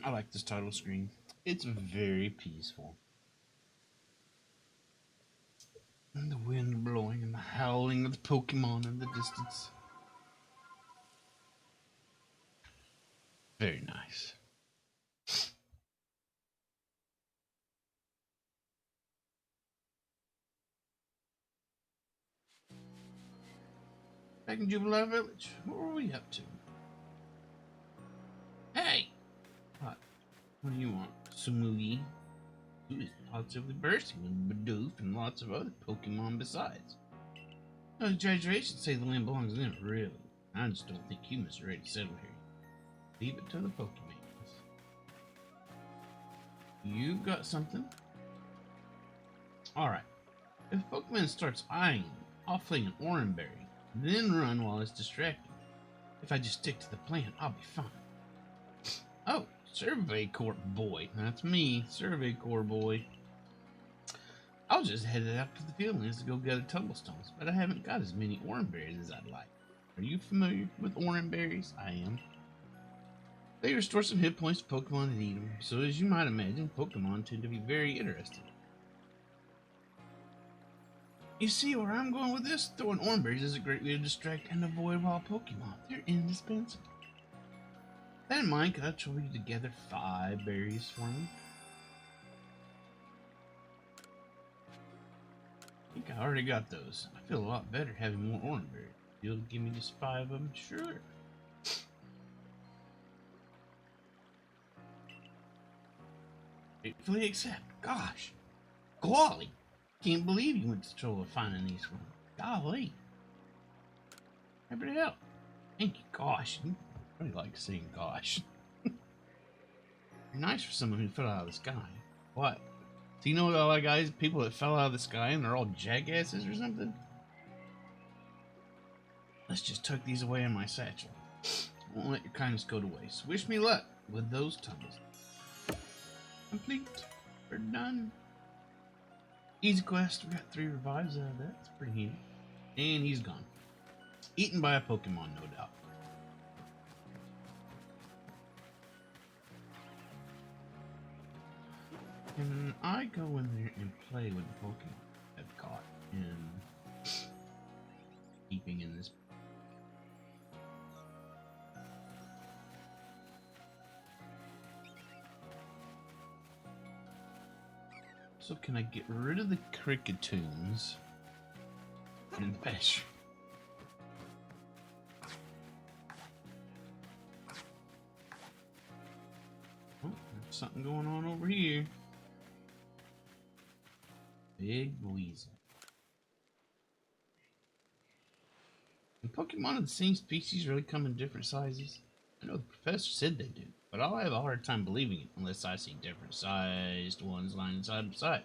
I like this title screen. It's very peaceful. And the wind blowing and the howling of the Pokemon in the distance. Very nice. Back in Jubilee Village, what were we up to? Hey! What do you want? Sumui? Who is positively bursting with Bidoof and lots of other Pokemon besides. No exaggeration to say the land belongs to them, really. I just don't think humans are ready to settle here. Leave it to the Pokemans. You got something? Alright. If Pokemon starts eyeing you, I'll fling an Oran Berry, then run while it's distracted. If I just stick to the plan, I'll be fine. Oh, Survey Corps boy. That's me, Survey Corps boy. I was just headed out to the fieldlands to go gather tumblestones, but I haven't got as many Oran Berries as I'd like. Are you familiar with Oran Berries? I am. They restore some hit points to Pokemon that eat them, so as you might imagine, Pokemon tend to be very interested. You see where I'm going with this? Throwing Oran Berries is a great way to distract and avoid wild Pokemon. They're indispensable. With that in mind, could I trouble you to gather 5 berries for me? I think I already got those. I feel a lot better having more Oran Berries. You'll give me just 5 of them? Sure. Gratefully accept. Gosh. Golly. Can't believe you went to the trouble of finding these for me. Golly. Happy to help. Thank you. Gosh. I really like saying gosh. You're nice for someone who fell out of the sky. What? Do you know all that guys, people that fell out of the sky and they're all jackasses or something? Let's just tuck these away in my satchel. I won't let your kindness go to waste. Wish me luck with those tumbles. Complete. We're done. Easy quest. We got 3 revives out of that. That's pretty handy. And he's gone. Eaten by a Pokemon, no doubt. Can I go in there and play with the Pokemon I've caught and keeping in this? So can I get rid of the Cricketoons and Pesh? Oh, there's something going on over here. Big Weasel. And Pokemon of the same species really come in different sizes? I know the professor said they do, but I'll have a hard time believing it unless I see different sized ones lying side by side.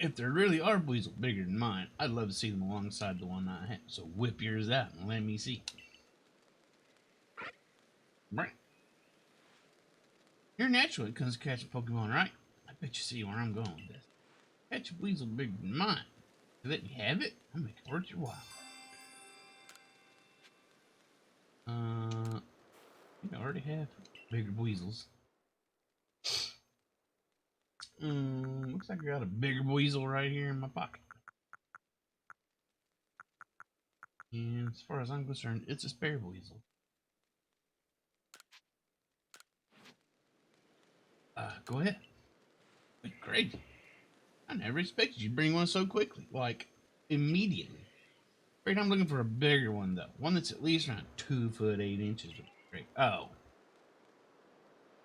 If there really are Weasel bigger than mine, I'd love to see them alongside the one I have. So whip yours out and let me see. Right. You're natural when it comes to catching Pokemon, right? I bet you see where I'm going with this. Catch a Weasel bigger than mine. You let me have it, I'll make it worth your while. I think I already have bigger Weasels. Looks like I got a bigger Weasel right here in my pocket. And as far as I'm concerned, it's a spare Weasel. Go ahead. Great. I never expected you to bring one so quickly. Like, immediately. Great, I'm looking for a bigger one, though. One that's at least around 2 foot 8 inches. Great. Oh.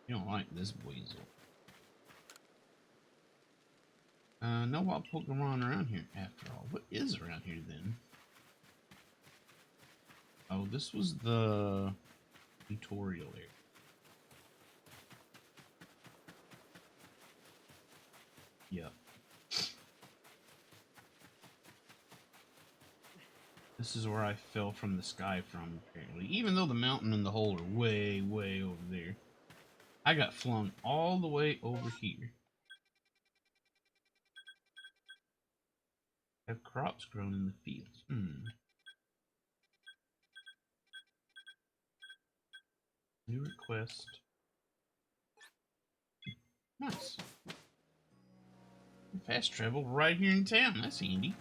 You don't like this Weasel. No wild Pokemon around here, after all. What is around here, then? Oh, this was the tutorial area. Yep. This is where I fell from the sky from, apparently. Even though the mountain and the hole are way, way over there. I got flung all the way over here. Have crops grown in the fields? New request. Nice. Fast travel right here in town. That's handy.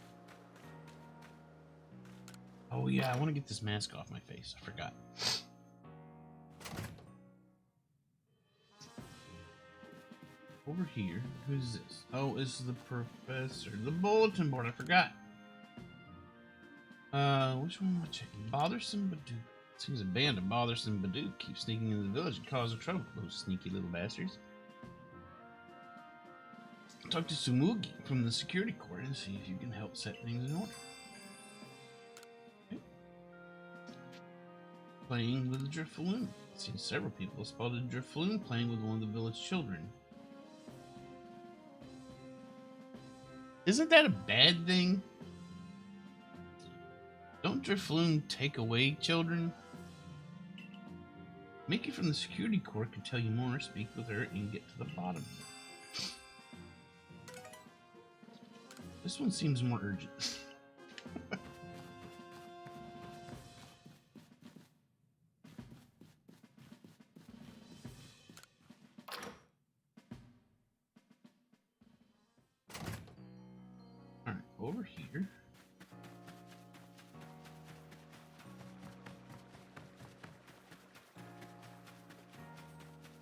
Oh yeah, I want to get this mask off my face. I forgot. Over here, who's this? Oh, it's the professor. The bulletin board. I forgot. Which one am I checking? Bothersome Badoo. Seems a band of bothersome Badoo keep sneaking into the village and causing trouble. Those sneaky little bastards. Talk to Sumugi from the security corps and see if you can help set things in order. Okay. Playing with a Drifloon. I've seen several people spotted a Drifloon playing with one of the village children. Isn't that a bad thing? Don't Drifloon take away children? Mickey from the security corps can tell you more. Speak with her and get to the bottom of it. This one seems more urgent. Alright, over here.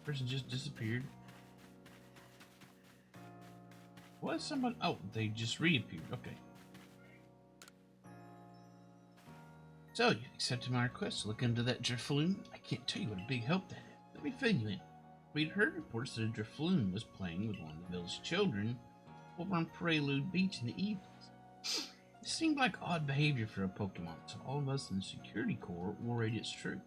Person just disappeared. Was someone? Oh, they just reappeared. Okay. So, you accepted my request to look into that Drifloon? I can't tell you what a big help that is. Let me fill you in. We'd heard reports that a Drifloon was playing with one of the village children over on Prelude Beach in the evenings. It seemed like odd behavior for a Pokemon, so all of us in the security corps worried it's true.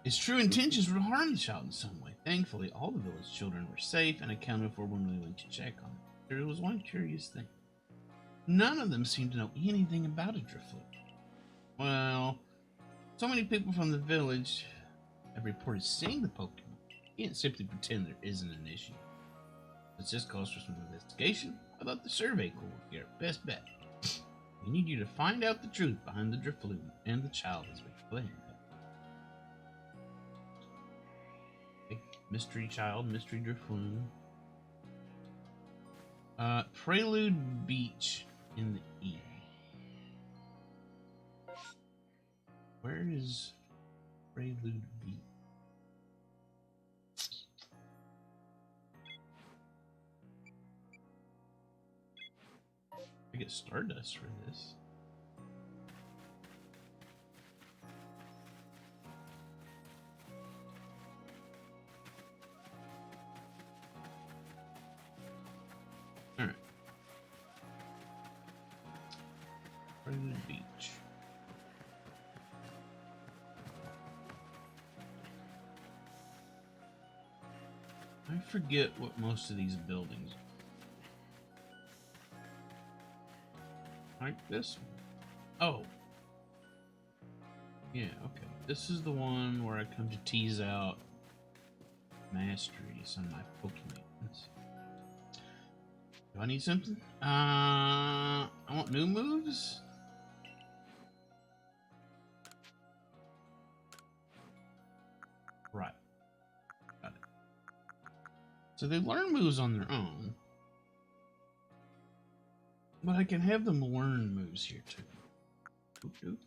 Its true intentions were to harm the child in some way. Thankfully, all the village children were safe and accounted for when we went to check on them. There was one curious thing. None of them seemed to know anything about a Drifloon. Well, so many people from the village have reported seeing the Pokemon. You can't simply pretend there isn't an issue. It's just calls for some investigation. I thought the survey corps would be our best bet. We need you to find out the truth behind the Drifloon and the child as we planned. Mystery child, mystery Drifloon. Prelude Beach in the evening. Where is Prelude Beach? I get Stardust for this. Alright. Prelude Beach. I forget what most of these buildings are. Like this one. Oh. Yeah, okay. This is the one where I come to tease out masteries on my Pokemon. Do I need something? I want new moves? Right. Got it. So they learn moves on their own. But I can have them learn moves here too. Oop, oop.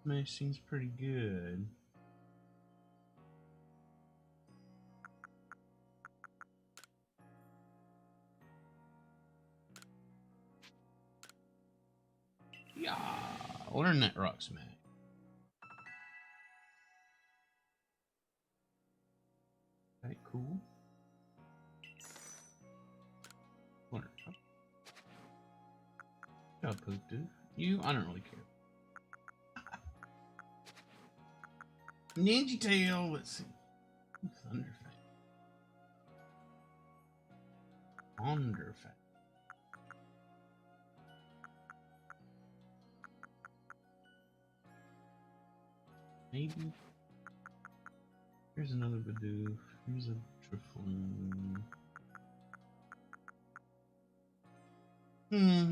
Smash seems pretty good. Yeah, learn that Rock Smash. Okay, cool. Learn. Good job, Poop Dude. You, I don't really care. Ninja Tail, let's see. Thunderfang. Thunderfang. Maybe. Here's another Bidoof. Here's a Drifloon.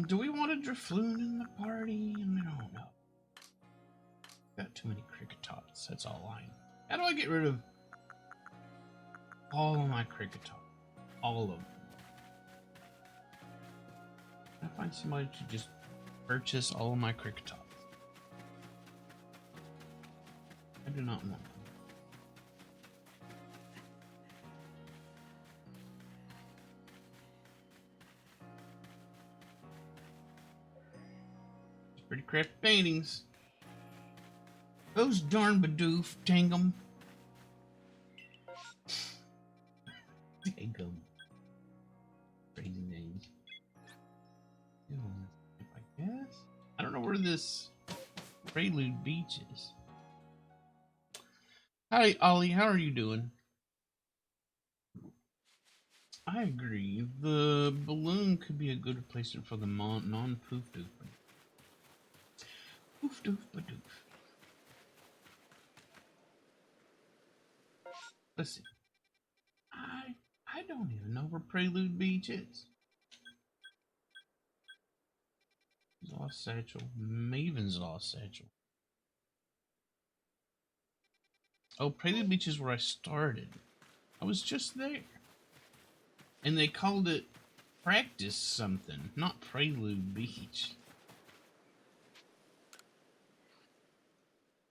Do we want a Drifloon in the party? I don't know. too many cricket tots. That's all I need. How do I get rid of all of my cricket tots? All of them. Can I find somebody to just purchase all of my cricket tots? I do not want them. Pretty crappy paintings. Those darn Bidoof, Tangum. Tangum. Crazy names. I guess. I don't know where this Prelude Beach is. Hi, Ollie. How are you doing? I agree. The balloon could be a good replacement for the non-poof doof. Poof doof badoof. Let's see. I don't even know where Prelude Beach is. Lost Satchel. Maven's Lost Satchel. Oh, Prelude Beach is where I started. I was just there. And they called it Practice something, not Prelude Beach.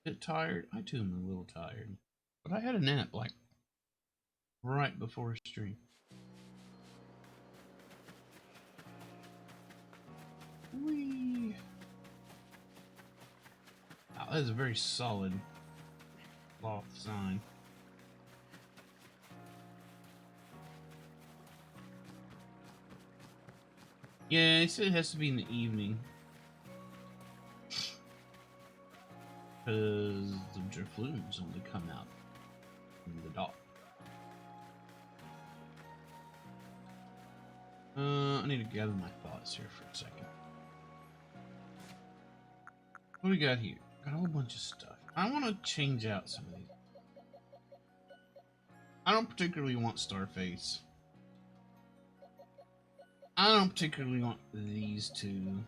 Bit tired? I too am a little tired. But I had a nap like right before stream. Whee! Wow, that is a very solid loft sign. Yeah, it said it has to be in the evening. Because the Drifloons only come out in the dark. I need to gather my thoughts here for a second. What do we got here? Got a whole bunch of stuff. I want to change out some of these. I don't particularly want Starface. I don't particularly want these two.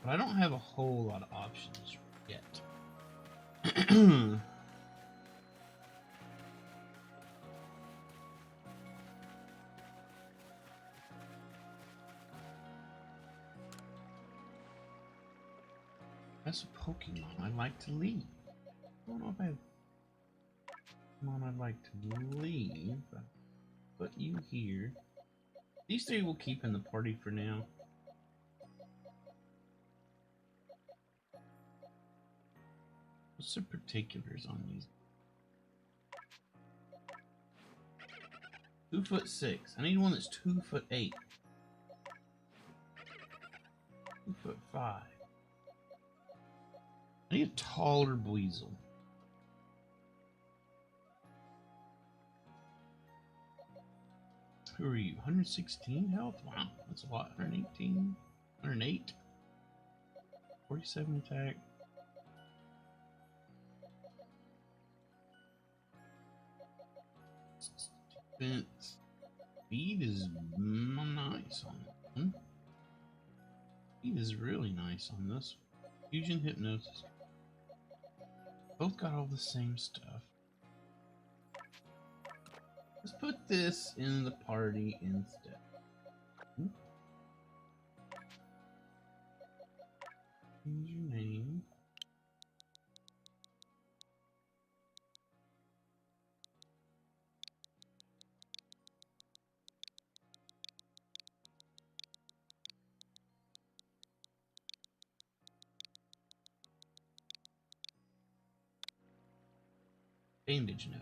But I don't have a whole lot of options yet. That's a Pokemon I'd like to leave. I don't know if I have Pokemon I'd like to leave. But you here. These three will keep in the party for now. What's the particulars on these? 2'6". I need one that's 2'8". 2'5". I need a taller Buizel. Who are you? 116 health? Wow, that's a lot. 118, 108, 47 attack. Defense. Speed is nice on that one. Speed is really nice on this. Fusion Hypnosis. Both got all the same stuff. Let's put this in the party instead. Change your name. Bandage note.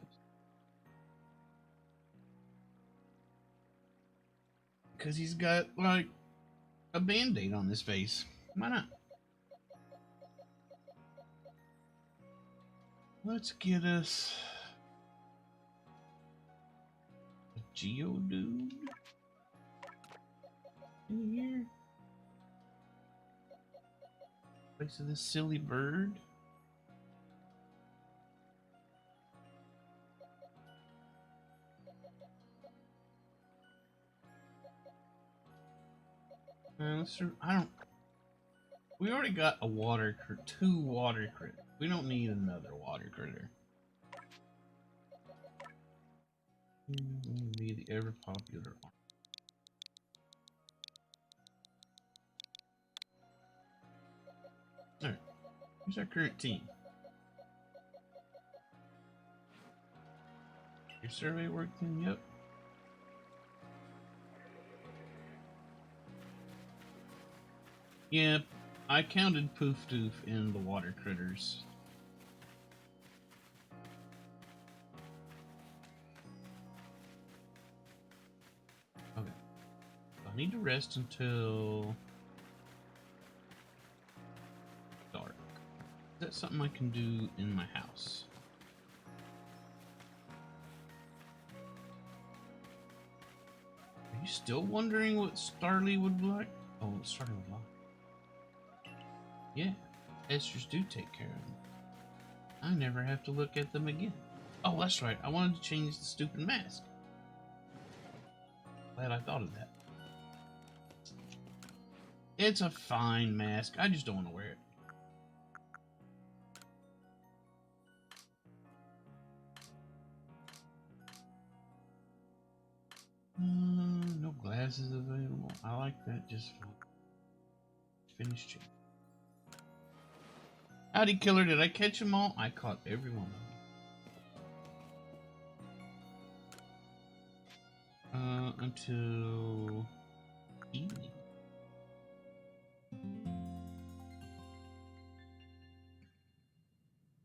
Because he's got, like, a band-aid on his face. Why not? Let's get us a Geodude in here. Place of this silly bird. I don't. We already got two water critters. We don't need another water critter. Be the ever popular. All right. Here's our current team. Your survey worked in? Yep. Yep. I counted Poof Doof in the water critters. Okay. I need to rest until dark. Is that something I can do in my house? Are you still wondering what Starly would like? Oh, what Starly would like. Yeah, esters do take care of them. I never have to look at them again. Oh, that's right. I wanted to change the stupid mask. Glad I thought of that. It's a fine mask. I just don't want to wear it. No glasses available. I like that just fine. Finish change. Howdy, killer. Did I catch them all? I caught every one of them. Until evening.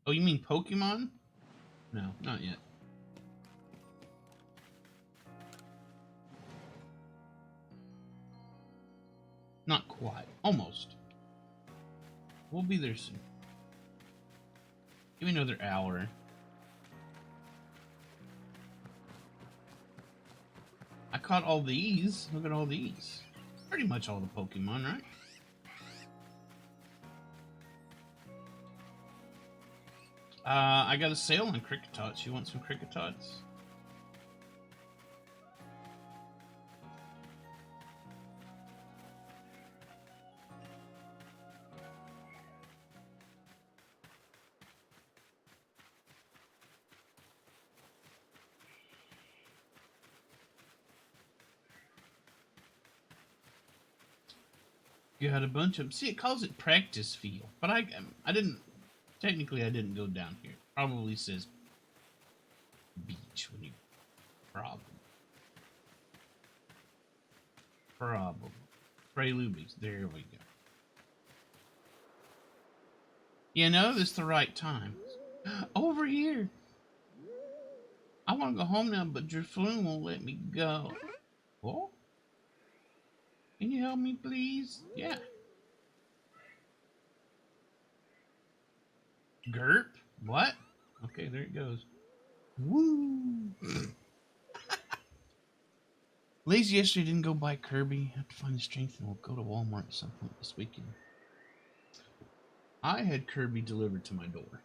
Oh, you mean Pokemon? No, not yet. Not quite. Almost. We'll be there soon. Give me another hour. I caught all these. Look at all these. Pretty much all the Pokemon, right? I got a sale on Cricketots. You want some Cricketots? You had a bunch of. See, it calls it practice field, but I didn't. Technically, I didn't go down here. Probably says beach when you. Problem. Preludes. There we go. You know, this is the right time. Over here. I want to go home now, but Drifloon won't let me go. Oh? Can you help me, please? Yeah. Gerp? What? Okay, there it goes. Woo! Lazy yesterday didn't go buy Kirby. Have to find the strength and we'll go to Walmart at some point this weekend. I had Kirby delivered to my door.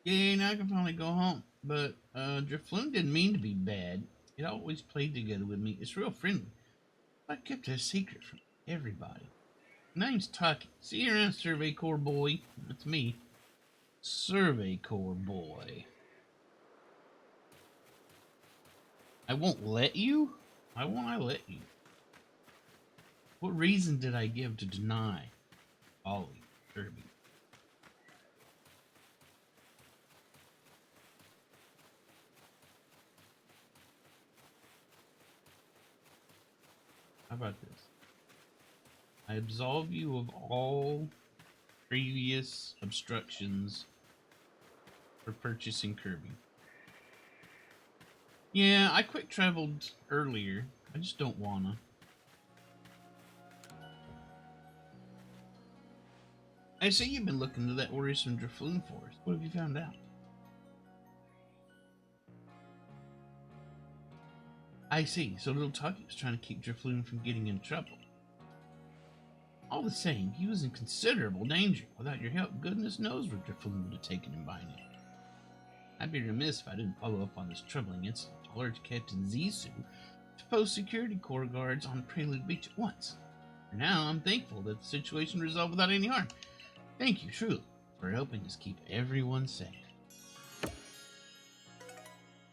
Yay, now I can finally go home. But Drifloon didn't mean to be bad. It always played together with me. It's real friendly. I kept it a secret from everybody. Name's Tucky. See you around, Survey Corps boy. That's me. Survey Corps boy. I won't let you? Why won't I let you? What reason did I give to deny Ollie, Kirby? How about this? I absolve you of all previous obstructions for purchasing Kirby. Yeah, I quick traveled earlier. I just don't wanna. I see you've been looking into that worrisome Drifloon forest. What have you found out? I see. So little Tucky was trying to keep Drifloon from getting in trouble. All the same, he was in considerable danger. Without your help, goodness knows where Drifloon would have taken him by now. I'd be remiss if I didn't follow up on this troubling incident. Alert Captain Zissou to post security corps guards on Prelude Beach at once. For now, I'm thankful that the situation resolved without any harm. Thank you, truly, for helping us keep everyone safe.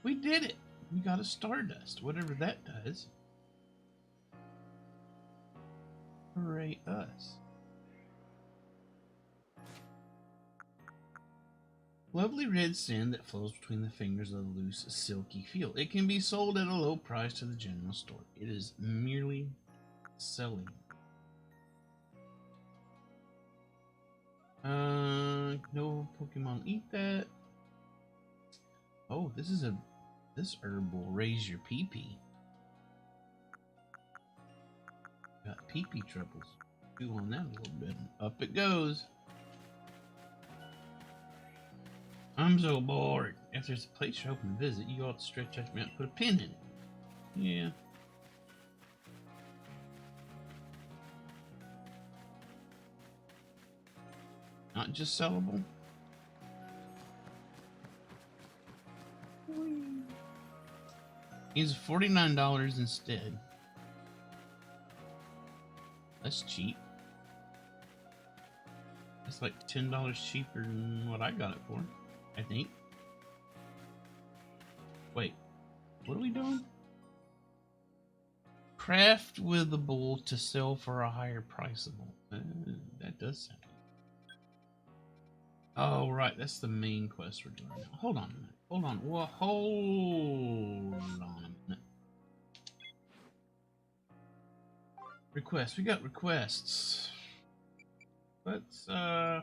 We did it! We got a Stardust, whatever that does. Hooray us. Lovely red sand that flows between the fingers of the loose, silky feel. It can be sold at a low price to the general store. It is merely selling. No Pokemon eat that. Oh, this herb will raise your pee-pee. Got pee-pee troubles. Chew on that a little bit. Up it goes. I'm so bored. If there's a place you're hoping to visit, you ought to stretch out your mouth and put a pin in it. Yeah. Not just sellable. He's $49 instead. That's cheap. That's like $10 cheaper than what I got it for, I think. Wait, what are we doing? Craft with the bull to sell for a higher priceable. That does sound. Oh, right, that's the main quest we're doing now. Hold on a minute. Hold on. Well, hold on a minute. Requests. We got requests. Let's, do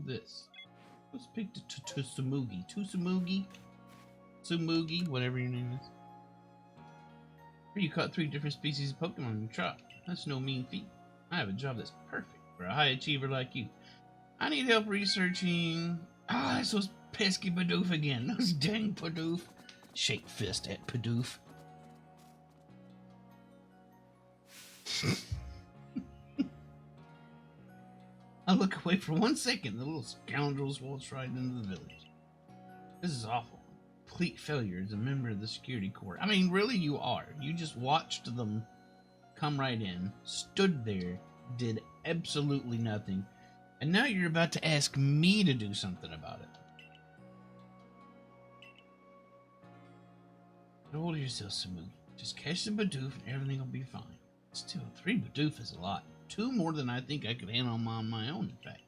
this. Let's pick Tsumugi. Tsumugi, whatever your name is. You caught 3 different species of Pokemon in your trap. That's no mean feat. I have a job that's perfect for a high achiever like you. I need help researching... Ah, it's those pesky Bidoof again. Those dang Bidoof. Shake fist at Bidoof. I look away for 1 second. The little scoundrels waltz right into the village. This is awful. Complete failure as a member of the security corps. I mean, really, you are. You just watched them come right in, stood there, did absolutely nothing, and now you're about to ask me to do something about it. Get hold of yourself, Samu. Just catch the Bidoof and everything will be fine. Still, 3 Bidoof is a lot. 2 more than I think I could handle on my own, in fact.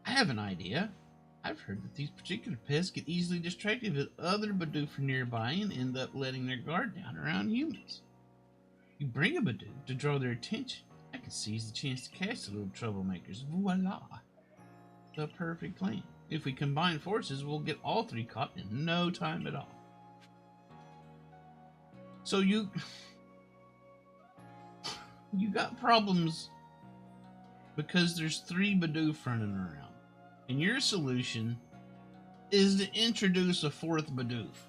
I have an idea. I've heard that these particular pests get easily distracted if other Bidoof are nearby and end up letting their guard down around humans. You bring a Bidoof to draw their attention. I can seize the chance to catch the little troublemakers. Voila! The perfect plan. If we combine forces, we'll get all 3 caught in no time at all. So you got problems because there's 3 Bidoof running around. And your solution is to introduce a 4th Bidoof.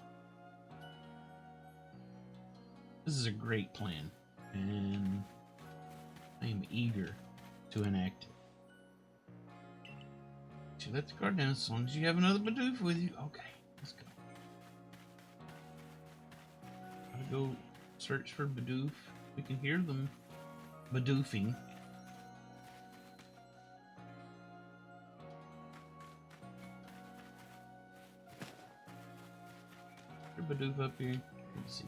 This is a great plan, and I am eager to enact it. So let the guard down as long as you have another Bidoof with you. Okay, let's go. Gotta go search for Bidoof. We can hear them Bidoofing. Bidoof up here. Let's see.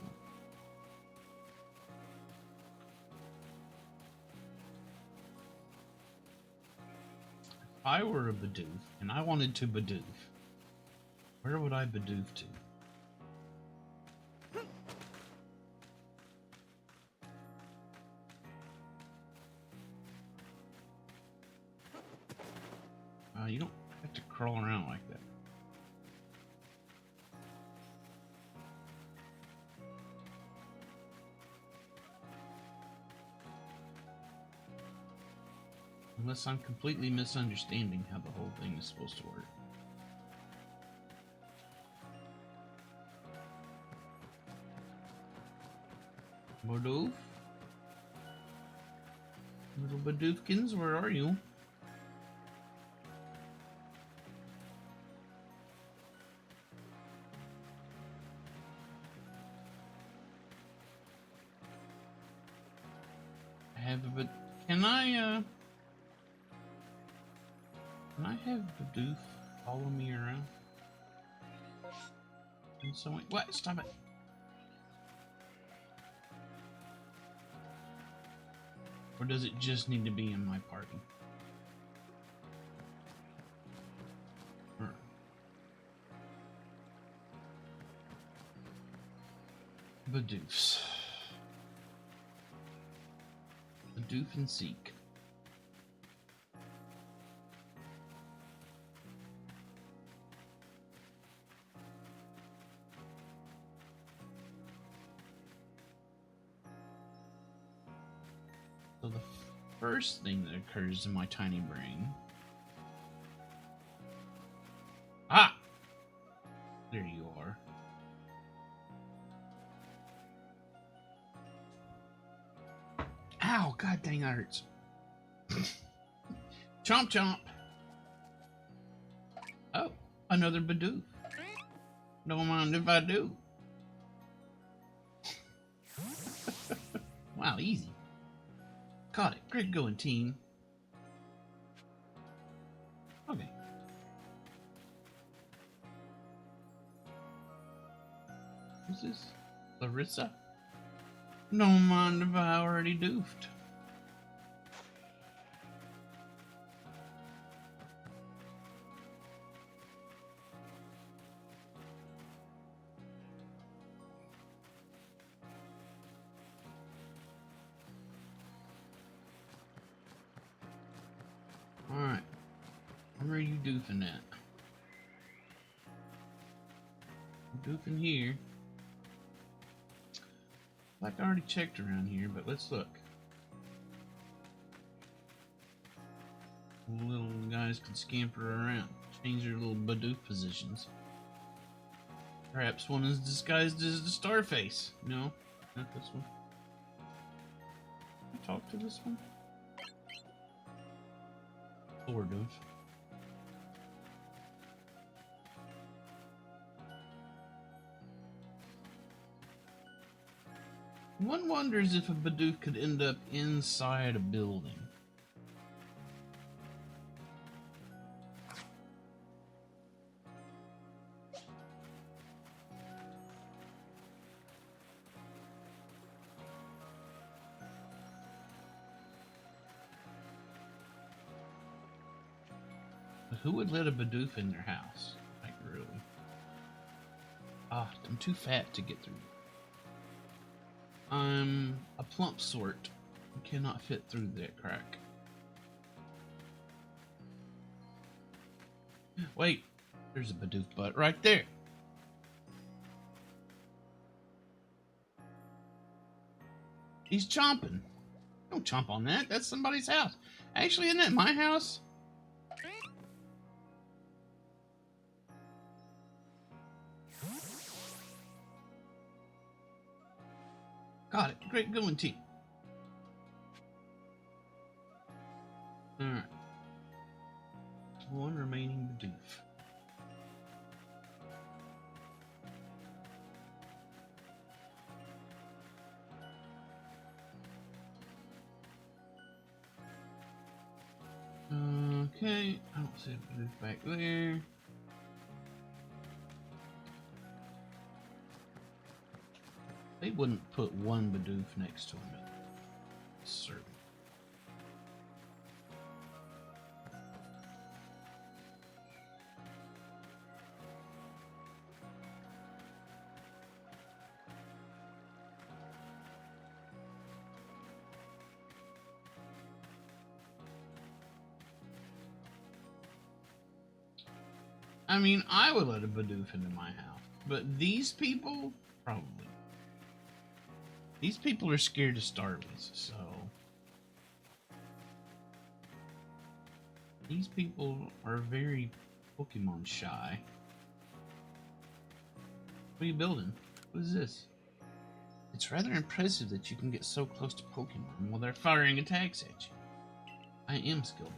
If I were a Bidoof and I wanted to Bidoof, where would I Bidoof to? You don't have to crawl around like that. Unless I'm completely misunderstanding how the whole thing is supposed to work. Bidoof? Little Bidoofkins, where are you? have a bit. Can I have Bidoof follow me around? And so what? Stop it. Or does it just need to be in my party? Bidoofs. Bidoof and Seek. So the first thing that occurs in my tiny brain. Ah! There you are. Ow! God dang, that hurts. Chomp chomp. Oh, another Bidoof. Don't mind if I do. Wow, easy. Caught it. Great going, team. Okay. Who's this? Larissa? Don't mind if I already doofed. Alright. Where are you doofing at? I'm doofing here. Like I already checked around here, but let's look. Little guys can scamper around, change their little Bidoof positions. Perhaps one is disguised as the Starface. No, not this one. Can I talk to this one? Sort of. One wonders if a Bidoof could end up inside a building. But who would let a Bidoof in their house? Like, really? Ah, I'm too fat to get through. I'm a plump sort. I cannot fit through that crack. Wait, there's a Bidoof butt right there. He's chomping. Don't chomp on that. That's somebody's house. Actually, isn't that my house? Got it. Great going, team. Alright. One remaining Bidoof. Okay, I don't see a Bidoof back there. They wouldn't put one Bidoof next to him, certain. I mean, I would let a Bidoof into my house, but these people, probably. These people are scared of Starlies, so... These people are very Pokemon shy. What are you building? What is this? It's rather impressive that you can get so close to Pokemon while they're firing attacks at you. I am skilled.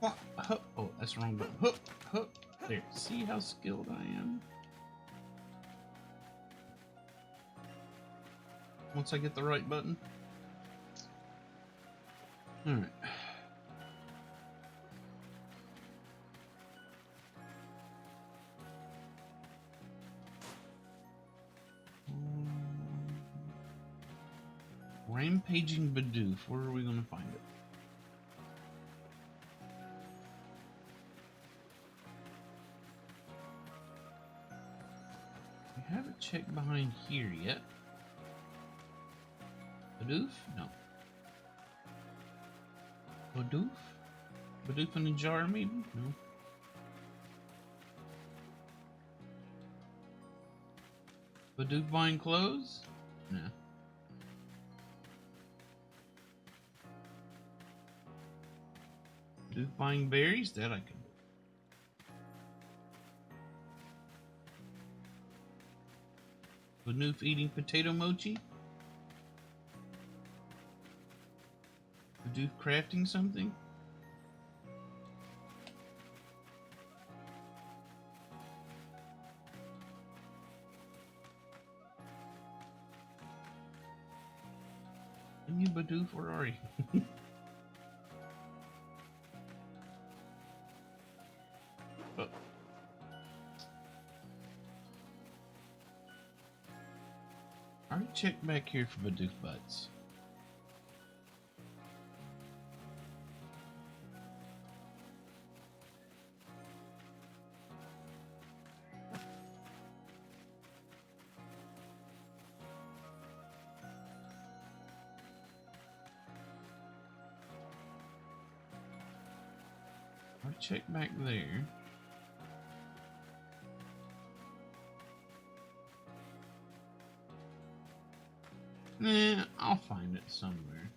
Oh, that's the wrong button. There, see how skilled I am? Once I get the right button. Alright. Rampaging Bidoof. Where are we going to find it? We haven't checked behind here yet. Bidoof? No. Bidoof? Bidoof in a jar, maybe? No. Bidoof buying clothes? No. Bidoof buying berries? That I can do. Bidoof eating potato mochi? Bidoof crafting something? Can you Bidoof? Where are you? Oh. I already checked back here for Bidoof butts. I'll check back there. Nah, I'll find it somewhere.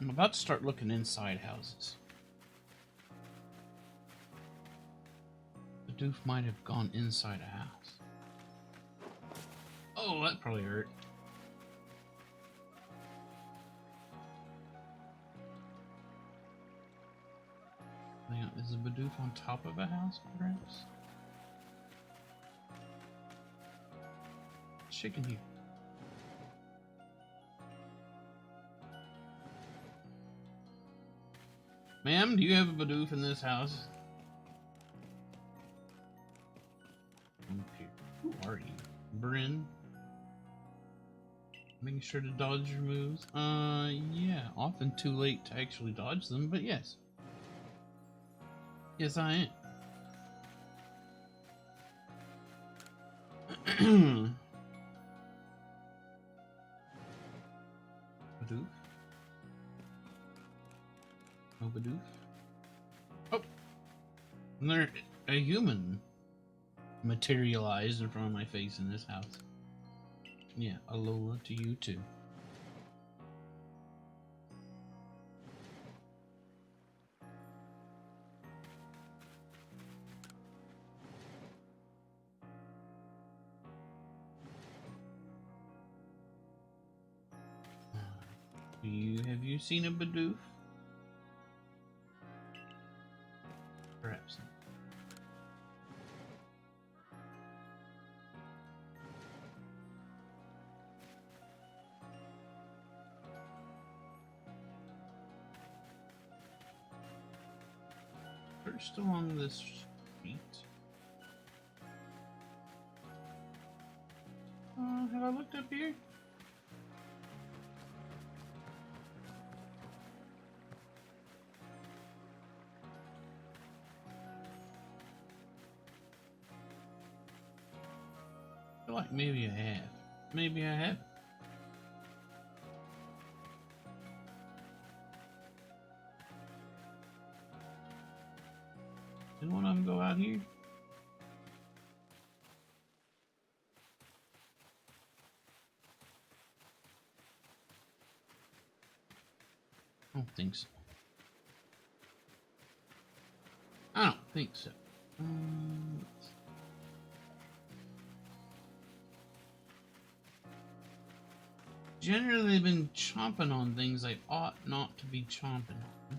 I'm about to start looking inside houses. Bidoof might have gone inside a house. Oh, that probably hurt. Hang on, is a Bidoof on top of a house, perhaps? Chicken here. Ma'am, do you have a Bidoof in this house? Who are you? Bryn? Making sure to dodge your moves? Yeah. Often too late to actually dodge them, but yes. Yes, I am. Bidoof? No Bidoof? Oh! And there, a human materialized in front of my face in this house. Yeah, alola to you too. Have you seen a Bidoof? Perhaps not. First along this street. Have I looked up here? I feel like maybe I have. Maybe I have. Did one of them go out here? I don't think so. I don't think so. Generally, they've been chomping on things they ought not to be chomping on.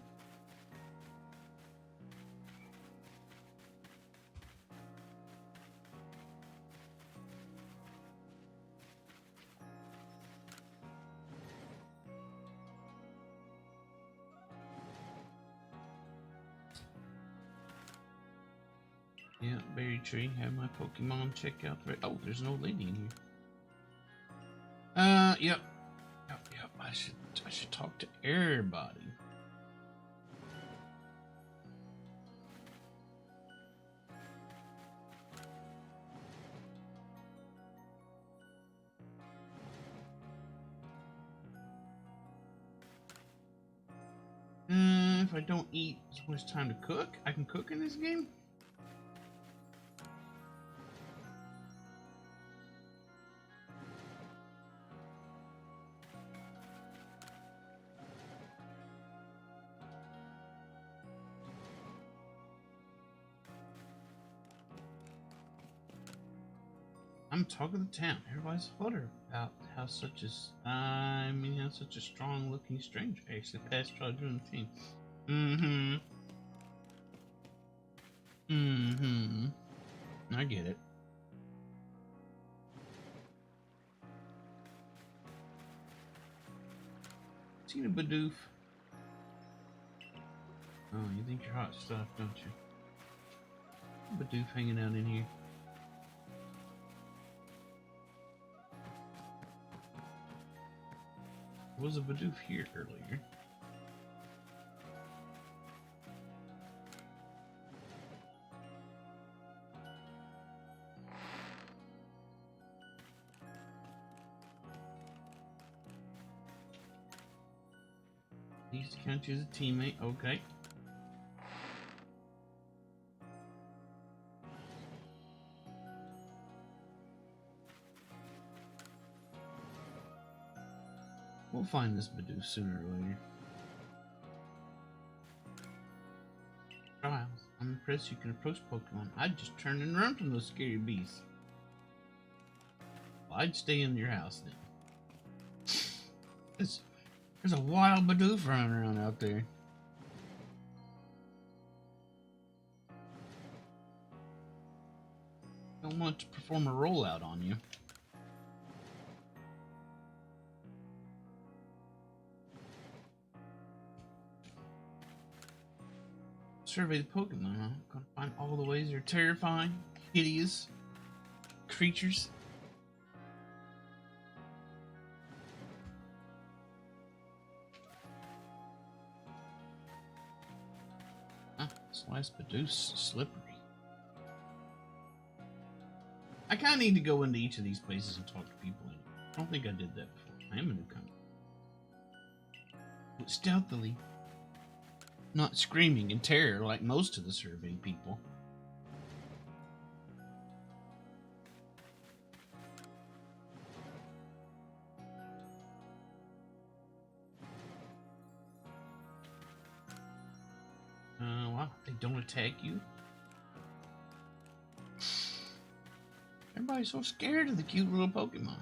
Yeah, berry tree. Have my Pokemon check out the. Oh, there's an old lady in here. Yep. Yep. I should talk to everybody. If I don't eat so much time to cook, I can cook in this game? I'm talking to the town. Everybody's flutter about how such a strong looking stranger actually passed while doing the team. I get it. Seen a Bidoof. Oh, you think you're hot stuff, don't you? Bidoof hanging out in here. Was a Bidoof here earlier? Needs to count you as a teammate. Okay. We'll find this Bidoof sooner or later. Trials. I'm impressed you can approach Pokemon. I'd just turn and run from those scary beasts. Well, I'd stay in your house then. There's a wild Bidoof running around out there. Don't want to perform a rollout on you. Survey the Pokemon, huh? Gonna find all the ways they're terrifying, hideous creatures. This last Bidoof's slippery. I kind of need to go into each of these places and talk to people. I don't think I did that before. I am a newcomer. But stealthily. Not screaming in terror like most of the survey people. Wow, they don't attack you? Everybody's so scared of the cute little Pokemon.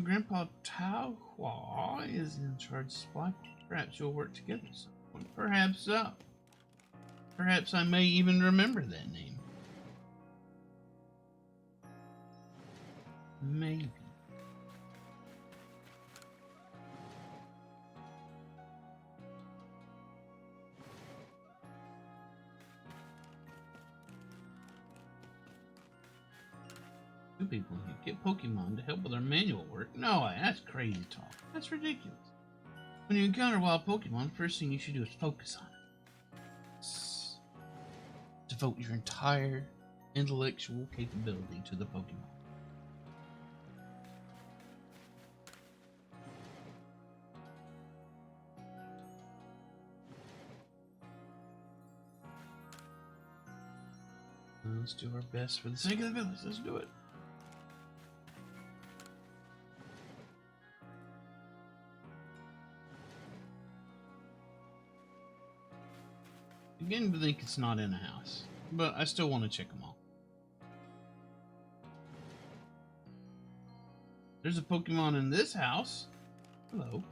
Grandpa Taohua is in charge of supply. Perhaps you'll work together. Perhaps so. Perhaps I may even remember that name. Maybe. Two people here get Pokemon to help with their manual work. No way, that's crazy talk. That's ridiculous. When you encounter wild Pokemon, first thing you should do is focus on it. Devote your entire intellectual capability to the Pokemon. Let's do our best for the sake of the village. Let's do it. Again, I think it's not in a house, but I still want to check them all. There's a Pokemon in this house. Hello.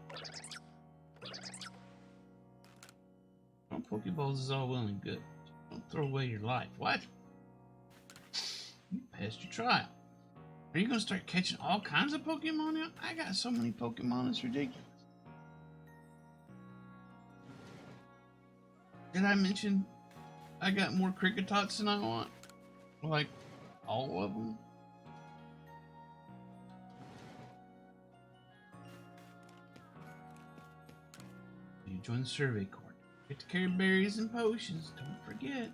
Pokeballs is all well and good. Don't throw away your life. What? You passed your trial. Are you going to start catching all kinds of Pokemon now? I got so many Pokemon, it's ridiculous. Did I mention I got more Cricketots than I want? Like, all of them? You join the survey corps. Get to carry berries and potions, don't forget.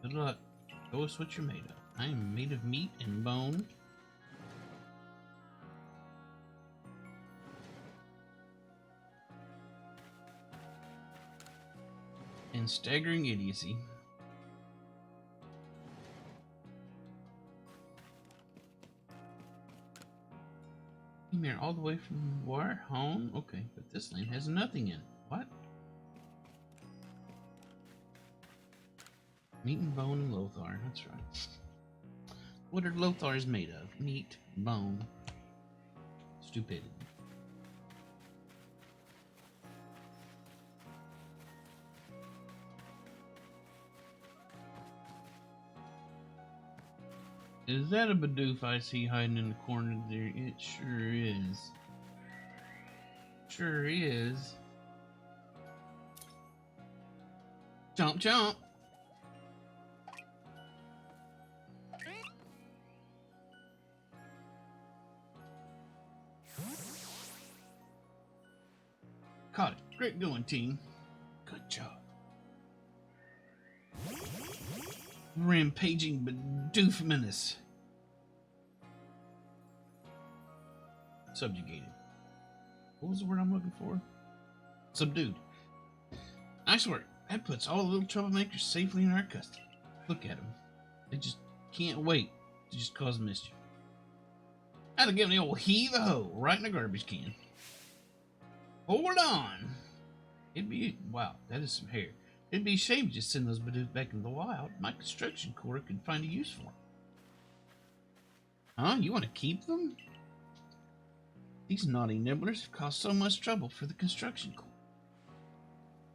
Good luck. Show us what you're made of. I am made of meat and bone. And staggering idiocy. Came here all the way from where? Home? Okay, but this land has nothing in it. What? Meat and bone and Lothar, that's right. What are Lothars made of? Meat, bone, stupidity. Is that a Bidoof I see hiding in the corner there? It sure is. Sure is. Jump, jump! Caught it. Great going, team. Good job. Rampaging Bidoof menace. Subjugated. What was the word I'm looking for? Subdued. Nice work. That puts all the little troublemakers safely in our custody. Look at them. They just can't wait to just cause mischief. I'd have given the old heave-a-ho right in the garbage can. Hold on. It'd be... Wow, that is some hair. It'd be a shame to just send those Bidoof back into the wild. My construction corps could find a use for them. Huh? You want to keep them? These naughty nibblers have caused so much trouble for the construction corps.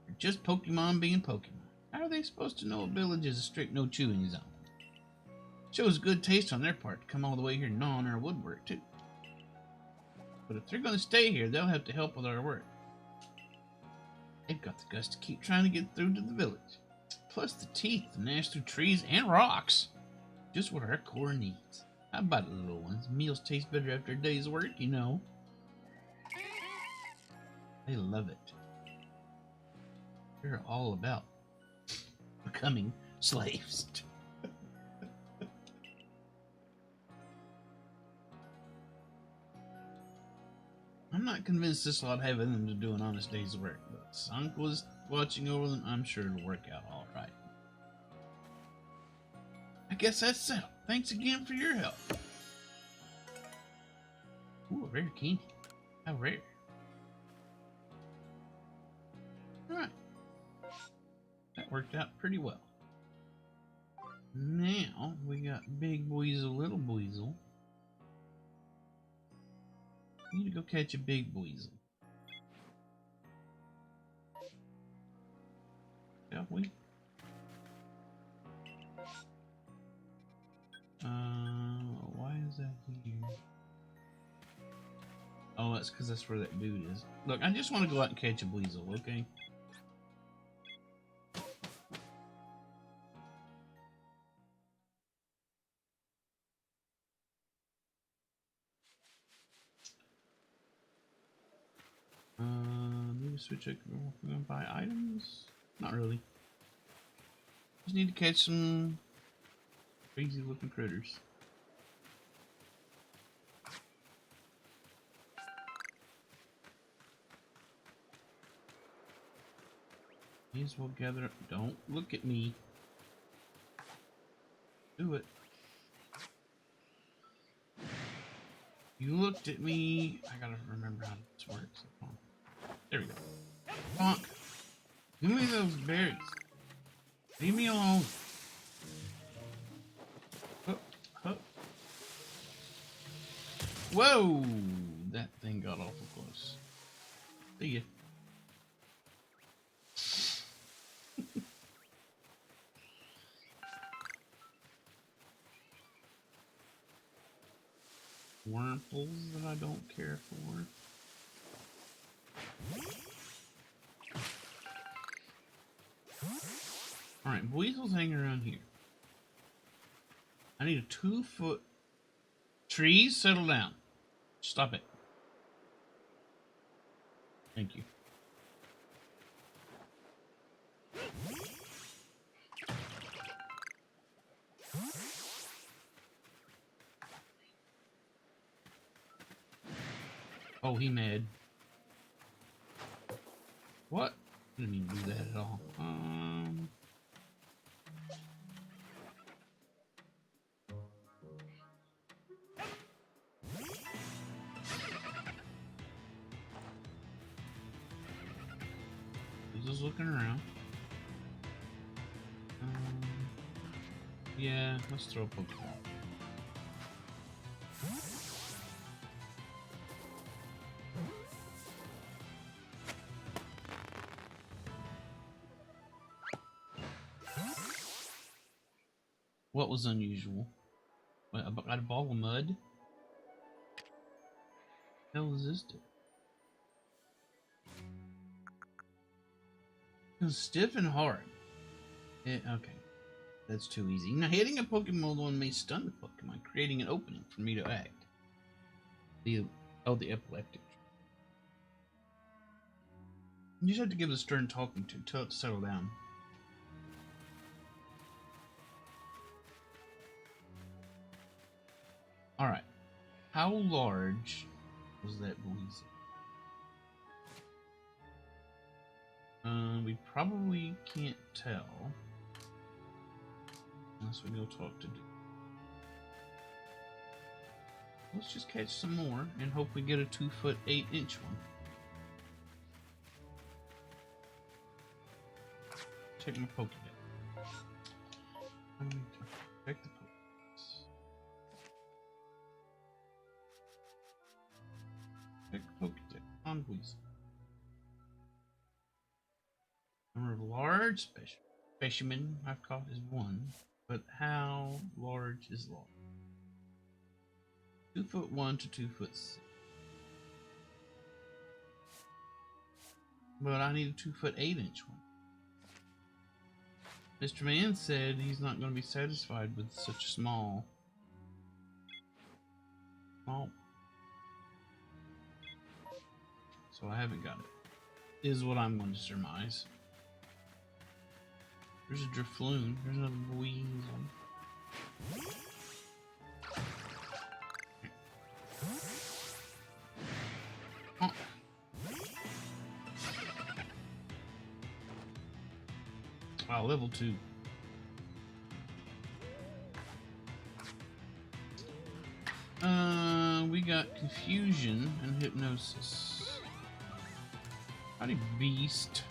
They're just Pokemon being Pokemon. How are they supposed to know a village is a strict no chewing zone? Shows good taste on their part to come all the way here gnawing our woodwork, too. But if they're going to stay here, they'll have to help with our work. They've got the guts to keep trying to get through to the village. Plus the teeth to gnash through trees and rocks. Just what our corps needs. How about it, little ones? Meals taste better after a day's work, you know. They love it. They're all about becoming slaves. I'm not convinced this lot have anything to do an honest day's work, but Sunk was watching over them. I'm sure it'll work out all right. I guess that's settled. Thanks again for your help. Ooh, a rare candy. How rare. Alright. That worked out pretty well. Now, we got Big Weasel, Little Weasel. We need to go catch a big weasel. Shall we? Why is that here? Oh, that's because that's where that dude is. Look, I just want to go out and catch a weasel, okay? Need to switch it. We're gonna buy items? Not really. Just need to catch some crazy looking critters. May as well gather up. Don't look at me. Do it. You looked at me. I gotta remember how this works. There we go. Bonk. Give me those berries. Leave me alone. Oh, oh. Whoa! That thing got awful close. See ya. Wurmples that I don't care for. Alright, weasels hang around here. I need a 2-foot... Trees, settle down. Stop it. Thank you. Oh, he mad. What? I didn't mean to do that at all. He's just looking around. Yeah, let's throw a Pokeball. What was unusual? What, I got a ball of mud? What the hell is this do? It was stiff and hard. Okay. That's too easy. Now, hitting a Pokemon may stun the Pokemon, creating an opening for me to act. The epileptic. You just have to give it a stern talking to, tell it to settle down. Alright. How large was that weasel? We probably can't tell. Unless we go talk to Duke. Let's just catch some more and hope we get a 2-foot 8-inch one. Check my Pokédex. Check the Pokédex. Check the Pokédex on Weasel. Number of large specimen I've caught is 1, but how large is large? 2'1" to 2'6". But I need a 2'8" one. Mr. Man said he's not going to be satisfied with such a small. So I haven't got it. Is what I'm going to surmise. There's a Drifloon. There's another Weasel. Oh. Wow, level 2. We got Confusion and Hypnosis. Howdy, Beast.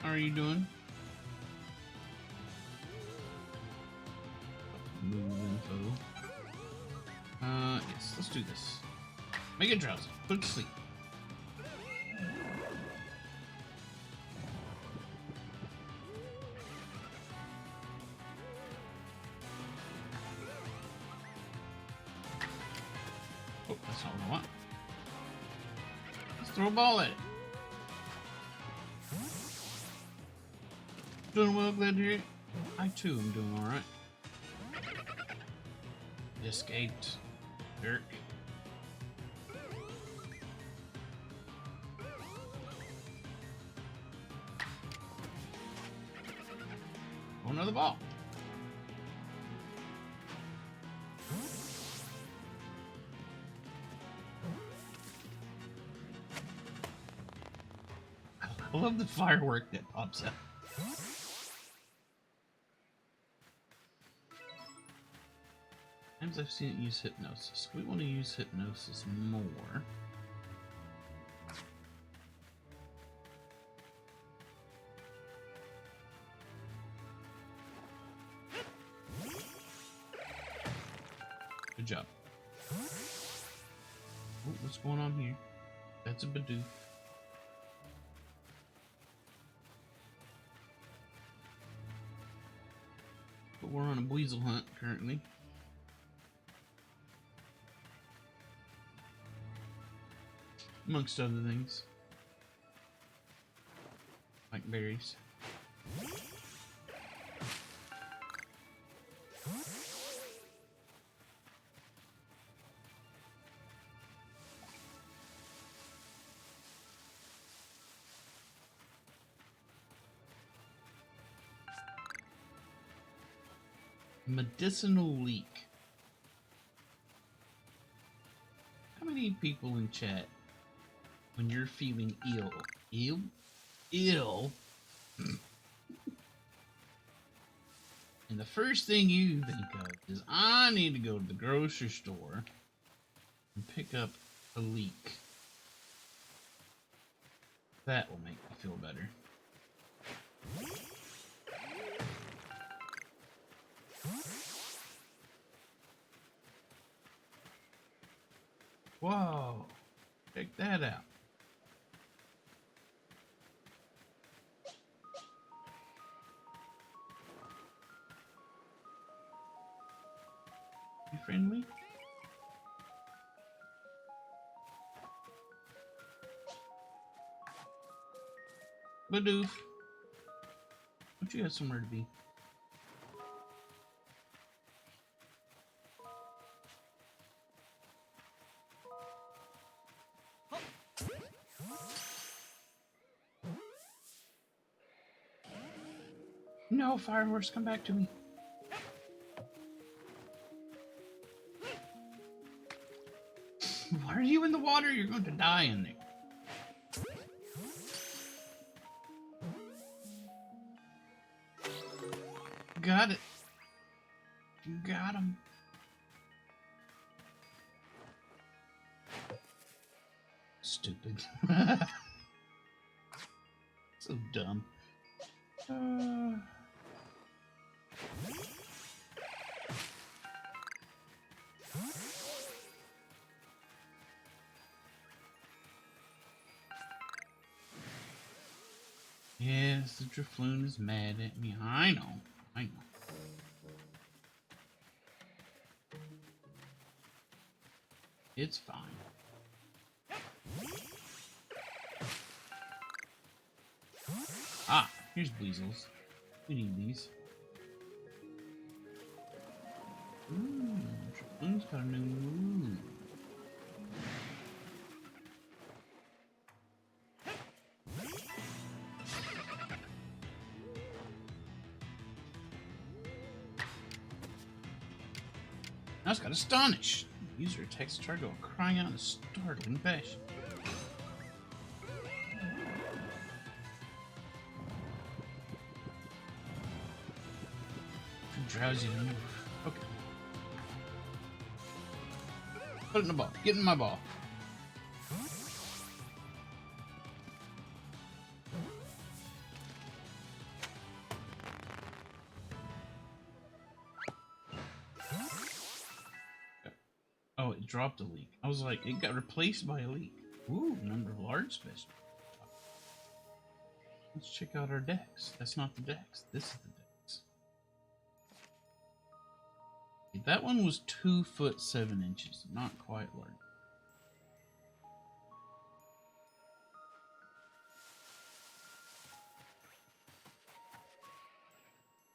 How are you doing? Move info. Yes, let's do this. Make it drowsy. Put it to sleep. Oh, that's not what I want. Let's throw a ball at it. Doing well, glad to hear it. I too am doing alright. Escaped. Jerk. Oh, another ball. I love the firework that pops out. Times I've seen it use Hypnosis. We want to use Hypnosis more. Good job. Oh, what's going on here? That's a Bidoof. But we're on a weasel hunt currently. Amongst other things. Like berries. Medicinal leek. How many people in chat, when you're feeling ill, and the first thing you think of is, I need to go to the grocery store and pick up a leek. That will make me feel better. Whoa, check that out. You friendly? Bidoof. Don't you have somewhere to be? No, fire horse, come back to me. Why are you in the water? You're going to die in there. Got it. You got him. Stupid. So dumb. Yes, the Drifloon is mad at me. I know. It's fine. Ah, here's weasels. We need these. Ooh, Drifloon's got a new move. Now it's got Astonish. User attacks the target while crying out in a startling fashion. Too drowsy to move. Okay. Put it in the ball. Get in my ball. Oh, it dropped a leak. I was like, it got replaced by a leak. Ooh, number of large special. Let's check out our decks. That's not the decks. This is the decks. That one was 2 foot 7 inches. Not quite large.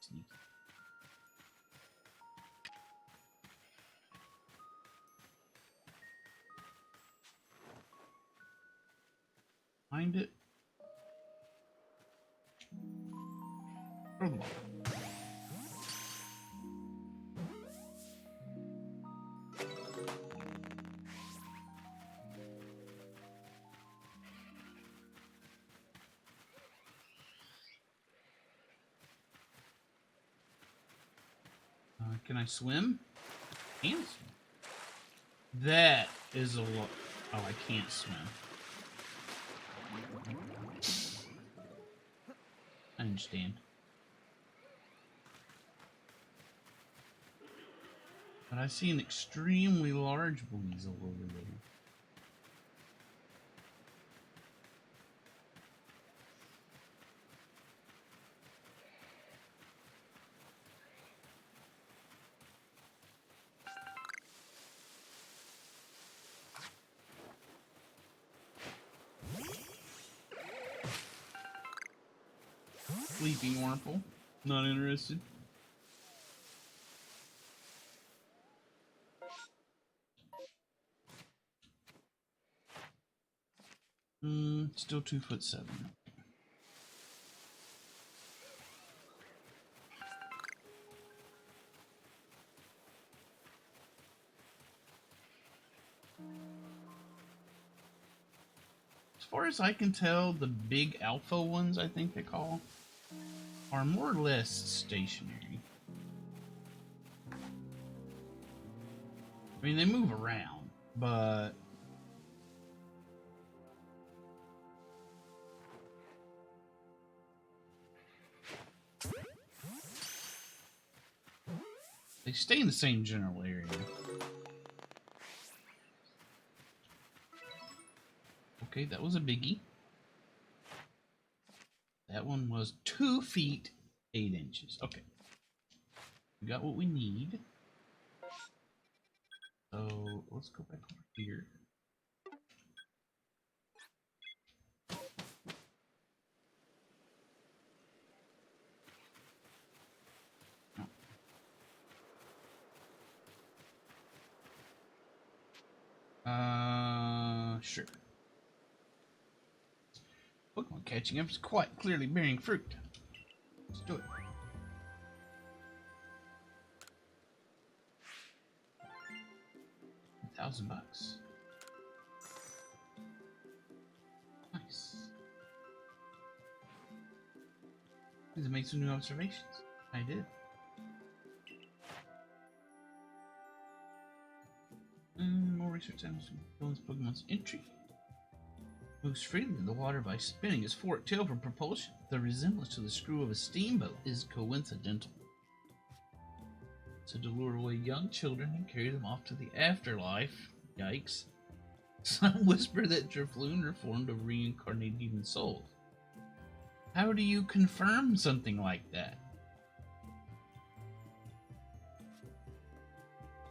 Sneaky. Find it. Throw the ball. Can I swim? I can swim. That is a lot. Oh, I can't swim. I understand. But I see an extremely large weasel over there. Sleeping Orphle. Not interested. Still 2'7". As far as I can tell, the big alpha ones, I think they call, are more or less stationary. I mean, they move around, but they stay in the same general area. Okay, that was a biggie. That one was 2 feet 8 inches. Okay, we got what we need. So let's go back over here. Sure. Pokemon catching up is quite clearly bearing fruit. Let's do it. $1,000. Nice. Need to make some new observations. I did. More research on Pokemon's entry. Moves freely in the water by spinning his forked tail for propulsion. The resemblance to the screw of a steamboat is coincidental. So to lure away young children and carry them off to the afterlife. Yikes. Some whisper that Drifloon are formed of reincarnated human souls. How do you confirm something like that?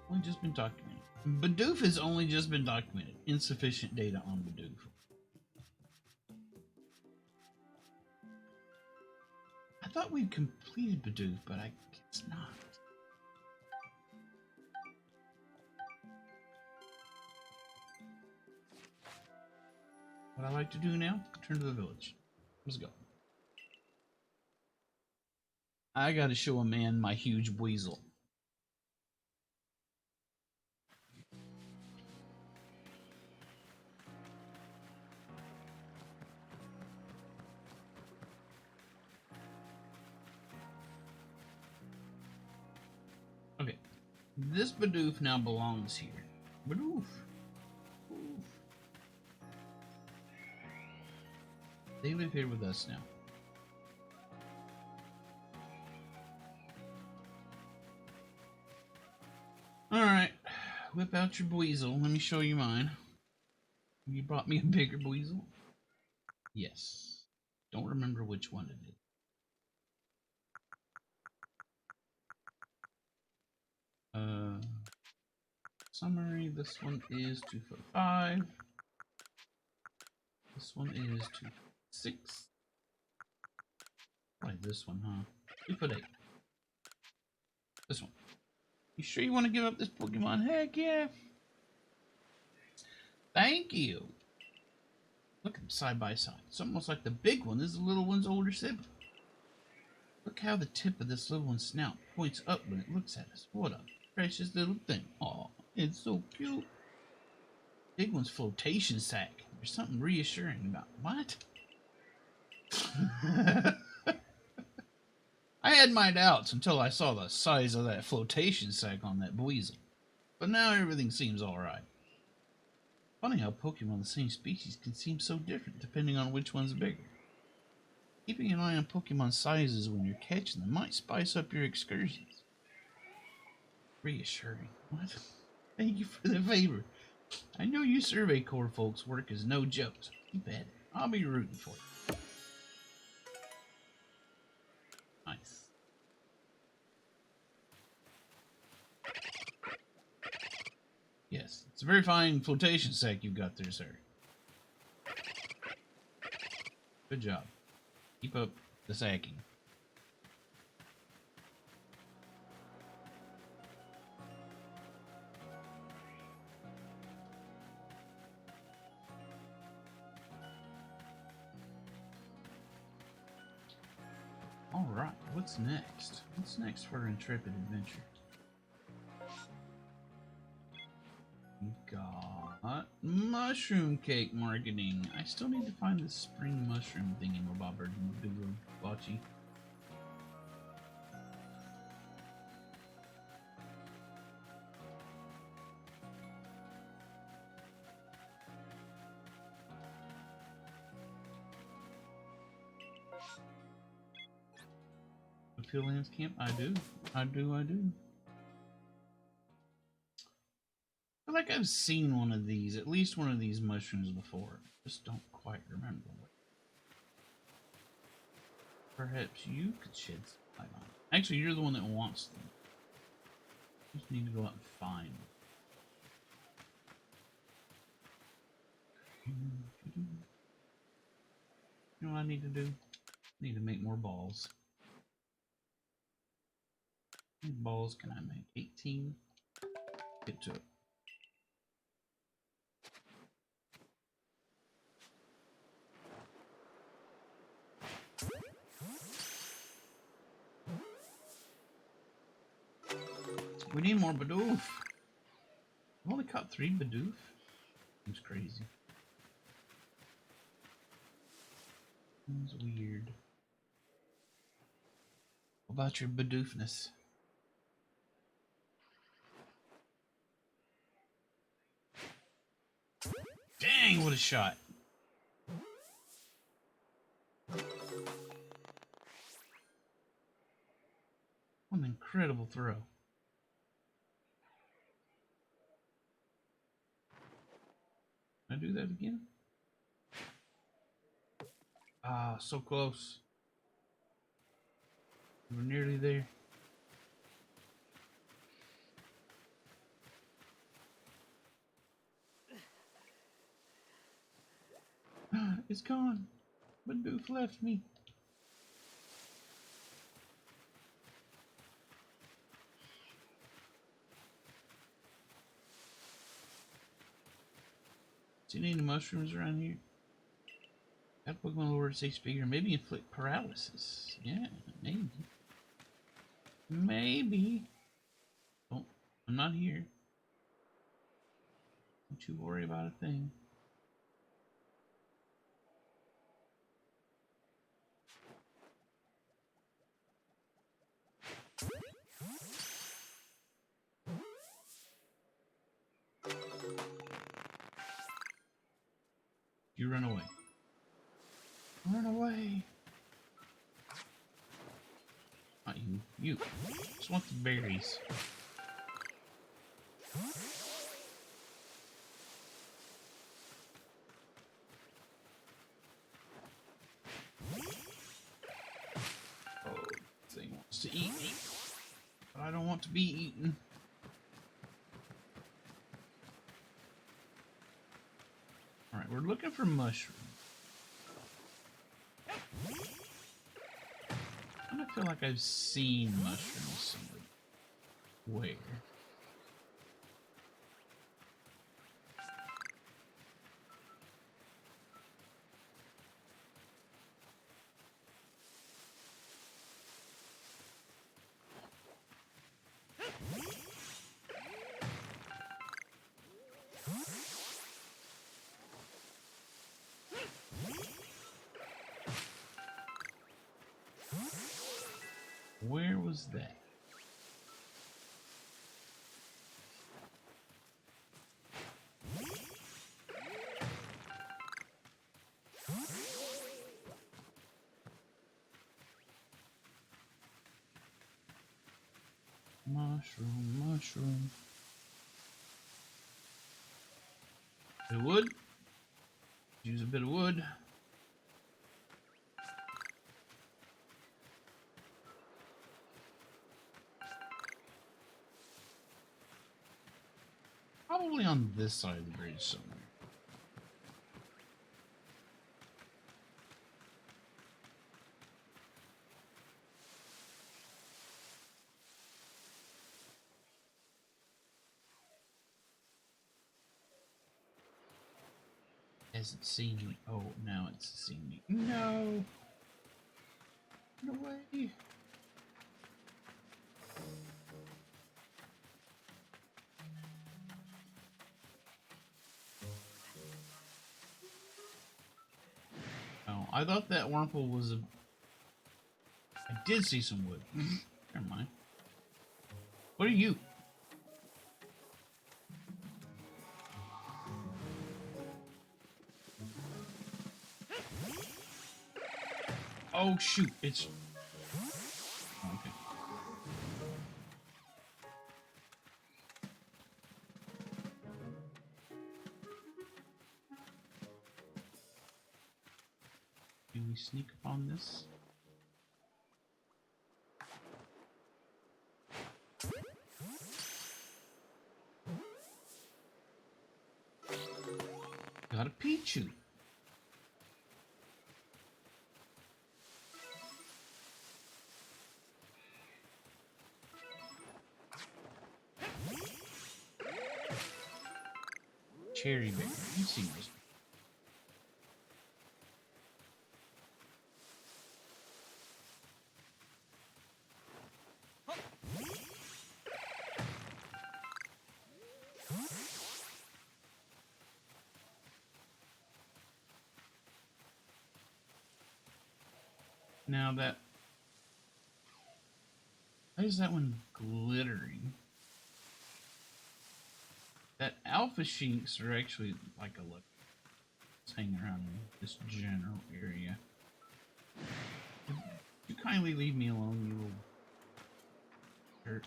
Only just been documented. Bidoof has only just been documented. Insufficient data on Bidoof. I thought we'd completed Bidoof, but I guess not. What I like to do now? Return to the village. Let's go. I gotta show a man my huge weasel. Okay. This Bidoof now belongs here. Bidoof. They live here with us now. Alright. Whip out your weasel. Let me show you mine. You brought me a bigger weasel? Yes. Don't remember which one it is. Summary, this one is 2'5". This one is 2'6". Like this one, huh? 2'8". This one. You sure you want to give up this Pokemon? Heck yeah. Thank you. Look at them side by side. It's almost like the big one is the little one's older sibling. Look how the tip of this little one's snout points up when it looks at us. What a precious little thing. Aw, it's so cute. Big one's flotation sack. There's something reassuring about what? I had my doubts until I saw the size of that flotation sack on that weasel. But now everything seems alright. Funny how Pokemon of the same species can seem so different depending on which one's bigger. Keeping an eye on Pokemon sizes when you're catching them might spice up your excursions. Reassuring. What? Thank you for the favor. I know you Survey Corps folks' work is no joke, so keep at it. I'll be rooting for you. Nice. Yes, it's a very fine flotation sack you've got there, sir. Good job. Keep up the sacking. Alright, what's next? What's next for Intrepid Adventure? We've got mushroom cake marketing. I still need to find the spring mushroom thingy-mabobber botchy. Phillian's camp? I do. I do. I feel like I've seen one of these, at least one of these mushrooms before. Just don't quite remember what. Perhaps you could shed some light on it. Actually, you're the one that wants them. Just need to go out and find them. You know what I need to do? I need to make more balls. How many balls can I make? 18? Get to it. We need more Bidoof. I've only caught 3 Bidoof. Seems crazy. Seems weird. What about your Bidoofness? Dang, what a shot. What an incredible throw. Can I do that again? Ah, so close. We're nearly there. It's gone. Bidoof left me. See any mushrooms around here? That Pokemon lord safe figure. Maybe inflict paralysis. Yeah, maybe. Maybe. Oh, I'm not here. Don't you worry about a thing. You run away. Run away. Not you. You. Just want the berries. Oh, this thing wants to eat me. But I don't want to be eaten. Alright, we're looking for mushrooms. I feel like I've seen mushrooms somewhere. Where? Where was that? Mushroom. Mushroom, mushroom. Bit of wood. Use a bit of wood. Probably on this side of the bridge somewhere. Hasn't seen me. Oh, now it's seen me. No! No way! Oh, I thought that Wurmple was a... I did see some wood. Never mind. What are you? Oh shoot, it's... Okay. Can we sneak up on this? Got a Pichu. Cherry berry. You've seen those. Now that... Why is that one glittering? That alpha shinks are actually like a look. Let's hang around in this general area. You kindly leave me alone, you little dirt.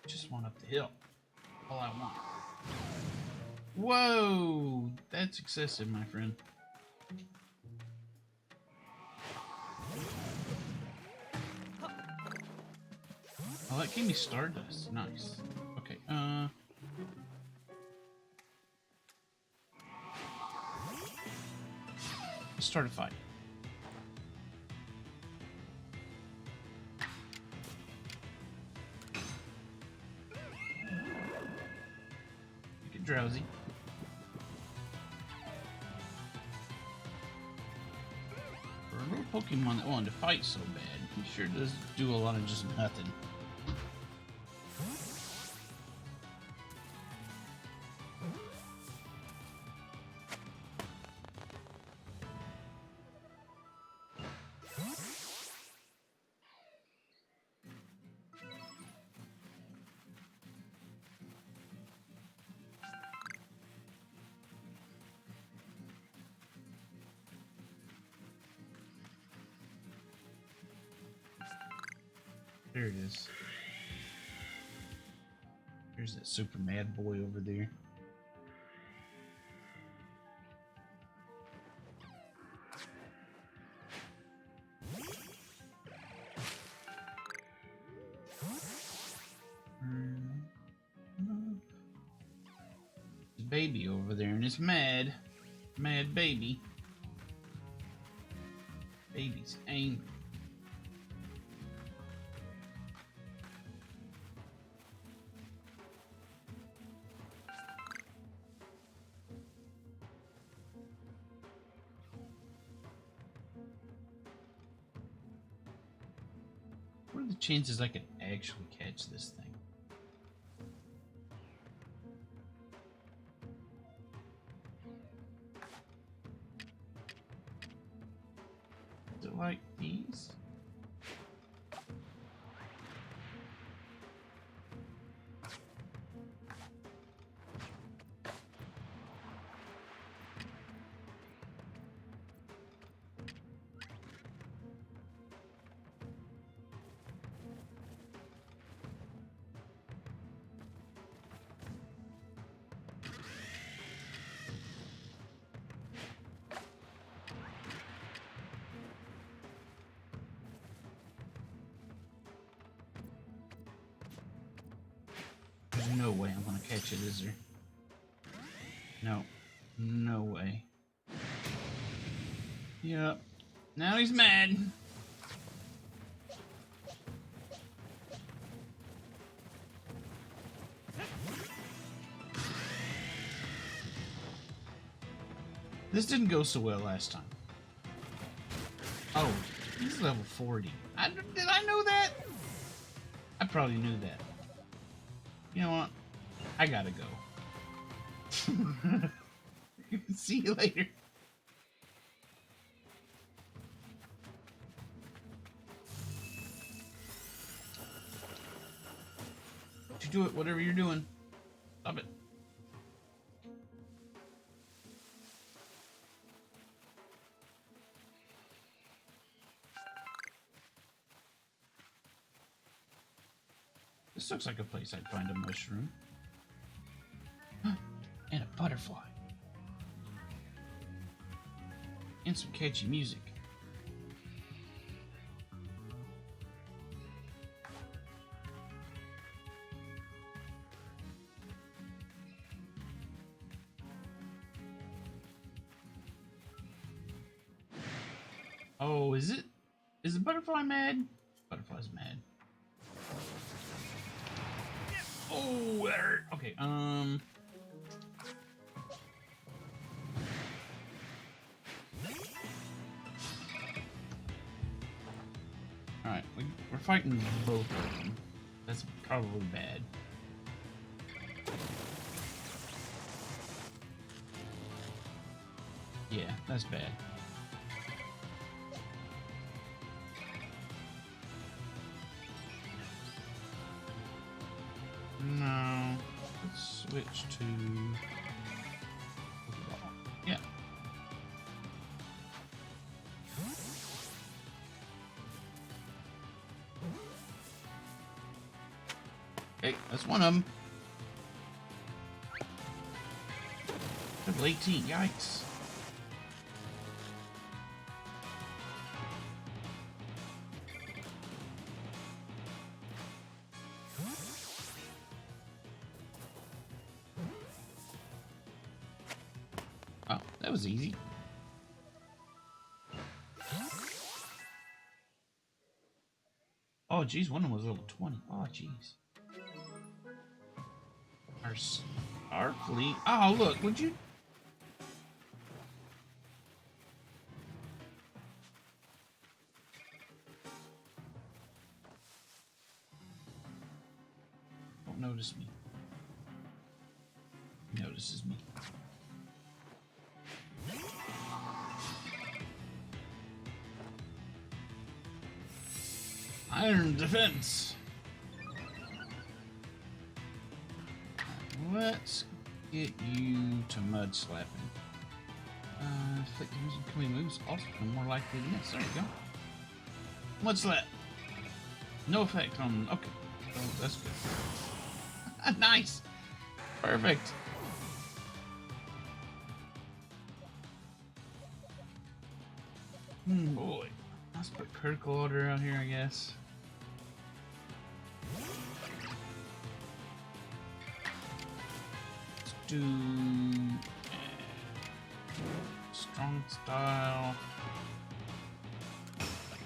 Just want up the hill. All I want. Whoa! That's excessive, my friend. Oh, that gave me Stardust. Nice. Okay, let's start a fight. Get drowsy. For a little Pokemon that wanted to fight so bad, he sure does do a lot of just nothing. There it is. There's that super mad boy over there. There's a baby over there and it's mad. Mad baby. Baby's angry. What are the chances I can actually catch this thing? Is it like these? catch it, is there? No. No way. Yep. Now he's mad. This didn't go so well last time. Oh, he's level 40. Did I know that? I probably knew that. You know what? I gotta go. See you later. You do it, whatever you're doing. Stop it. This looks like a place I'd find a mushroom. And a butterfly. And some catchy music. Oh, is it? Is the butterfly mad? Butterfly's mad. Oh, that hurt. Okay, Alright, we're fighting both of them. That's probably bad. Yeah, that's bad. No. Let's switch to Pokeball. Yeah. Okay, that's one of them. Level 18, yikes. Oh, that was easy. Oh, geez, one of them was level 20. Oh, geez. Our fleet. Oh, look, would you? Don't notice me. He notices me. Iron defense. Let's get you to mud slapping. Inflict using killing moves also more likely to miss. There you go. Mud slap. No effect on. Okay, so that's good. Nice. Perfect. Boy. Let's put critical order out here, I guess. Let's do strong style.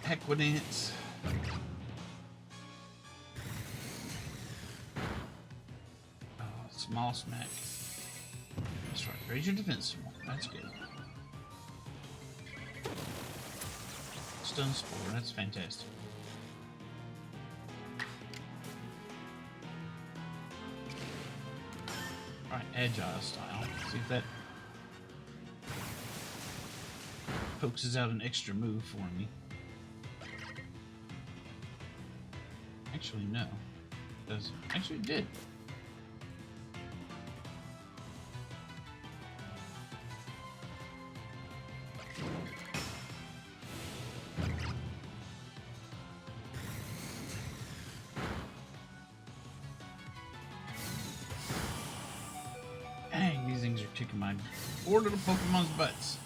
Equidance. Oh, small smack. That's right. Raise your defense more. That's good. Stun spore. That's fantastic. Alright, agile style. See if that focuses out an extra move for me. Actually, no. It doesn't. Actually, it did. Dang, these things are kicking my poor little Pokemon's butts.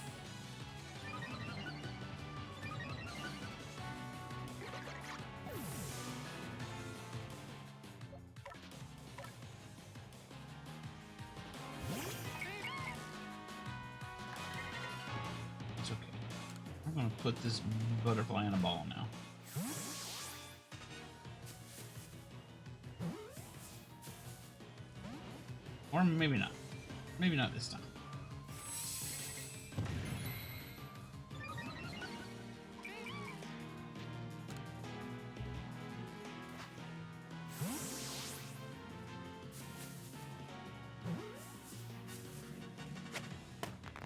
gonna put this butterfly in a ball now. Or maybe not. Maybe not this time.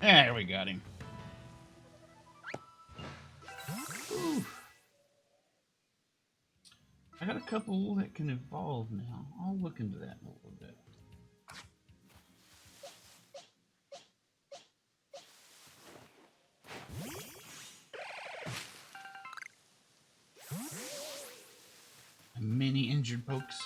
There, we got him. Ooh. I got a couple that can evolve now. I'll look into that in a little bit. Many injured pokes.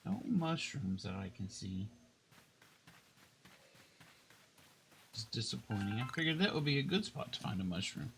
No mushrooms that I can see. It's disappointing. I figured that would be a good spot to find a mushroom.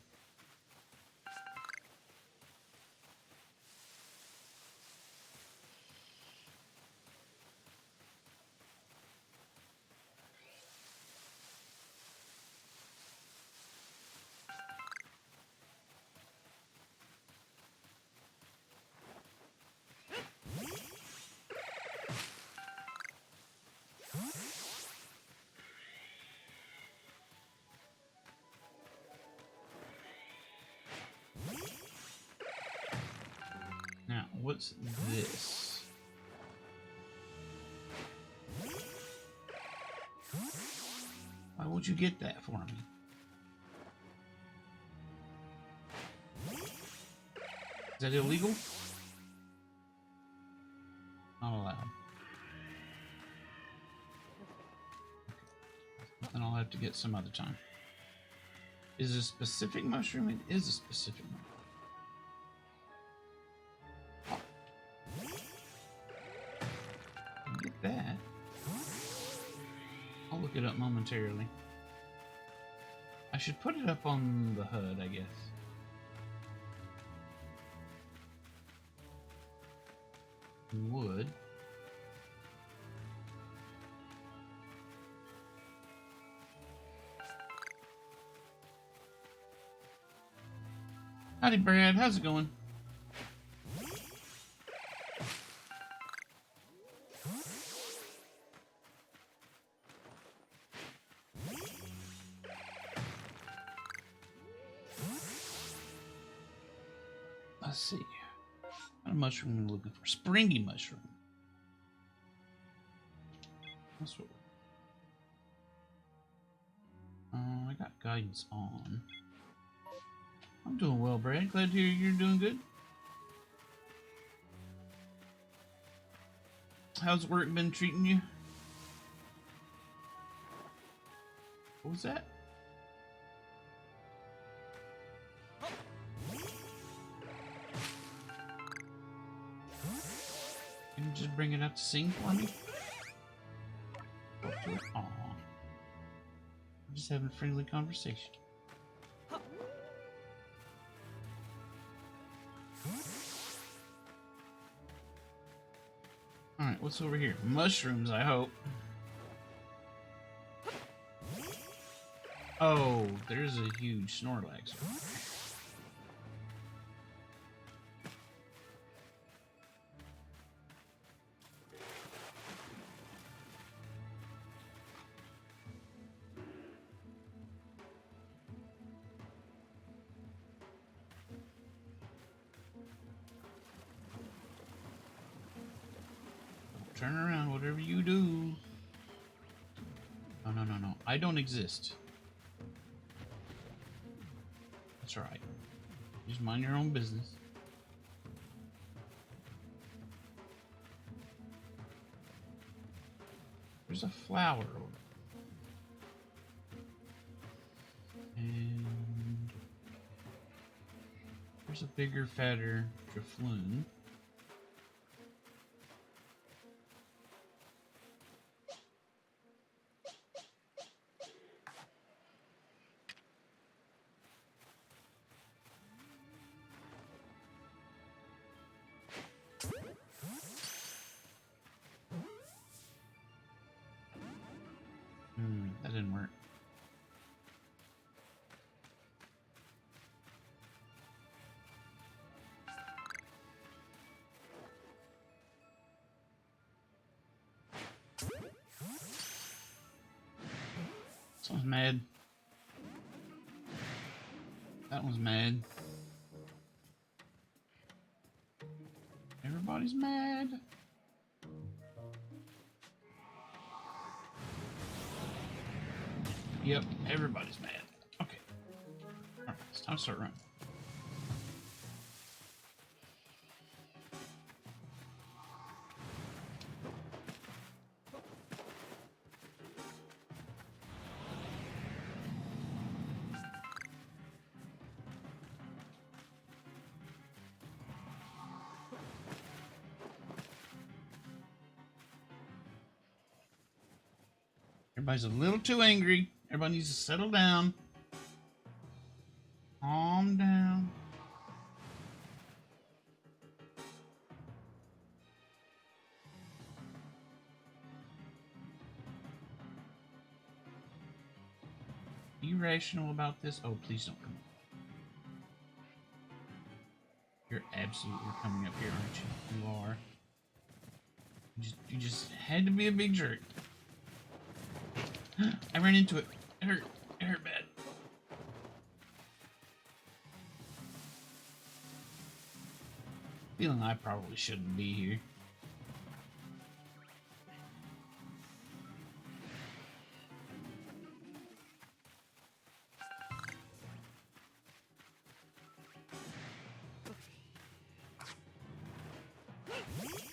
Now, what's this? Why would you get that for me? Is that illegal? Not allowed. Then I'll have to get some other time. Is it a specific mushroom? It is a specific mushroom. Get that. I'll look it up momentarily. I should put it up on the HUD, I guess. Wood. Howdy, Brad. How's it going? Let's see. What mushroom am I looking for? Springy mushroom. That's what. I got guidance on. I'm doing well, Brad. Glad to hear you're doing good. How's work been treating you? What was that? Can you just bring it up to sing for me? Aw. I'm just having a friendly conversation. Alright, what's over here? Mushrooms, I hope. Oh, there's a huge Snorlax. Turn around, whatever you do. No, no, no, no. I don't exist. That's right. Just mind your own business. There's a flower. And there's a bigger, fatter Drifloon. one's mad. That one's mad. Everybody's mad. Yep, everybody's mad. Okay. Alright, it's time to start running. Everybody's a little too angry. Everybody needs to settle down. Calm down. Be rational about this. Oh, please don't come up. You're absolutely coming up here, aren't you? You are. You just had to be a big jerk. I ran into it. It hurt. It hurt bad. Feeling I probably shouldn't be here.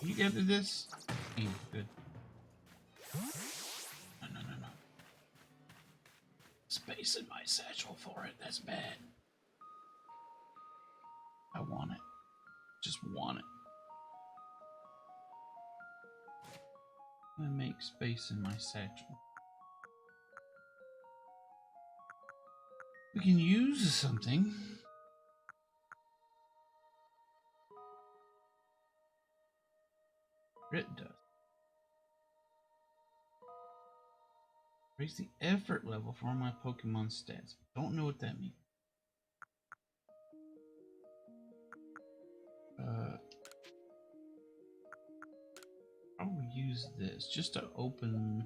You get to this? Yeah, good. No. Space in my satchel for it. That's bad. I want it. Just want it. I'm gonna make space in my satchel. We can use something. Grit does. Raise the effort level for my Pokemon stats. Don't know what that means. I'll use this just to open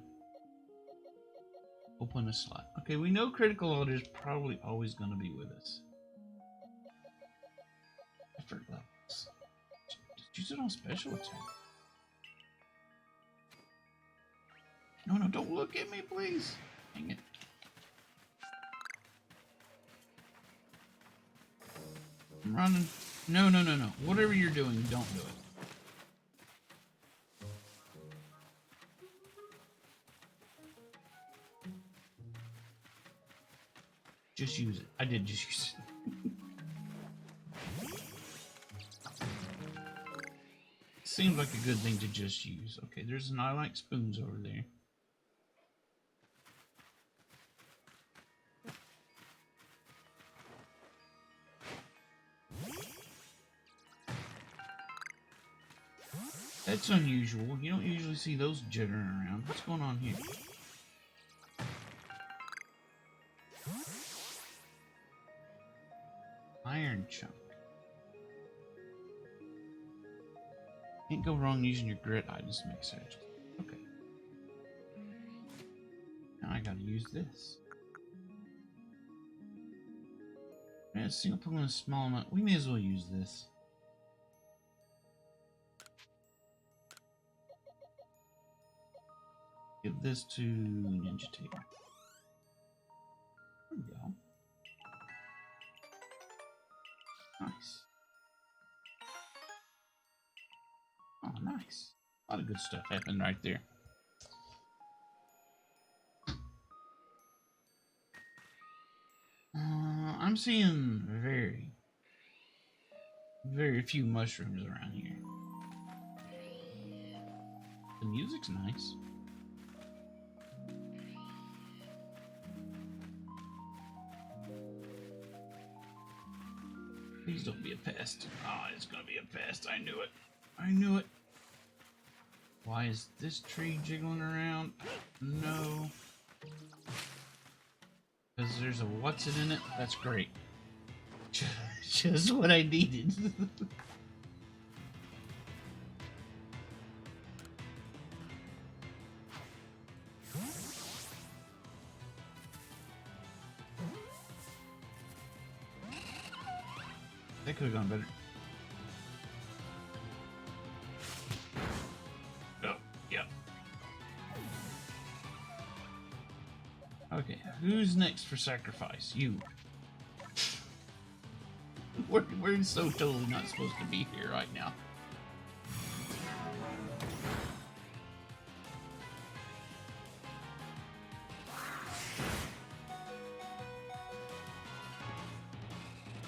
a slot. Okay, we know critical order is probably always going to be with us. Effort levels. Just use it on special attack. No, don't look at me, please. Dang it. I'm running. No. Whatever you're doing, don't do it. Just use it. I did just use it. Seems like a good thing to just use. Okay, there's an I like spoons over there. That's unusual. You don't usually see those jittering around. What's going on here? Iron chunk. Can't go wrong using your grit items to make satchels. Okay. Now I gotta use this. Yeah, single Pokemon is small amount. We may as well use this. Give this to Ninja Tail. There we go. Nice. Oh, nice. A lot of good stuff happened right there. I'm seeing very few mushrooms around here. The music's nice. Please don't be a pest. Oh, it's gonna be a pest. I knew it. I knew it. Why is this tree jiggling around? No. Because there's a what's it in it? That's great. Just what I needed. That could have gone better. Oh, yeah. Okay, who's next for sacrifice? You. We're so totally not supposed to be here right now.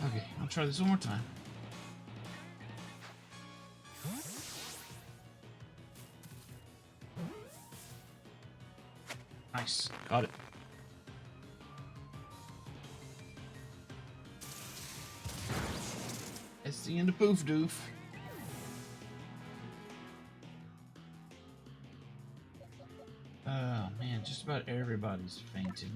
Okay, I'll try this one more time. Nice, got it. That's the end of Poof Doof. Oh man, just about everybody's fainted.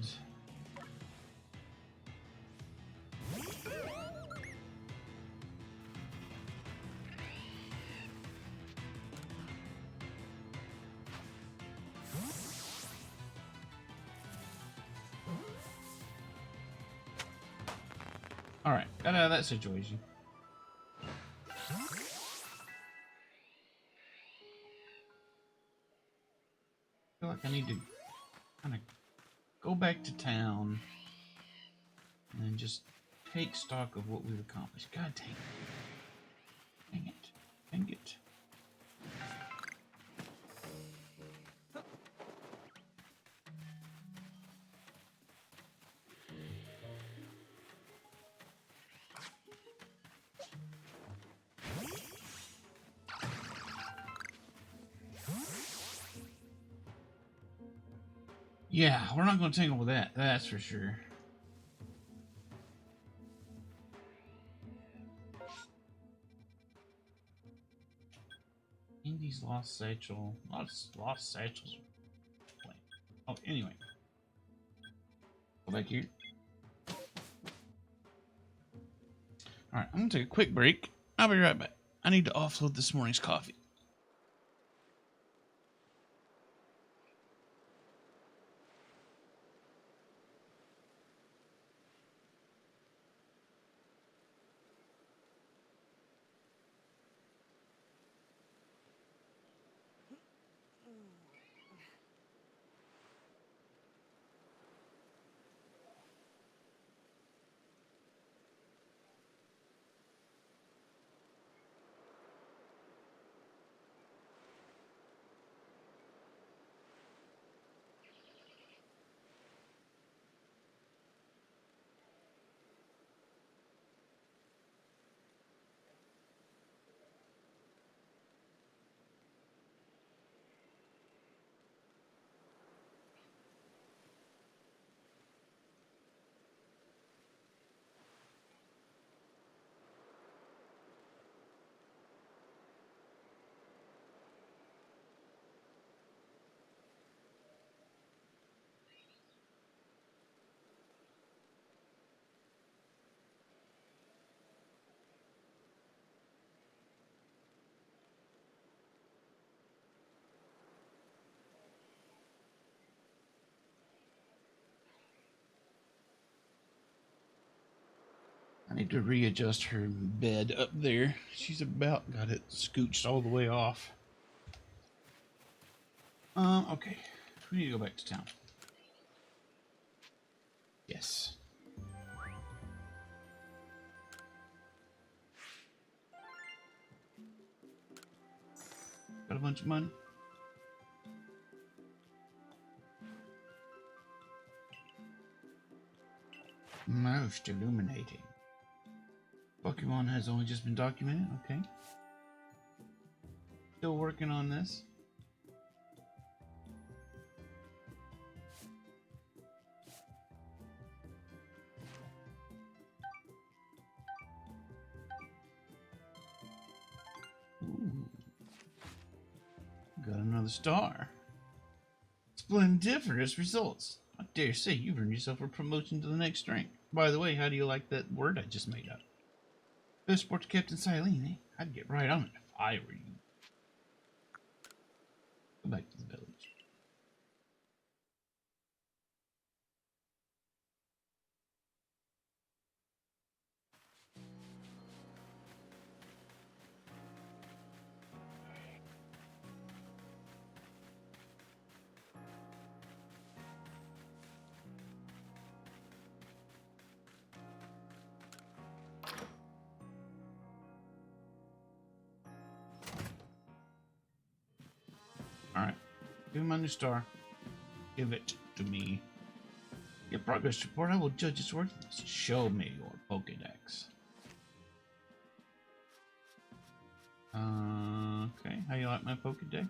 Alright, got out of that situation. I feel like I need to kind of go back to town and just take stock of what we've accomplished. God dang it. Dang it. Dang it. Yeah, we're not going to tangle with that. That's for sure. Indy's lost satchel. Lost satchels. Oh, anyway. Go back here. Alright, I'm going to take a quick break. I'll be right back. I need to offload this morning's coffee. I need to readjust her bed up there. She's about got it scooched all the way off. Okay. We need to go back to town. Yes. Got a bunch of money. Most illuminating. Pokemon has only just been documented. Okay. Still working on this. Ooh. Got another star. Splendiferous results. I dare say you've earned yourself a promotion to the next rank. By the way, how do you like that word I just made up? Best sport to Captain Silene, eh? I'd get right on it if I were you. Go back to the village. Give me my new star. Give it to me. Your progress report. I will judge its worthiness. Show me your Pokédex. Okay. How you like my Pokédex?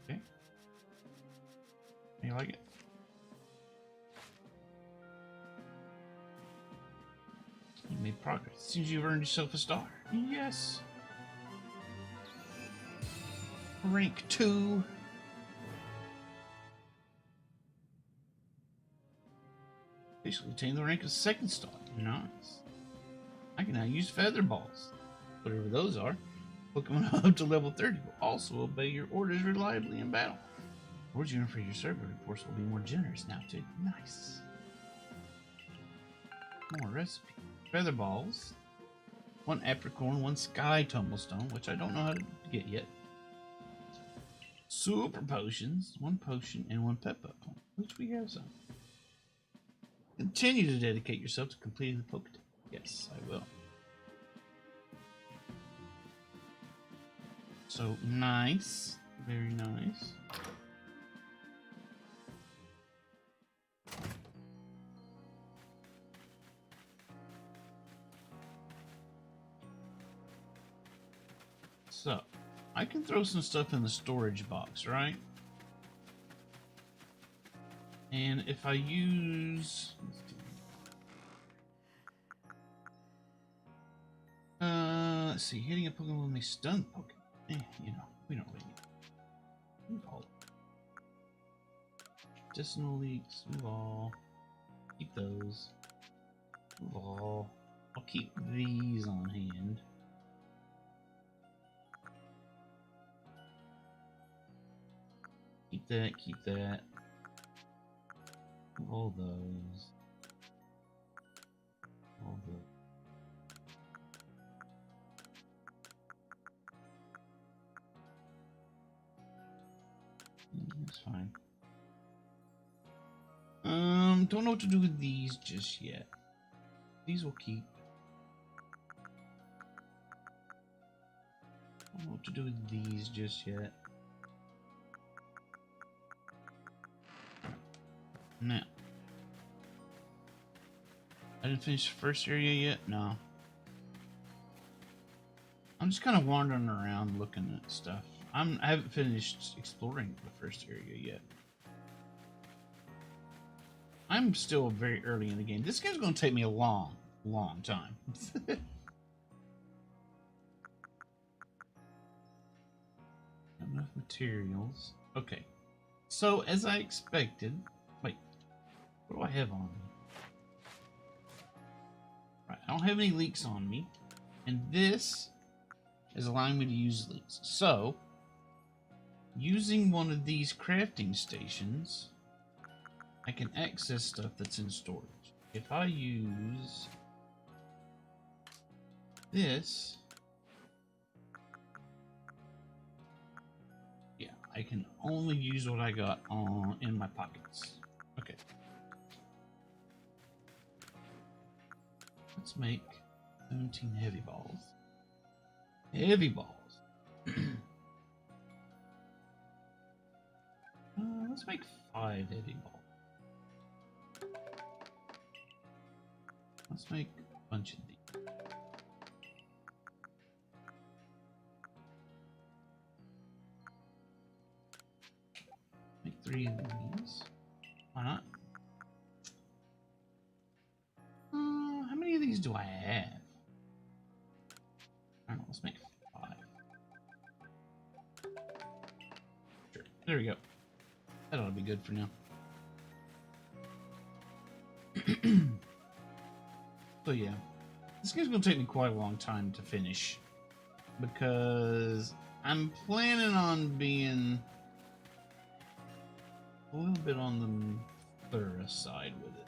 Okay. How you like it? You made progress. Seems you've earned yourself a star. Yes. Rank 2. Basically attained the rank of second star. Nice. I can now use feather balls. Whatever those are. Pokemon up to level 30 will also obey your orders reliably in battle. Rewards you earn for your server reports will be more generous now too. Nice. More recipe. Feather balls. 1 apricorn, 1 sky tumblestone, which I don't know how to get yet. Super potions, 1 potion, and 1 pep-up, which we have some. Continue to dedicate yourself to completing the Pokédex. Yes, I will. So nice, very nice. So, I can throw some stuff in the storage box, right? And if I use... let's see, hitting a Pokemon when they stun Pokemon. You know, we don't really need move all. Medicinal leaks, move all. Keep those. Move all. I'll keep these on hand. Keep that, keep that. All those. All those. That's fine. Don't know what to do with these just yet. These will keep. Don't know what to do with these just yet. Now, I didn't finish the first area yet? No. I'm just kind of wandering around looking at stuff. I haven't finished exploring the first area yet. I'm still very early in the game. This game's going to take me a long time. Enough materials. Okay. So, as I expected... Wait. What do I have on me? Right, I don't have any leaks on me. And this is allowing me to use leaks. So, using one of these crafting stations, I can access stuff that's in storage. If I use this, yeah, I can only use what I got in my pockets. Okay. Let's make 17 heavy balls. Heavy balls. Let's make 5 heavy balls. Let's make a bunch of these. Make 3 of these. Why not? How many of these do I have? I don't know, let's make 5. Sure, there we go. That ought to be good for now. So yeah, this game's gonna take me quite a long time to finish because I'm planning on being a little bit on the thorough side with it.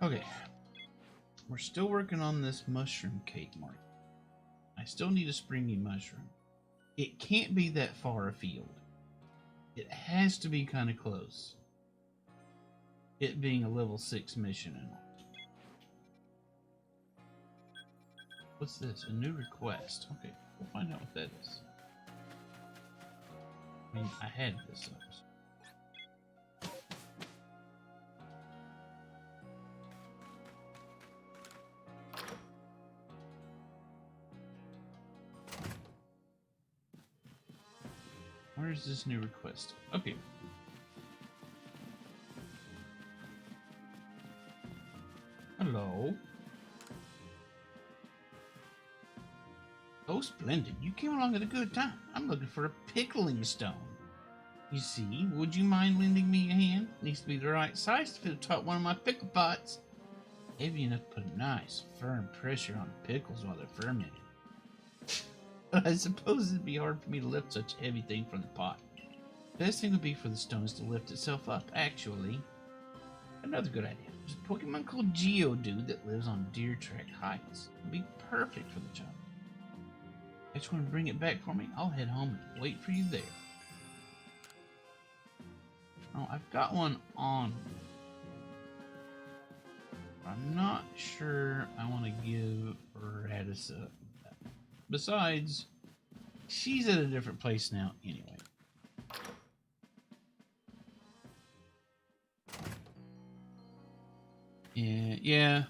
Okay, we're still working on this mushroom cake mark. I still need a springy mushroom. It can't be that far afield. It has to be kind of close. It being a level 6 mission and all. What's this? A new request. Okay, we'll find out what that is. I mean, I had this. Where's this new request? Okay. Hello. Oh, splendid. You came along at a good time. I'm looking for a pickling stone. You see, would you mind lending me a hand? It needs to be the right size to fit atop one of my pickle pots. Heavy enough to put a nice, firm pressure on the pickles while they're fermenting. But I suppose it'd be hard for me to lift such a heavy thing from the pot. Best thing would be for the stones to lift itself up, actually. Another good idea. There's a Pokemon called Geodude that lives on Deer Track Heights. It'd be perfect for the job. I just want to bring it back for me. I'll head home and wait for you there. Oh, I've got one on me. I'm not sure I want to give Radis up. Besides, she's at a different place now anyway. Yeah,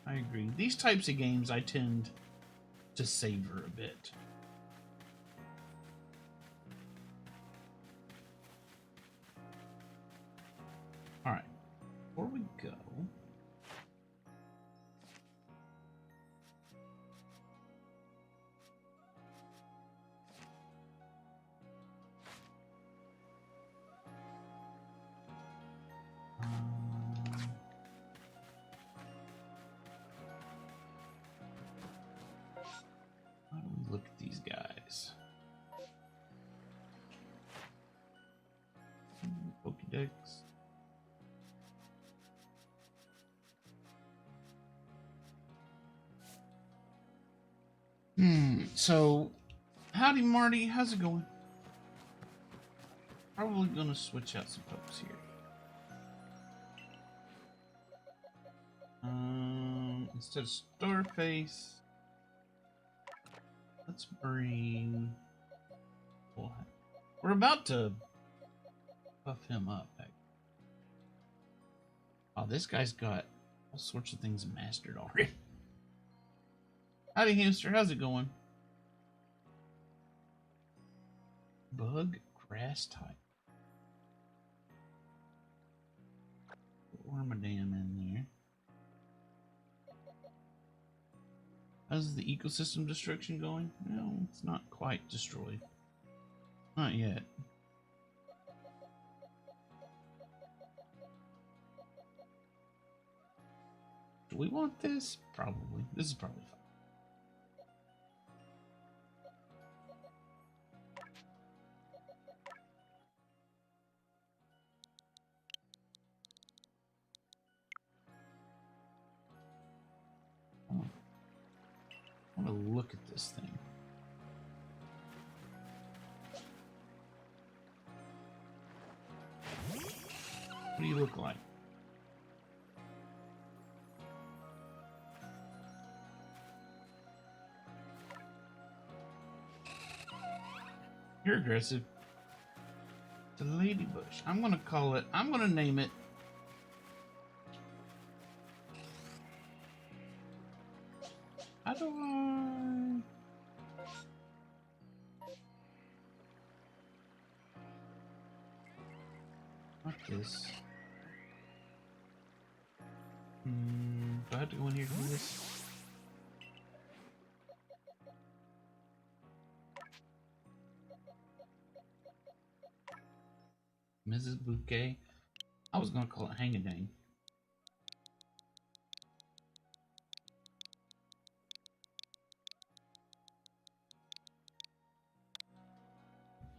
I agree. These types of games I tend to savor a bit. Alright, before we go, how do we look at these guys? Pokédex. So, howdy Marty, how's it going? Probably gonna switch out some folks here. Instead of Starface, let's bring... We're about to buff him up. Oh, this guy's got all sorts of things mastered already. Howdy hamster, how's it going? Bug, grass type. Wormadam in there. How's the ecosystem destruction going? No, it's not quite destroyed. Not yet. Do we want this? Probably. This is probably fine. I want to look at this thing. What do you look like? You're aggressive. It's a ladybush. I'm gonna call it, I'm gonna name it how do I... Not this. Do I have to go in here to do this? Mrs. Bouquet? I was gonna call it Hang-A-Dang.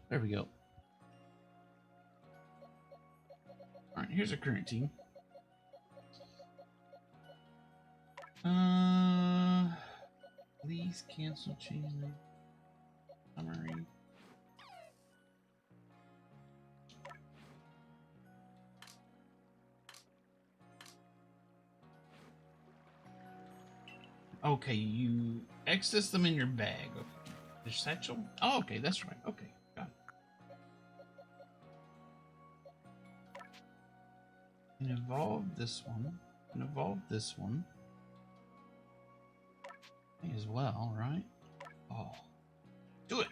There we go. Alright, here's our current team. Please cancel change name. Summary. Okay, you access them in your bag. Okay. Your satchel? Oh, okay, that's right. Okay, got it. And evolve this one. And evolve this one. May as well, right? Oh. Do it!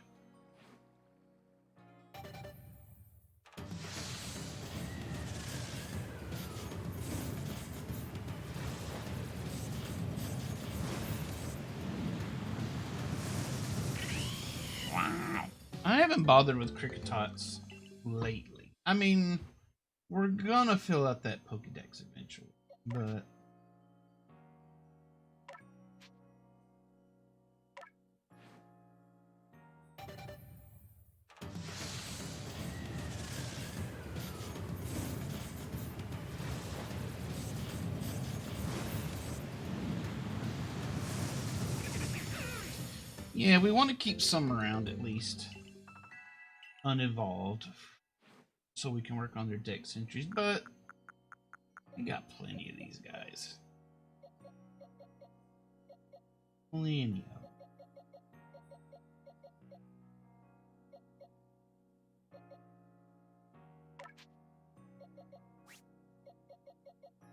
Wow. I haven't bothered with Cricketots lately. I mean, we're gonna fill out that Pokedex eventually, but yeah, we want to keep some around at least unevolved so we can work on their dex entries, but we got plenty of these guys. Plenty of them.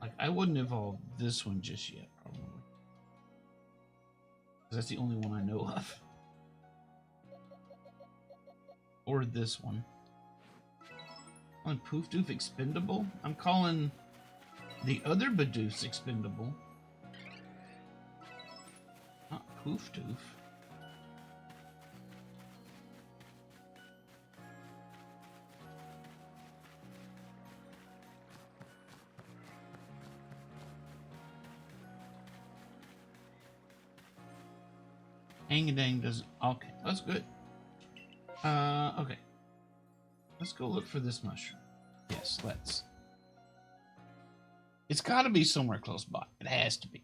Like, I wouldn't evolve this one just yet, probably. Because that's the only one I know of. Or this one. Calling Poof Doof expendable? I'm calling the other Bidoofs expendable. Not Poof Doof. Hang-a-dang doesn't... Okay, that's good. Okay. Let's go look for this mushroom. Yes, let's. It's got to be somewhere close by. It has to be.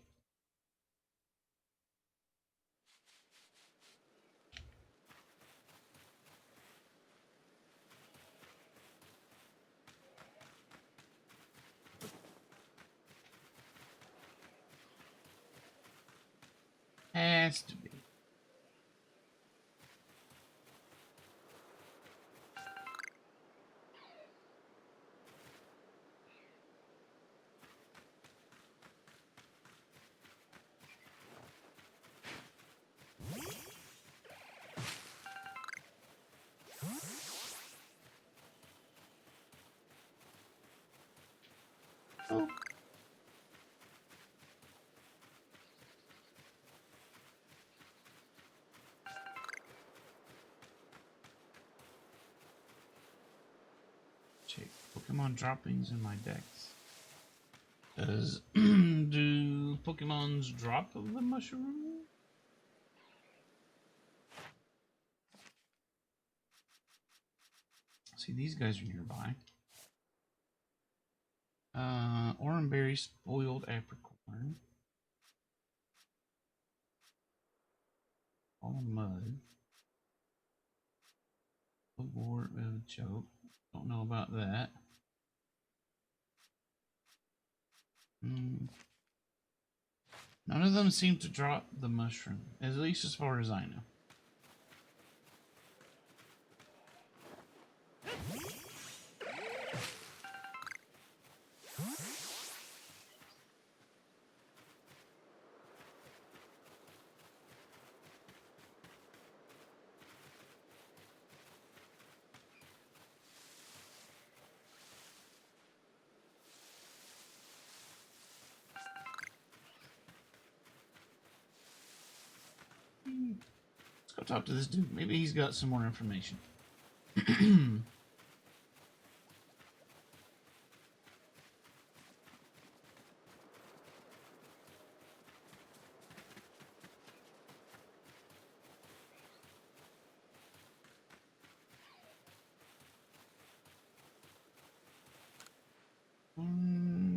Has to be. Oh. Check Pokemon droppings in my decks. Does do Pokemon's drop of the mushroom? See, these guys are nearby. Oranberry, spoiled apricorn. All mud. Wart of choke. Don't know about that. None of them seem to drop the mushroom, at least as far as I know. Let's go talk to this dude. Maybe he's got some more information.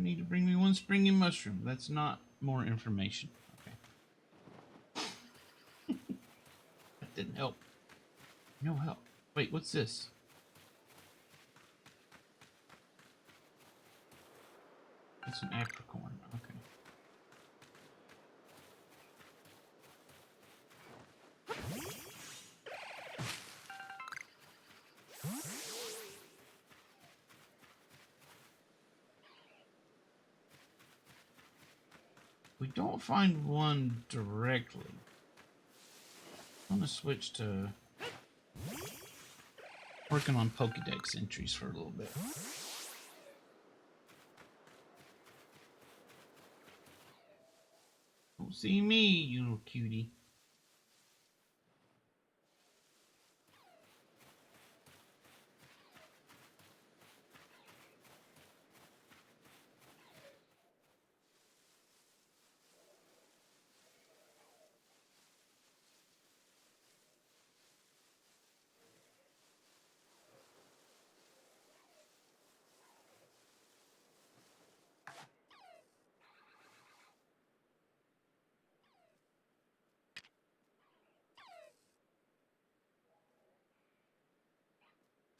Need to bring me one springy mushroom. That's not more information. Okay. That didn't help. No help. Wait, what's this? It's an apricorn. Okay. we don't find one directly, I'm gonna switch to working on Pokedex entries for a little bit. Don't see me, you little cutie.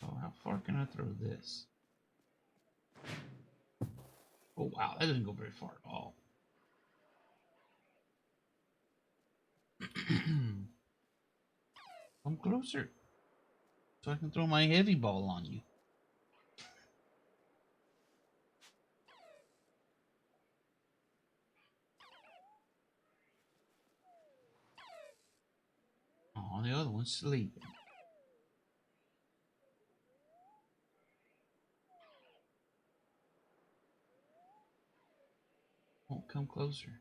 Oh, how far can I throw this? Oh, wow, that doesn't go very far at all. Come closer so I can throw my heavy ball on you. Oh, the other one's sleeping. Won't come closer.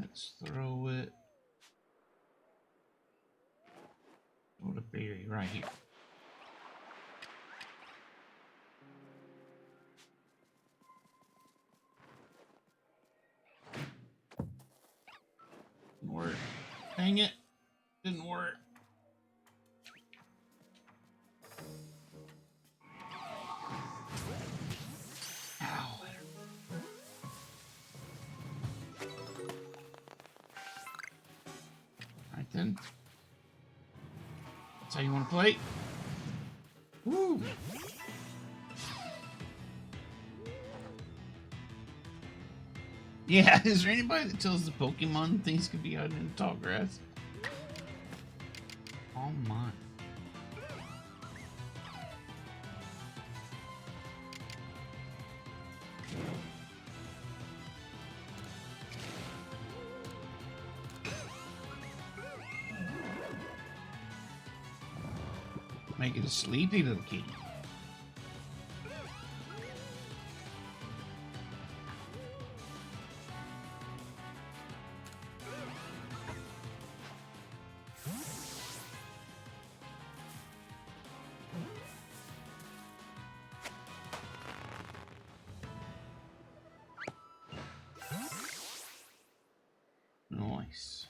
Let's throw it. Throw the berry right here. Didn't work. Dang it. Didn't work. Ow. Right then. That's how you want to play. Woo! Yeah, is there anybody that tells the Pokemon things could be out in the tall grass? Oh my. Make it a sleepy little kitty. Nice.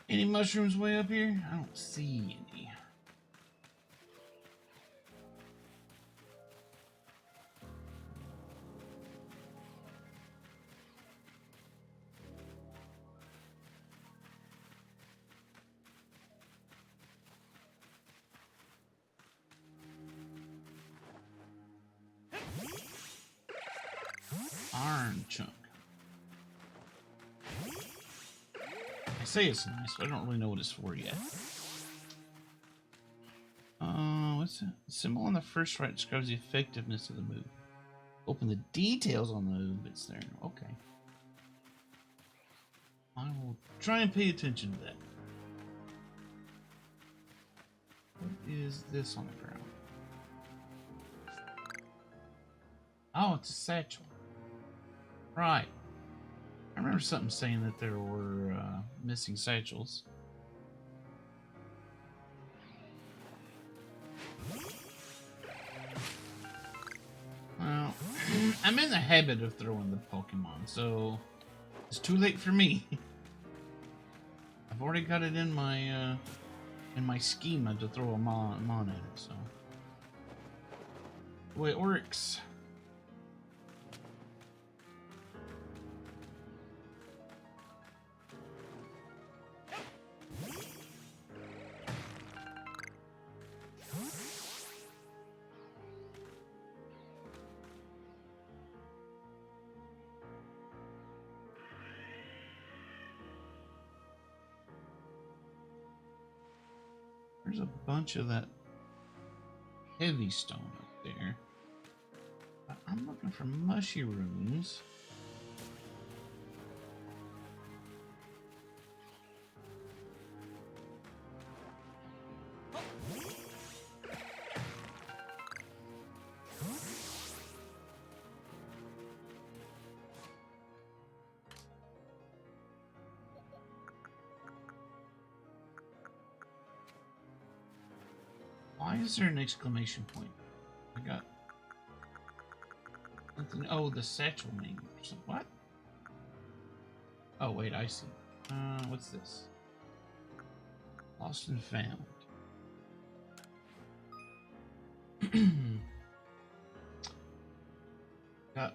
Any mushrooms way up here? I don't see any. Iron chunk. I say it's nice, but I don't really know what it's for yet. What's that? The symbol on the first right describes the effectiveness of the move. Open the details on the move. It's there. Okay. I will try and pay attention to that. What is this on the ground? Oh, it's a satchel. Right. I remember something saying that there were missing satchels. Well, I'm in the habit of throwing the Pokemon, so it's too late for me. I've already got it in my schema to throw a mon at it, so the way it works. there's a bunch of that heavy stone up there. But I'm looking for mushrooms. Why is there an exclamation point? I got something. Oh, the satchel name. What? Oh, wait, I see. What's this? Lost and found.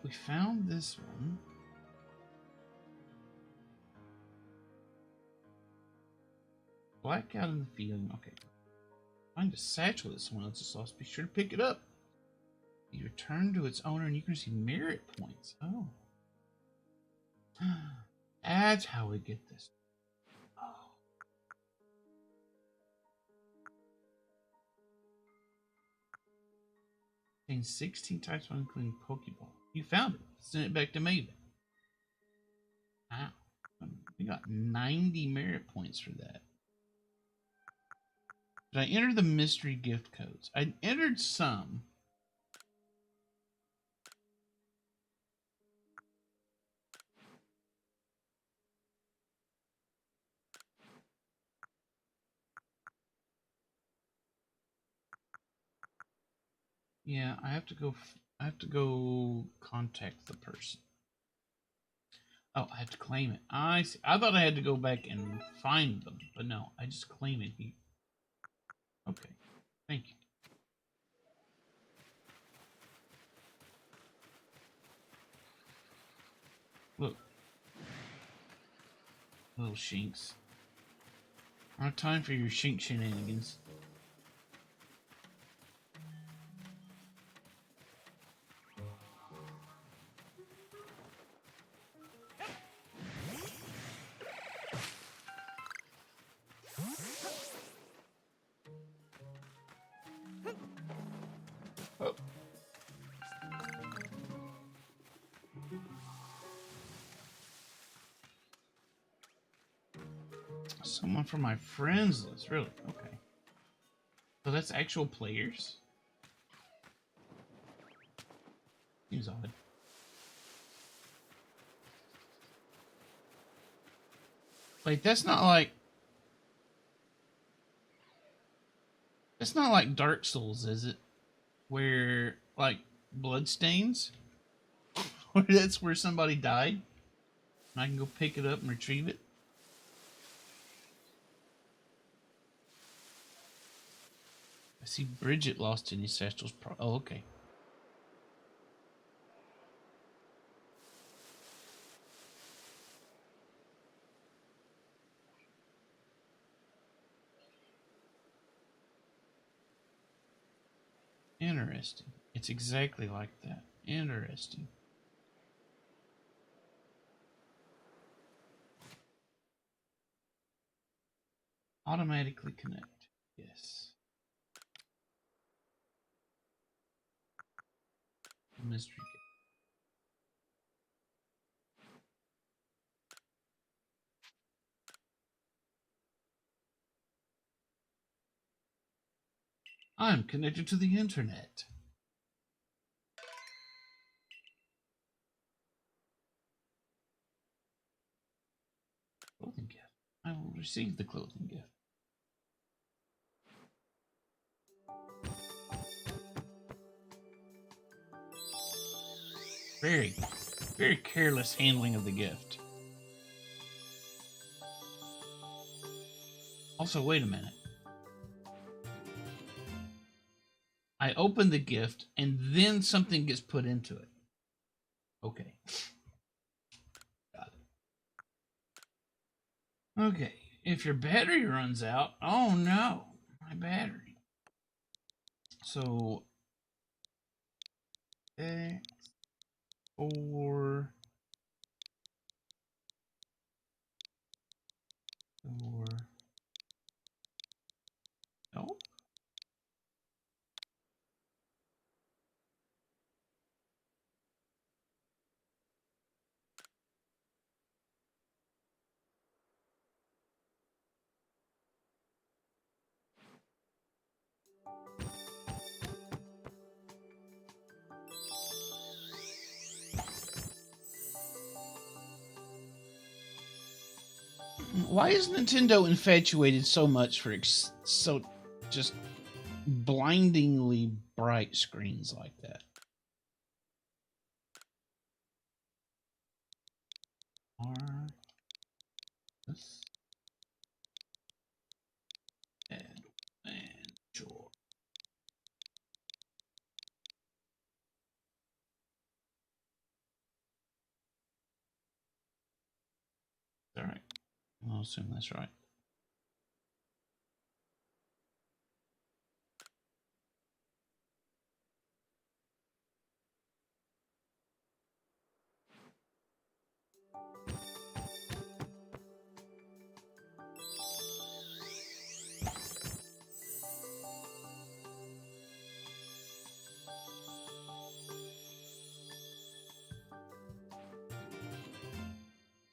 We found this one. Blackout in the field. Okay. Find a satchel that someone else has lost. Be sure to pick it up. You return to its owner and you can receive merit points. Oh. That's how we get this. Oh. Contains 16 types, one including Pokeball. You found it. Send it back to Maven. Wow. We got 90 merit points for that. Did I enter the mystery gift codes? I entered some. Yeah, I have to go. I have to go contact the person. Oh, I have to claim it. I see. I thought I had to go back and find them, but no, I just claim it here. Okay, thank you. Look, little shinks. I don't have time for your shink shenanigans. Oh. Someone from my friends list, really? Okay. So that's actual players? Seems odd. Wait, that's not like... It's not like Dark Souls, is it? Where, like, bloodstains? Or that's where somebody died? And I can go pick it up and retrieve it? I see Bridget lost in his satchels. Oh, okay. Interesting. It's exactly like that. Interesting. Automatically connect. Yes. Mystery gift. I'm connected to the internet. Clothing gift. I will receive the clothing gift. Very, very careless handling of the gift. Also, wait a minute. I open the gift and then something gets put into it. Okay. Got it. Okay. If your battery runs out, oh no, my battery. So, X4. No. Why is Nintendo infatuated so much for so just blindingly bright screens like that? Arceus Adventure. All right. I'll assume that's right.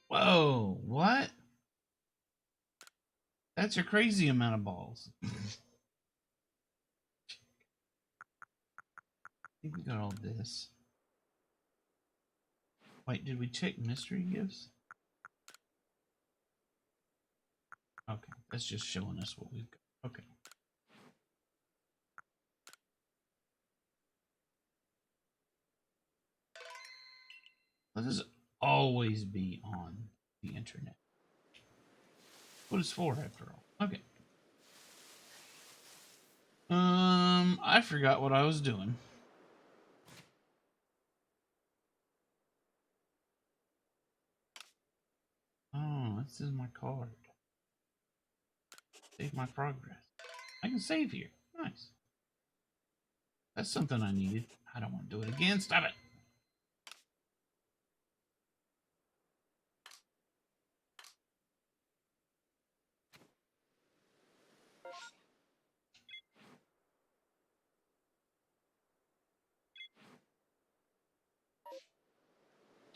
Whoa, what? That's a crazy amount of balls. I think we got all this. Wait, did we check mystery gifts? Okay, that's just showing us what we've got. Okay. Let us always be on the internet. What is for, after all? Okay. I forgot what I was doing. Oh, this is my card. Save my progress. I can save here. Nice. That's something I needed. I don't want to do it again. Stop it.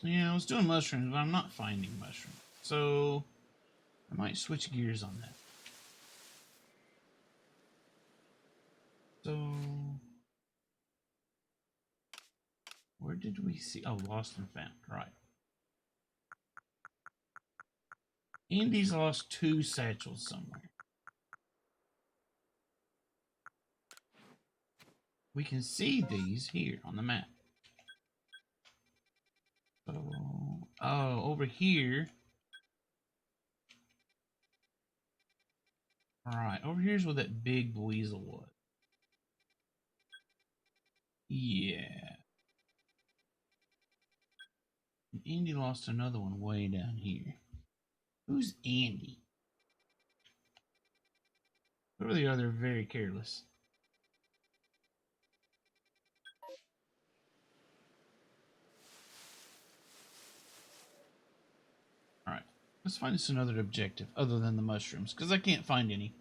Yeah, I was doing mushrooms, but I'm not finding mushrooms. So I might switch gears on that. So where did we see? Oh, lost and found. Right. Andy's lost 2 satchels somewhere. We can see these here on the map. Oh, over here. Alright, over here's where that big weasel was. Yeah. And Andy lost another one way down here. Who's Andy? Whoever they are, they're very careless. Alright, let's find us another objective other than the mushrooms, because I can't find any.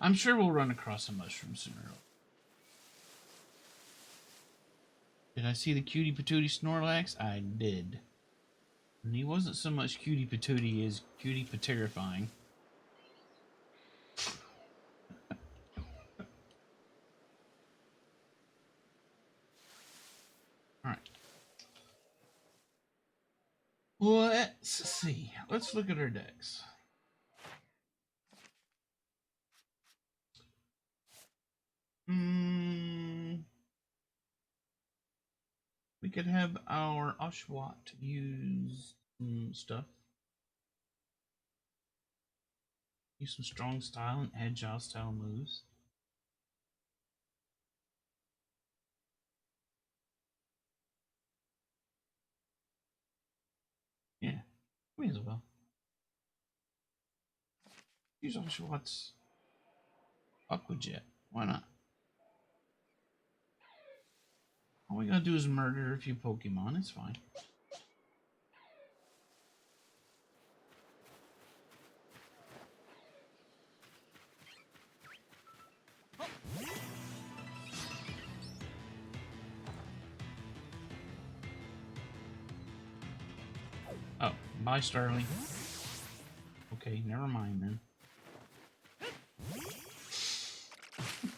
I'm sure we'll run across a mushroom sooner or later. Did I see the cutie patootie Snorlax? I did. And he wasn't so much cutie patootie as cutie paterrifying. Alright. Let's see. Let's look at our decks. We could have our Oshawott use stuff. Use some strong style and agile style moves. Yeah, may as well. Use Oshawott's Aqua Jet. Why not? All we gotta do is murder a few Pokemon. It's fine. Oh, bye, Starling. Okay, never mind then.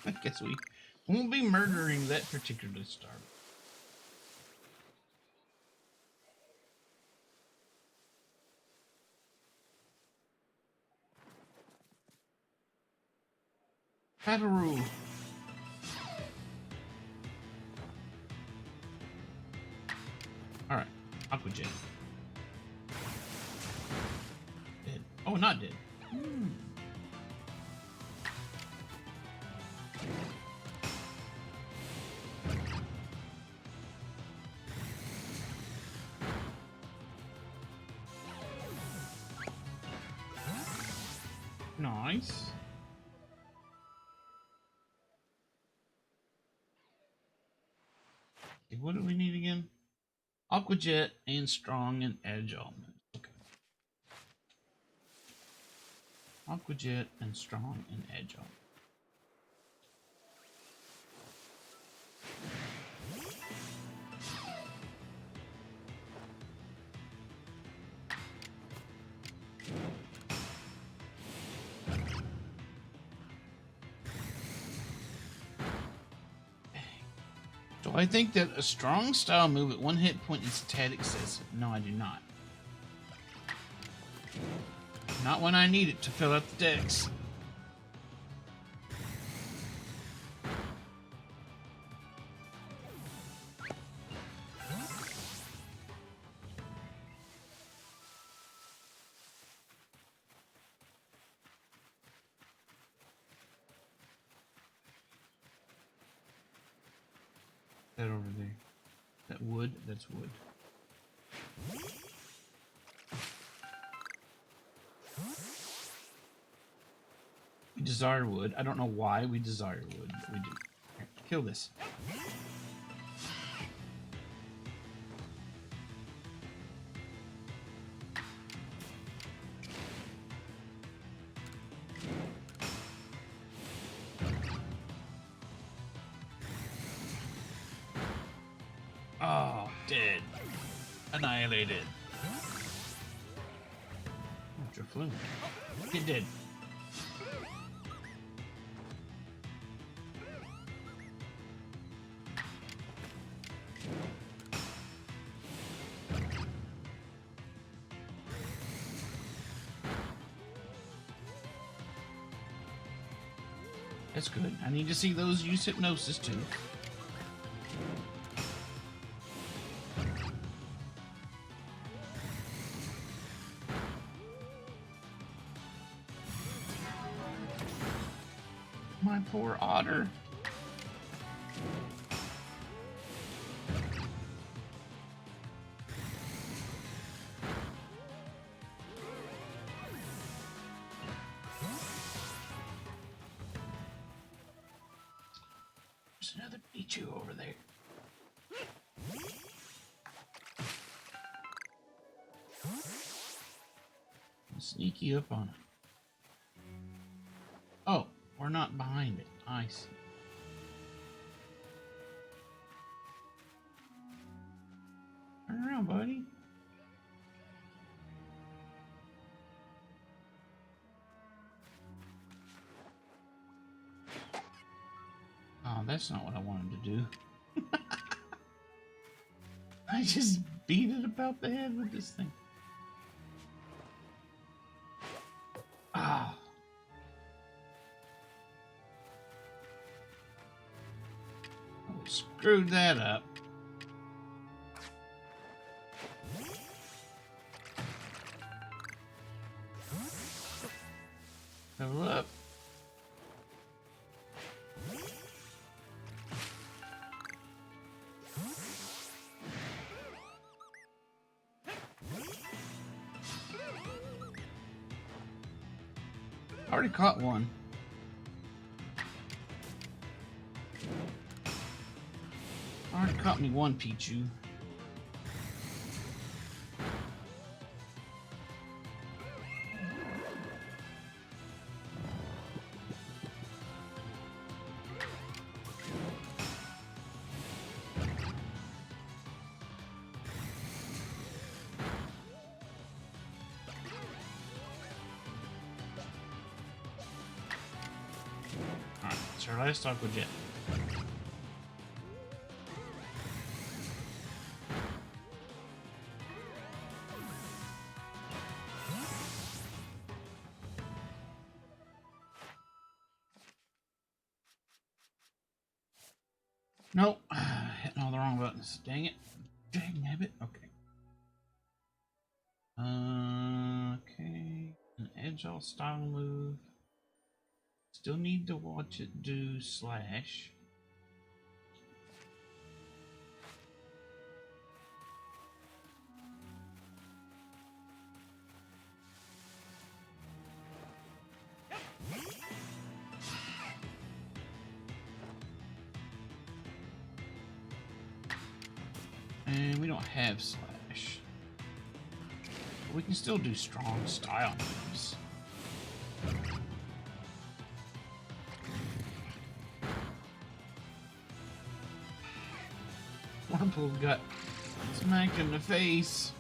I guess we won't be murdering that particular Starling. Battle rule. Alright. Aqua Jet. Dead. Oh, not dead. Nice. Okay, what do we need again? Aqua Jet and strong and agile. Okay. Aqua Jet and strong and agile. Do I think that a strong style move at one hit point is tad excessive? No, I do not. Not when I need it to fill out the decks. That over there. That wood? That's wood. We desire wood. I don't know why we desire wood, but we do. Here, kill this. Oh, dead. Annihilated. Ultra flume. Get dead. That's good. I need to see those use hypnosis too. My poor otter. There's another Pichu over there. I'll sneak you up on it. Oh, we're not behind it. I see. Turn around, buddy. Oh, that's not what I wanted to do. I just beat it about the head with this thing. Ah. Oh, screwed that up. Level up. Already caught one. Already caught me one Pichu. Alright, so our last Aqua Jet. Nope. Hitting all the wrong buttons. Dang it. Dang nabbit. Okay. Okay. An agile style move. Still need to watch it do slash. And we don't have slash. But we can still do strong style moves. Wurmple got smacked in the face.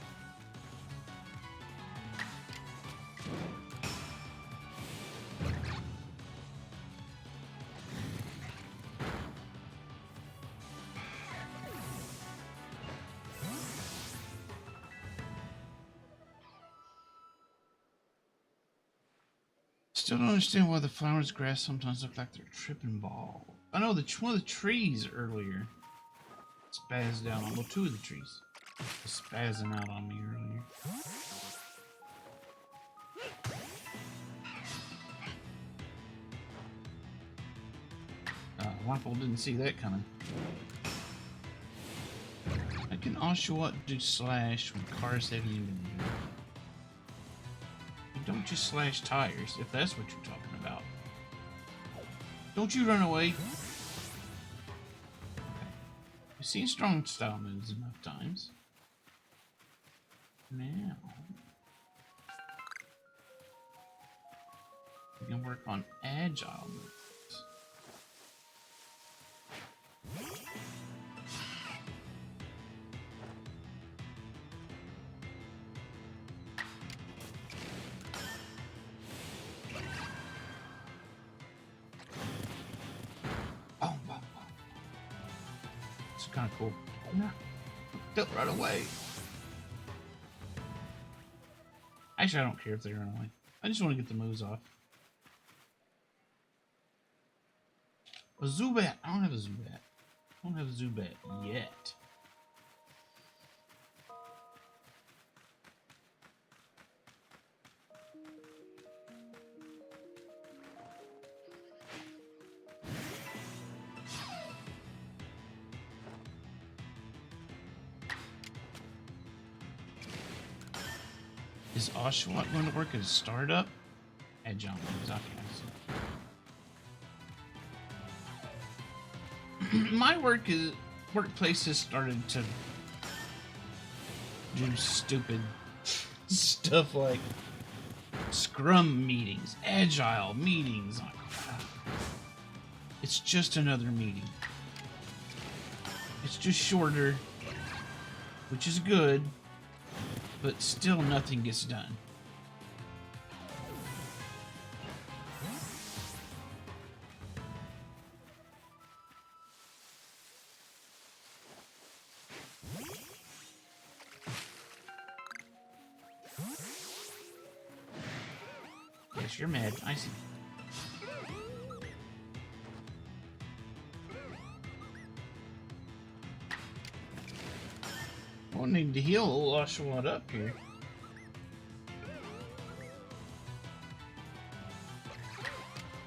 Still don't understand why the flowers grass sometimes look like they're tripping balls. I know one of the trees earlier spazzed out on, well, two of the trees was spazzing out on me earlier. Wurmple didn't see that coming. I can Oshawott do slash when cars heavy inventory. You don't just slash tires, if that's what you're talking about. Don't you run away. Okay. We've seen strong style moves enough times. Now we can work on agile moves. Kind of cool. Don't run away. Actually, I don't care if they run away. I just want to get the moves off. A Zubat. I don't have a Zubat. I don't have a Zubat yet. Is Oshawott going to work as a startup? Agile moves, okay. My workplace has started to do stupid stuff like Scrum meetings, Agile meetings. It's just another meeting. It's just shorter, which is good. But still nothing gets done. Yes, you're mad. I see. We'll need to heal Oshawott up here.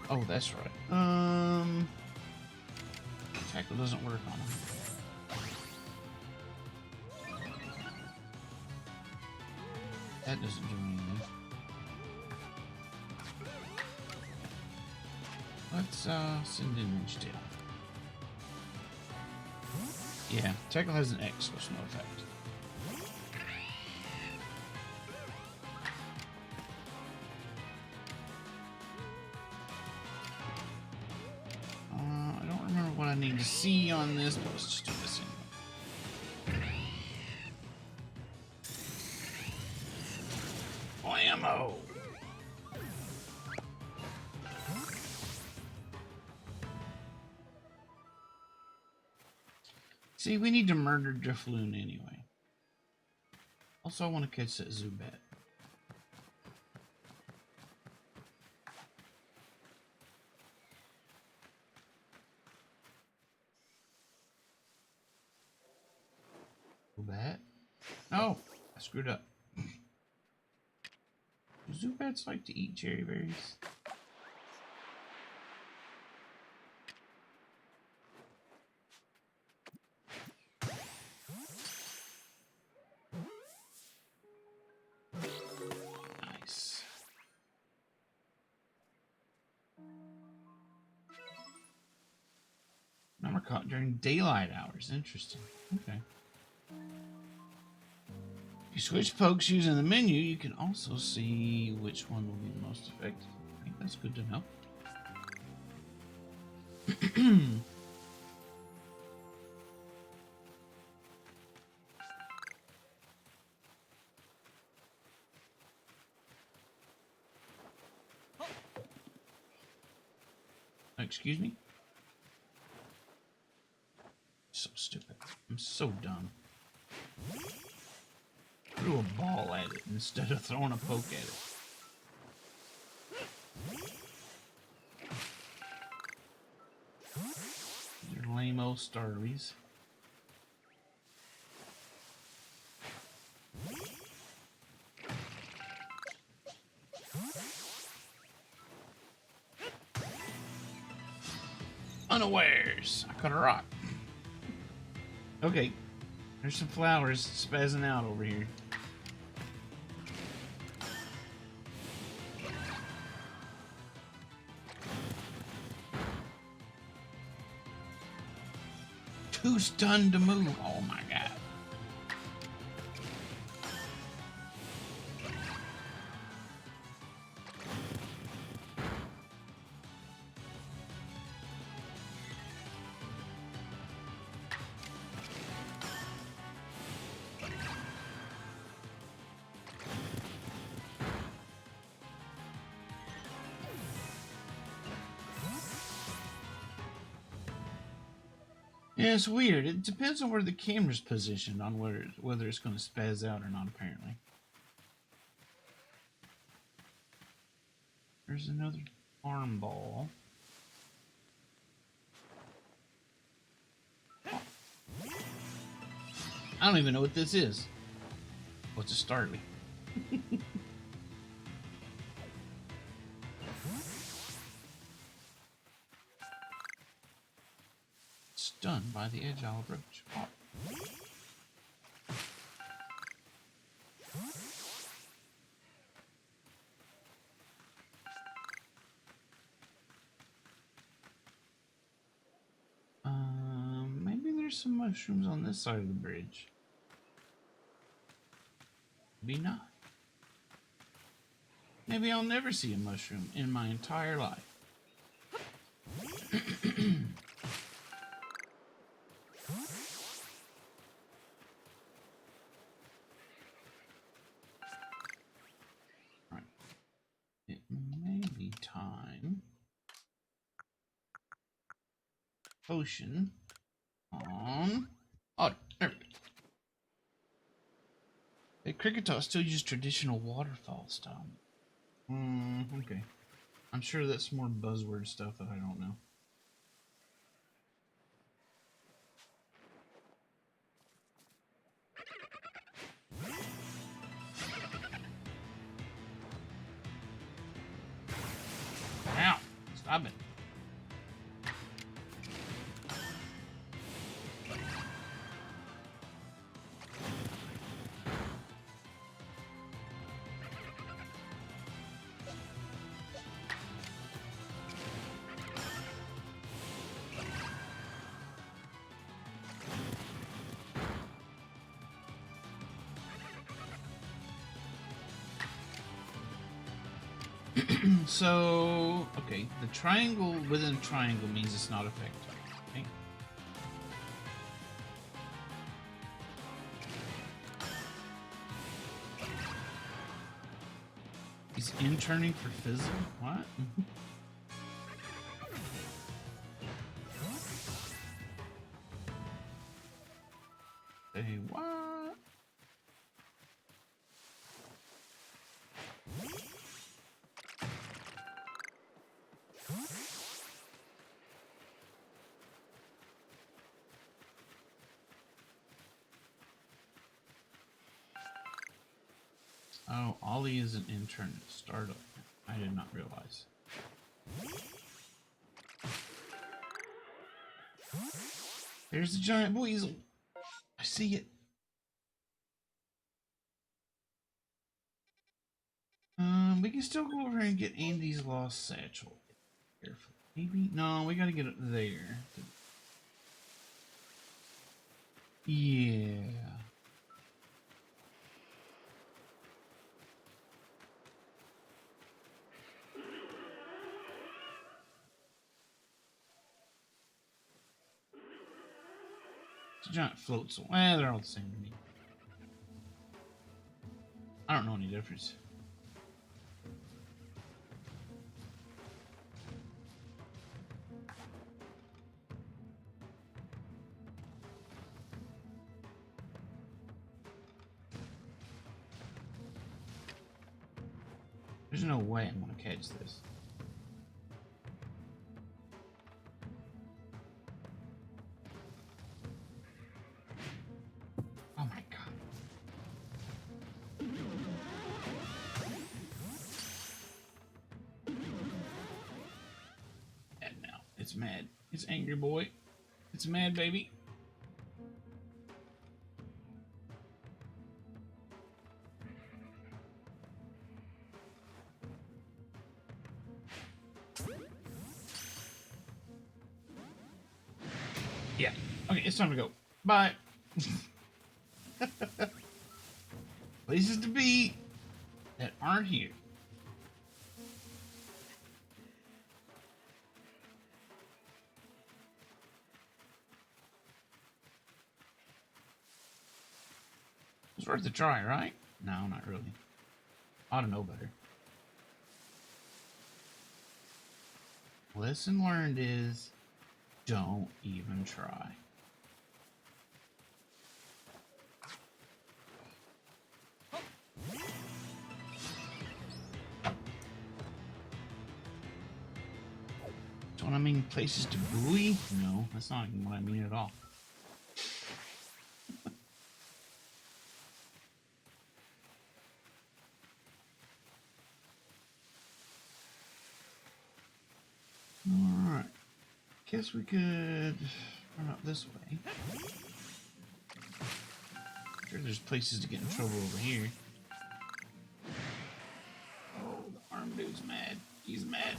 Oh, that's right. Tackle doesn't work on him. That doesn't do anything. Let's send in Ridgedale. Yeah, Tackle has an X with no effect. I don't remember what I need to see on this, but let's just do this anyway. Blammo! See, we need to murder Drifloon anyway. Also, I want to catch that Zubat. Oh, I screwed up. Do Zubats like to eat cherry berries? Nice. Number caught during daylight hours. Interesting. Okay. If you switch pokes using the menu, you can also see which one will be the most effective. I think that's good to know. Excuse me? So stupid. I'm so dumb. Threw a ball at it instead of throwing a poke at it. These are lame-o starlies. Unawares. I caught a rock. Okay. There's some flowers spazzing out over here. Too stunned to move. Oh my god. Yeah, it's weird. It depends on where the camera's positioned on whether it's going to spaz out or not, apparently. There's another arm ball. I don't even know what this is. What's a starly? Stunned by the agile approach. Oh. Maybe there's some mushrooms on this side of the bridge. Maybe not. Maybe I'll never see a mushroom in my entire life. Right. It may be time. Potion on. Oh, there we go. Hey, Cricketop still use traditional waterfall style. Okay. I'm sure that's more buzzword stuff that I don't know. Ow! Stop it. So, okay, the triangle within a triangle means it's not effective. Okay. He's interning for fizzle? What? Hey, what? Oh, Ollie is an intern at startup. I did not realize. There's the giant weasel. I see it. We can still go over and get Andy's lost satchel. Careful. Maybe? No, we gotta get it there. Yeah. It's a giant float. So, they're all the same to me. I don't know any difference. There's no way I'm gonna catch this. Oh my god. Mad now. It's mad. It's angry boy. It's mad baby. Yeah. Okay, it's time to go. Bye. Places to be that aren't here. It's worth a try, right? No, not really. Ought to know better. Lesson learned is don't even try. Don't I mean places to buoy? No, that's not even what I mean at all. Alright. Guess we could run up this way. Sure, there's places to get in trouble over here. Oh, the arm dude's mad. He's mad.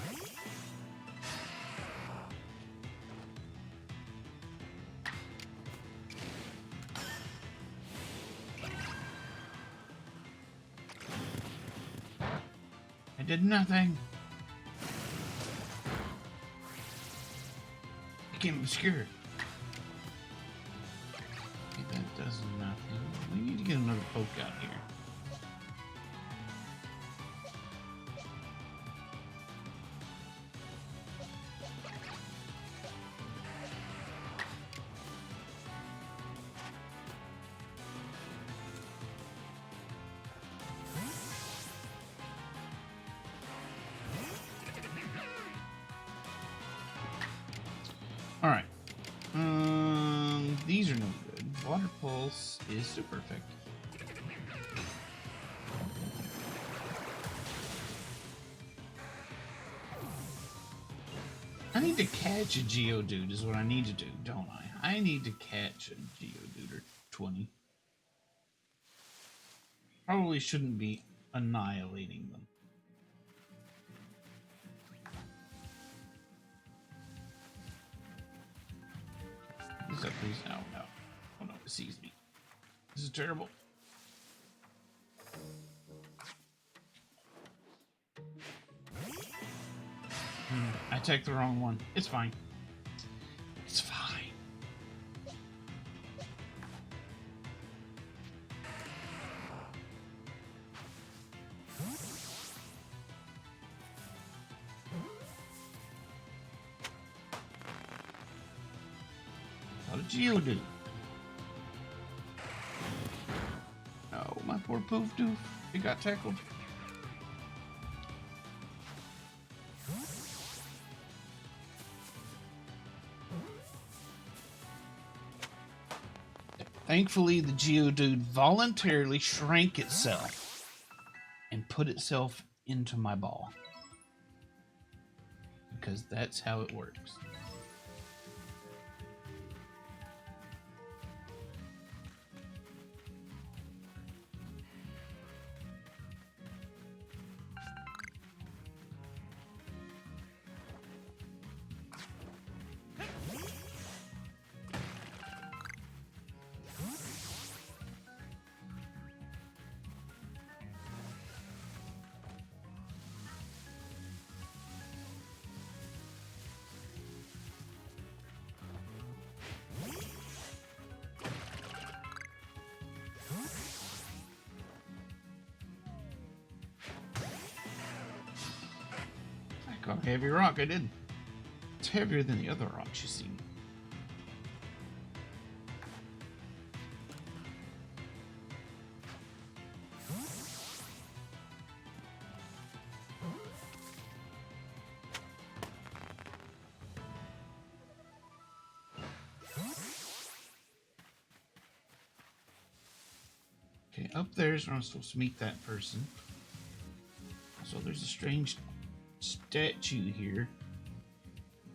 I did nothing. Became obscured. Okay, that does nothing. We need to get another poke out here. Alright. These are no good. Water pulse is super effective. I need to catch a Geodude is what I need to do, don't I? I need to catch a Geodude or 20. Probably shouldn't be annihilating them. What's up, please? Oh, no. Oh, no. It sees me. This is terrible. I attacked the wrong one. It's fine. It's fine. What did you do? Oh, my poor poof doof. He got tackled. Thankfully, the Geodude voluntarily shrank itself put itself into my ball. Because that's how it works. Got a heavy rock, I did. It's heavier than the other rocks you see. Okay, up there's where I'm supposed to meet that person. So there's a strange statue here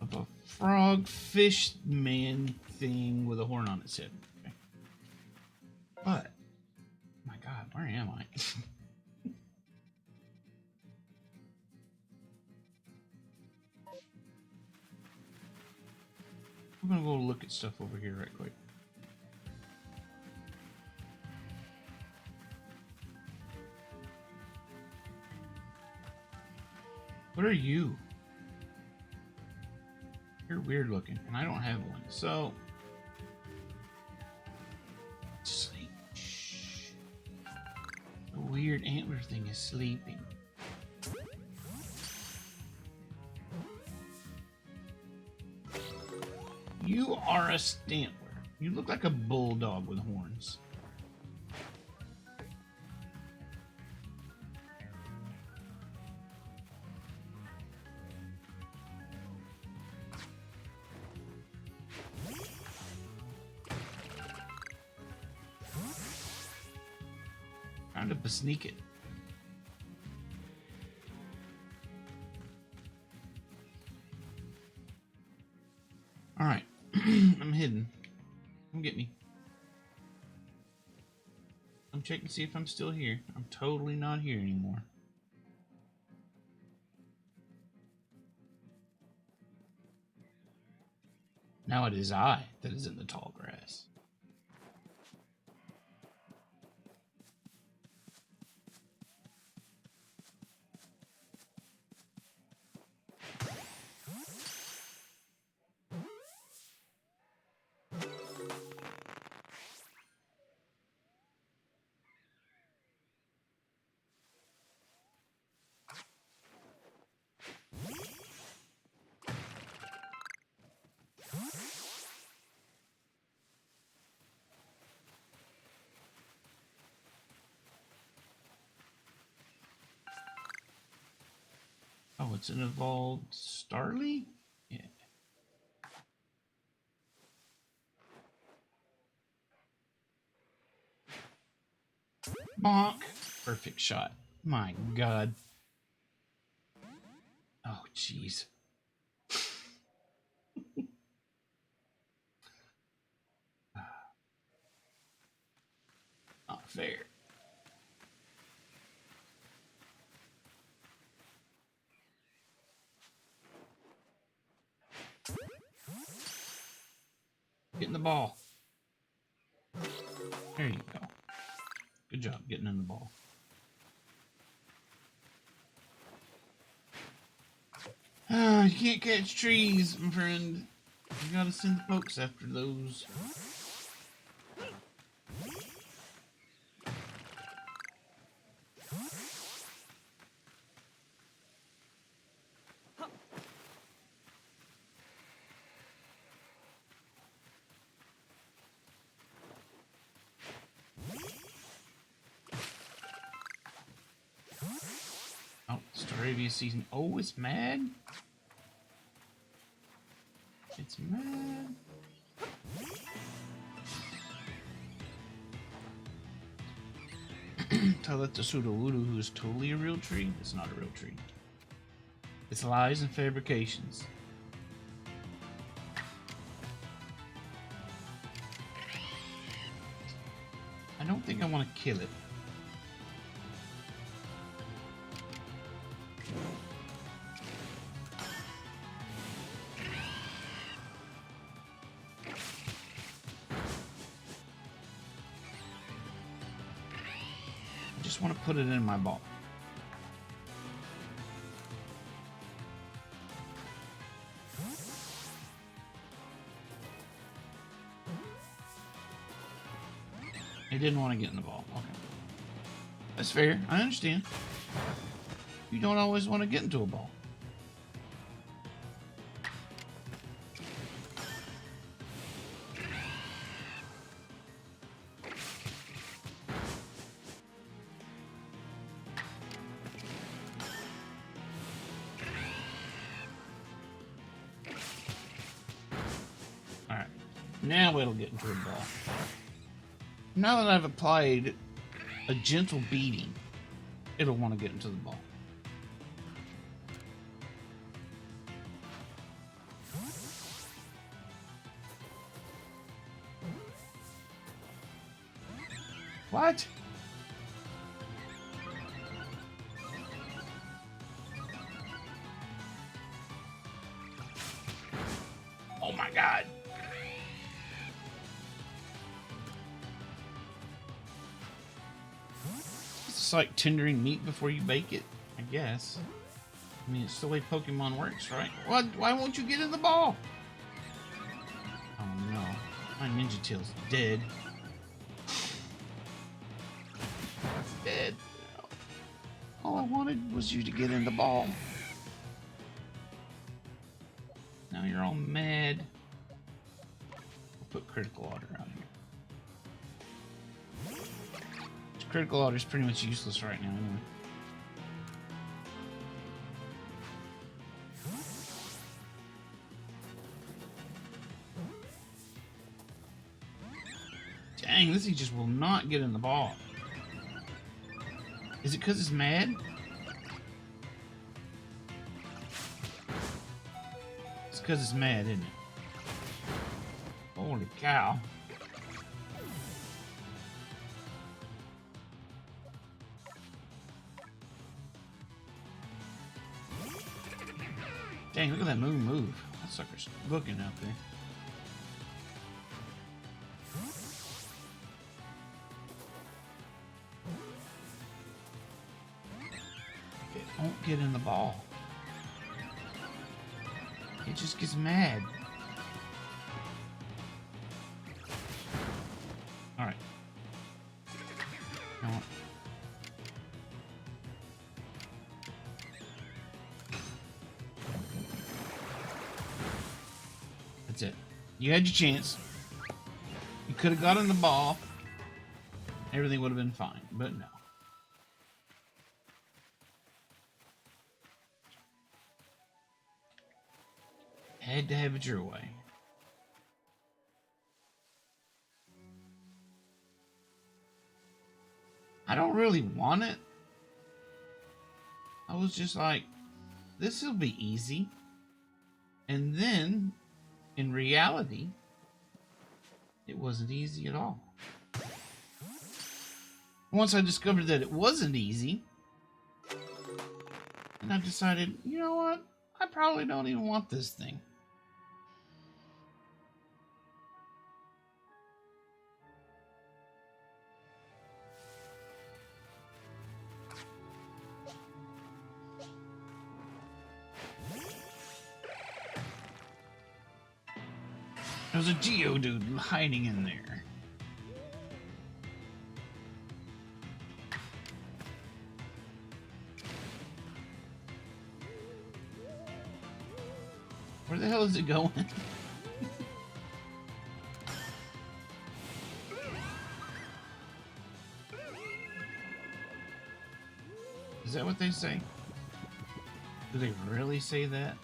of a frog fish man thing with a horn on its head. Okay. But, my God, where am I? I'm gonna go look at stuff over here right quick. What are you? You're weird looking, and I don't have one, so... Sleep. Shh. The weird antler thing is sleeping. You are a stantler. You look like a bulldog with horns. Kind of sneak it. All right, I'm hidden. Come get me. I'm checking to see if I'm still here. I'm totally not here anymore. Now it is I that is in the tall grass. Oh, it's an evolved Starly? Yeah. Bonk. Perfect shot. My God. Oh, jeez. Not fair. Getting the ball. There you go. Good job getting in the ball. Ah, you can't catch trees, my friend. You gotta send the folks after those. Oh, Staravia season. Oh, it's mad. It's mad. tell that to Sudowoodo, who is totally a real tree? It's not a real tree. It's lies and fabrications. I don't think I want to kill it. I just want to put it in my ball. It didn't want to get in the ball. Okay. That's fair. I understand. You don't always want to get into a ball. Alright. Now it'll get into a ball. Now that I've applied a gentle beating, it'll want to get into the ball. What? Oh my God. It's like tendering meat before you bake it, I guess. I mean, it's the way Pokemon works, right? What? Why won't you get in the ball? Oh no. My Ninja Tail's dead. It's dead. All I wanted was you to get in the ball. Now you're all mad. I'll put critical water out here. Critical water is pretty much useless right now anyway. Dang, this thing just will not get in the ball. Is it because it's mad? It's because it's mad, isn't it? Holy cow. Dang, look at that moon move. That sucker's looking out there. It won't get in the ball. It just gets mad. Alright. You know what? That's it. You had your chance. You could have gotten the ball. Everything would have been fine, but no. Had to have it your way. I don't really want it. I was just like, this will be easy. And then, in reality, it wasn't easy at all. Once I discovered that it wasn't easy, and I decided, you know what? I probably don't even want this thing. There's a Geodude hiding in there. Where the hell is it going? Is that what they say? Do they really say that?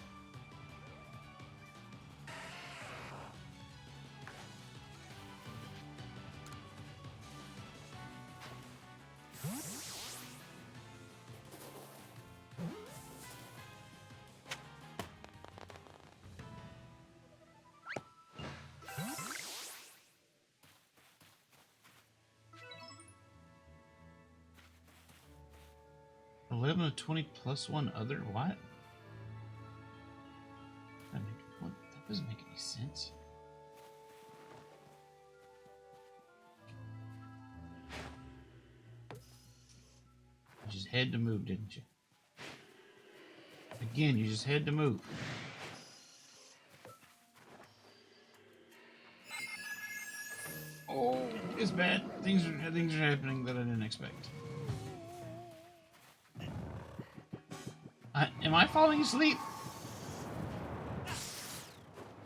11 of 20 plus one other? What? What? That doesn't make any sense. You just had to move, didn't you? Again, you just had to move. Oh, it's bad. Things are happening that I didn't expect. Am I falling asleep?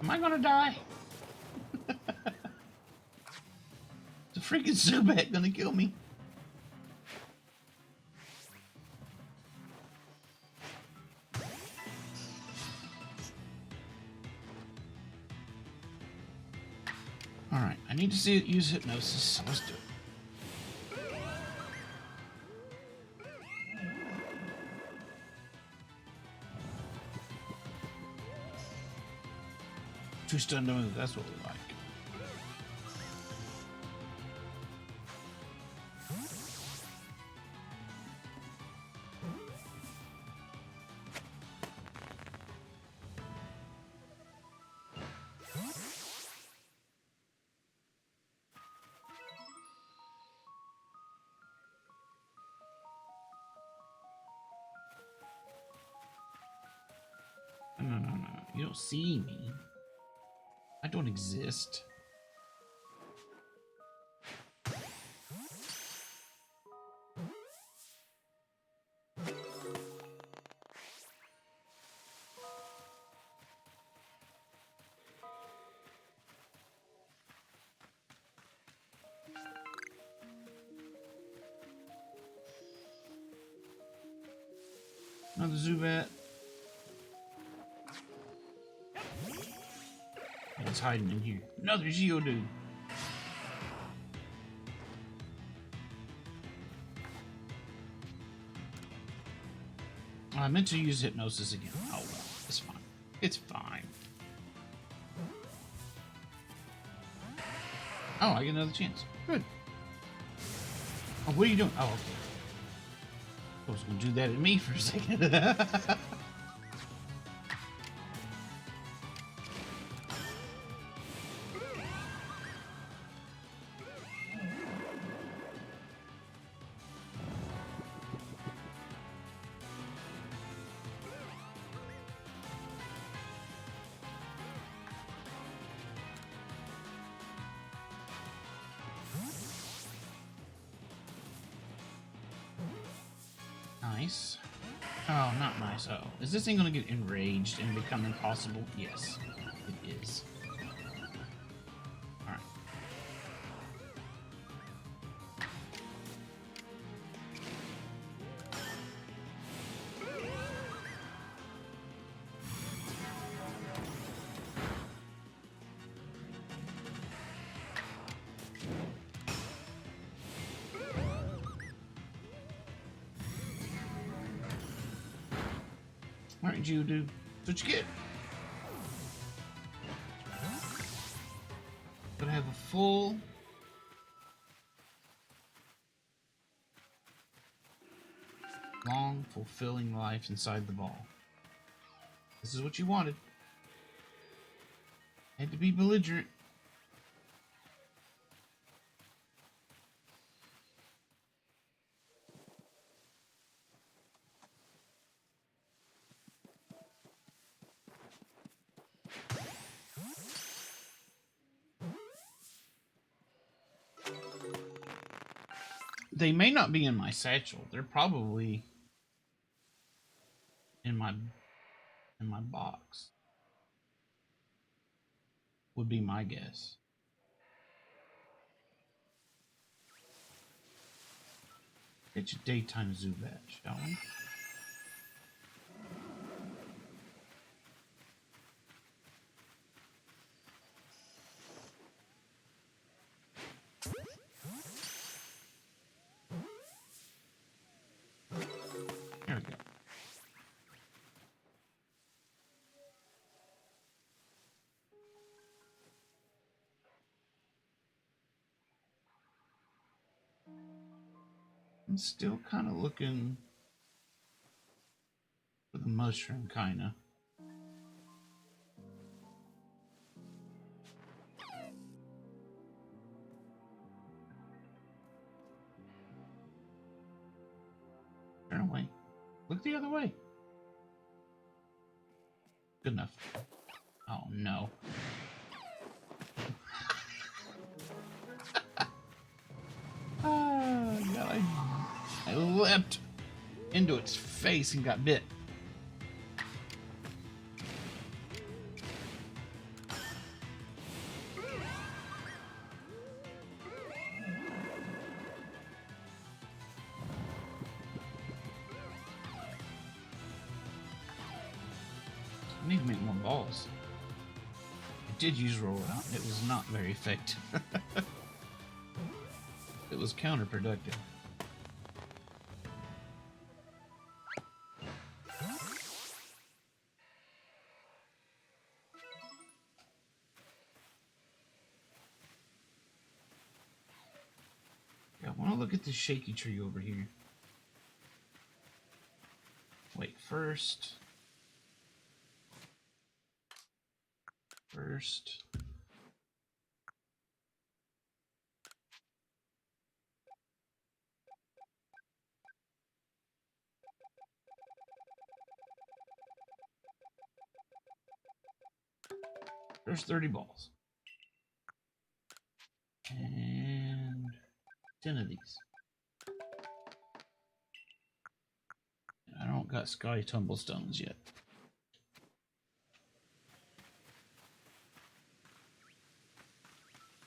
Am I gonna die? The freaking Zubat gonna kill me. Alright, I need to use hypnosis, so let's do it. Too stunned to move, that's what we like. No. You don't see me. I don't exist. Another Zubat. It's hiding in here. Another Geodude. I meant to use hypnosis again. Oh well, it's fine. It's fine. Oh, I get another chance. Good. Oh, what are you doing? Oh, okay. I was gonna do that at me for a second. Nice. Oh, not nice. Oh, is this thing gonna get enraged and become impossible? Yes, it is. Alright. Alright, Geodude. That's what you get. Gotta have a full... long, fulfilling life inside the ball. This is what you wanted. Had to be belligerent. They may not be in my satchel. They're probably in my box. Would be my guess. Get your daytime Zubat, shall we? There we go. I'm still kind of looking mushroom, kinda. Turn away. Look the other way. Good enough. Oh no. Oh god, I leapt into its face and got bit. I need to make more balls. I did use roll out. It was not very effective. It was counterproductive. Yeah, I want to look at this shaky tree over here. Wait, first. There's 30 balls. And 10 of these. I don't got sky tumblestones yet.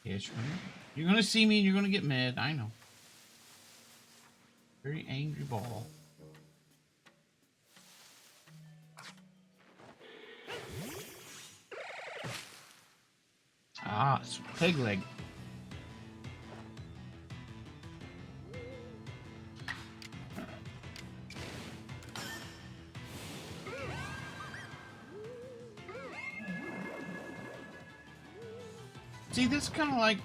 Yes, you're gonna see me and you're gonna get mad. I know. Very angry ball. Ah, it's peg leg. See, this kind of like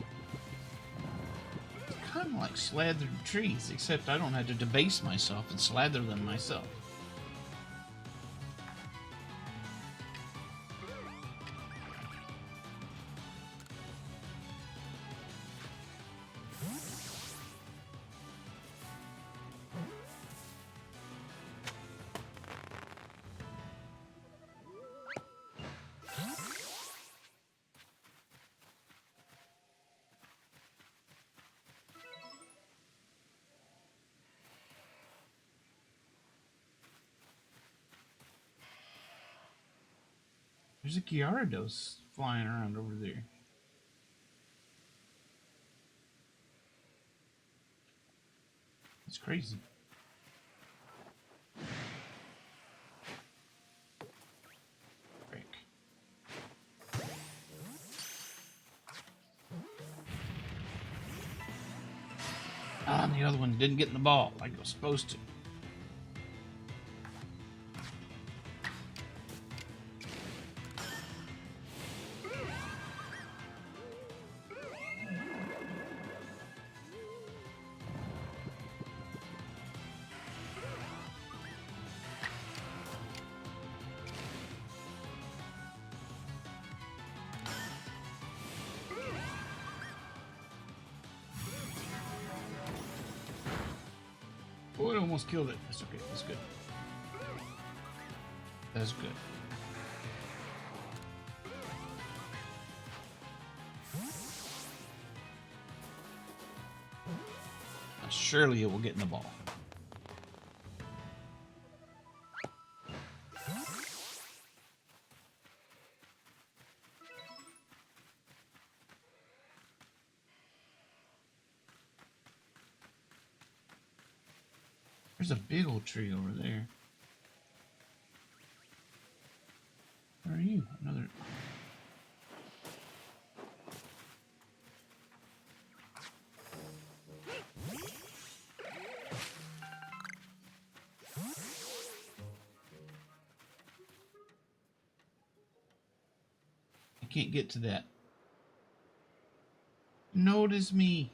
slathered trees, except I don't have to debase myself and slather them myself. There's a Gyarados flying around over there. It's crazy. Frick. Ah, and the other one didn't get in the ball like it was supposed to. Oh, it almost killed it. That's okay. That's good. That's good. Now, surely it will get in the ball. There's a big old tree over there. Where are you? Another. I can't get to that. Notice me.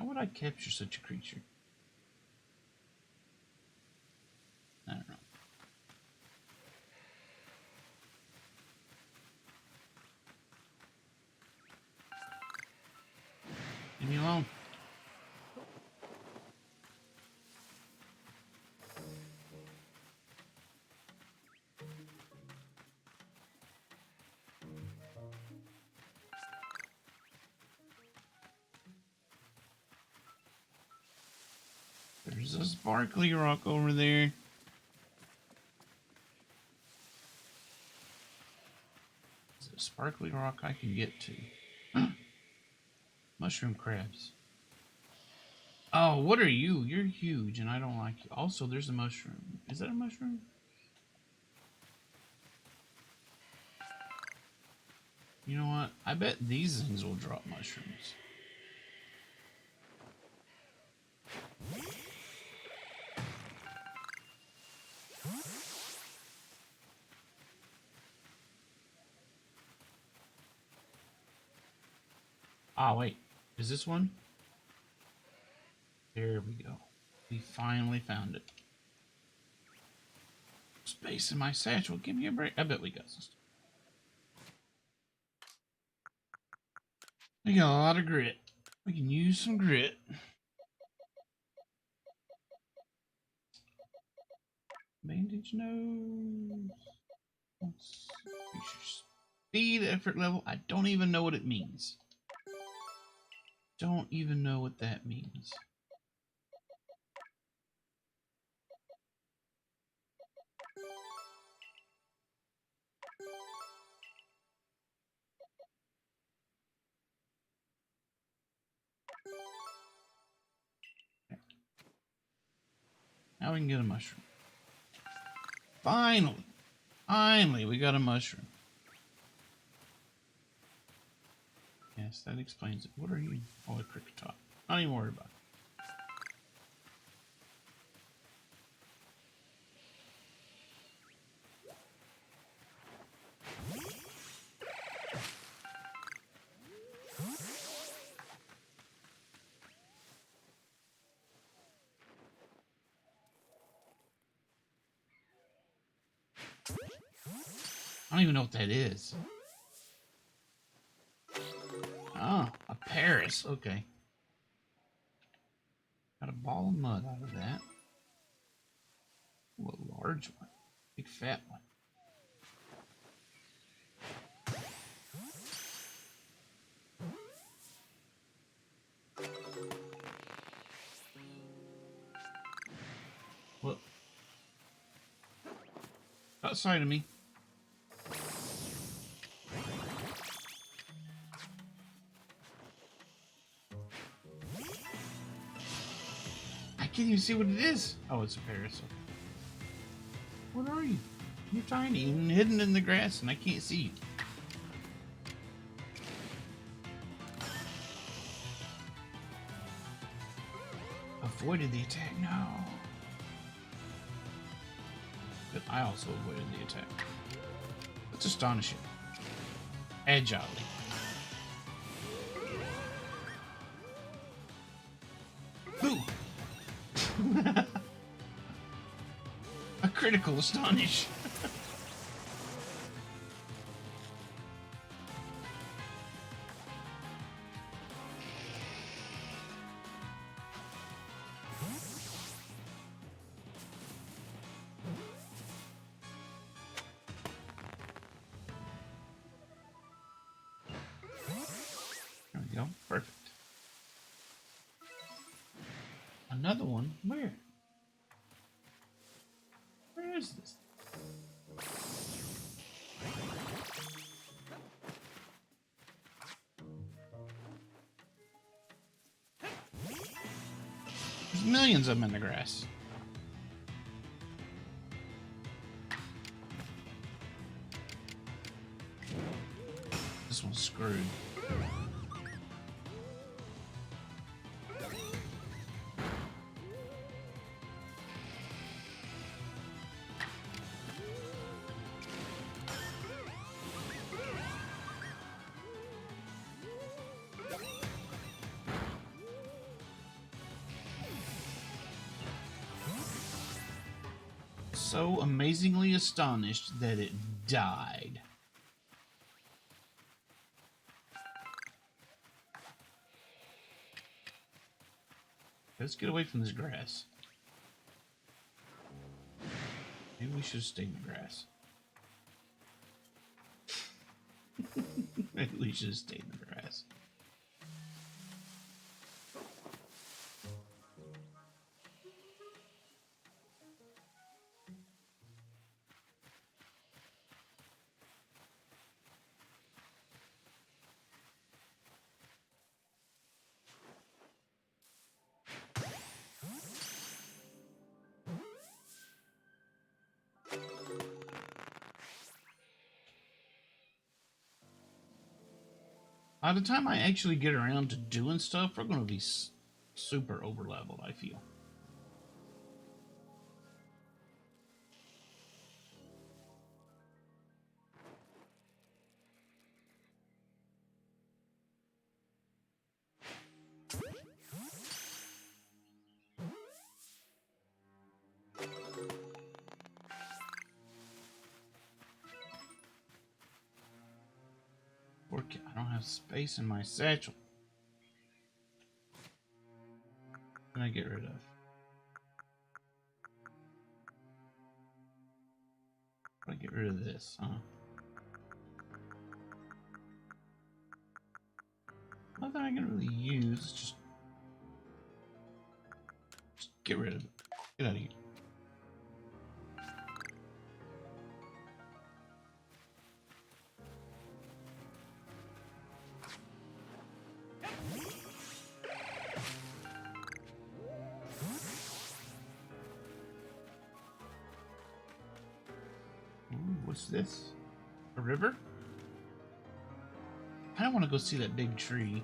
How would I capture such a creature? I don't know. Leave me alone. There's a sparkly rock over there. Is it a sparkly rock I can get to? Mushroom crabs. Oh, what are you? You're huge and I don't like you. Also, there's a mushroom. Is that a mushroom? You know what? I bet these things will drop mushrooms. Ah, wait. Is this one? There we go. We finally found it. Space in my satchel. Give me a break. I bet we got some stuff. We got a lot of grit. We can use some grit. Bandage nose. What's feature speed, effort level? I don't even know what it means. Don't even know what that means. Now we can get a mushroom. Finally! Finally, we got a mushroom. Yes, that explains it. What are you? Oh, a cricket top. Not even worried about it. I don't even know what that is. Oh, a Paris. Okay. Got a ball of mud out of that. Ooh, a large one. Big fat one. What? Outside of me. I can't even see what it is. Oh, it's a Paris. What are you? You're tiny and hidden in the grass, and I can't see you. Avoided the attack. No. But I also avoided the attack. That's astonishing. Agilely. Boo! A critical astonish. There we go. Perfect. Another one? Where? Where is this? There's millions of them in the grass. This one's screwed. so amazingly astonished that it died. Let's get away from this grass. Maybe we should stay in the grass. Maybe we should stay in the grass. By the time I actually get around to doing stuff, we're going to be super over leveled, I feel. I don't have space in my satchel. What can I get rid of? I get rid of this, huh? Nothing I can really use. Just get rid of it. Get out of here. Ooh, what's this? A river? I don't want to go see that big tree.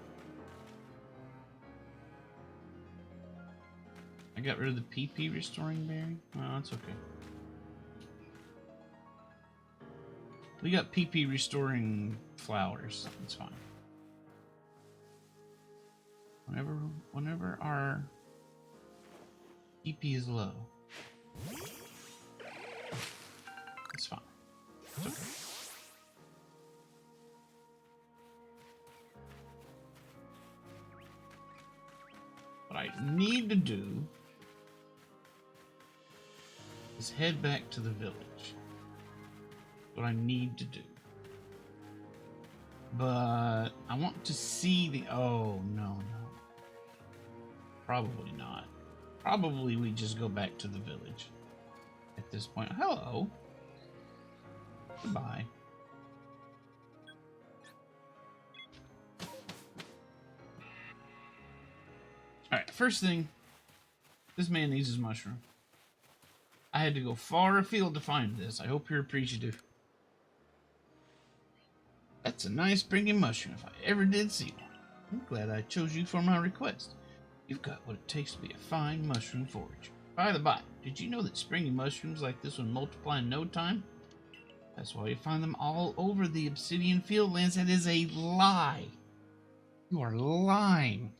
I got rid of the PP restoring berry. Oh, that's okay. We got PP restoring flowers. That's fine. Whenever our PP is low, it's fine. It's okay. What I need to do is head back to the village. What I need to do. But I want to see the... Oh, no. Probably not. Probably we just go back to the village at this point. Hello. Goodbye. Alright, first thing. This man needs his mushroom. I had to go far afield to find this. I hope you're appreciative. That's a nice springy mushroom if I ever did see one. I'm glad I chose you for my request. You've got what it takes to be a fine mushroom forager. By the by, did you know that springy mushrooms like this one multiply in no time? That's why you find them all over the obsidian fieldlands. That is a lie. You are lying.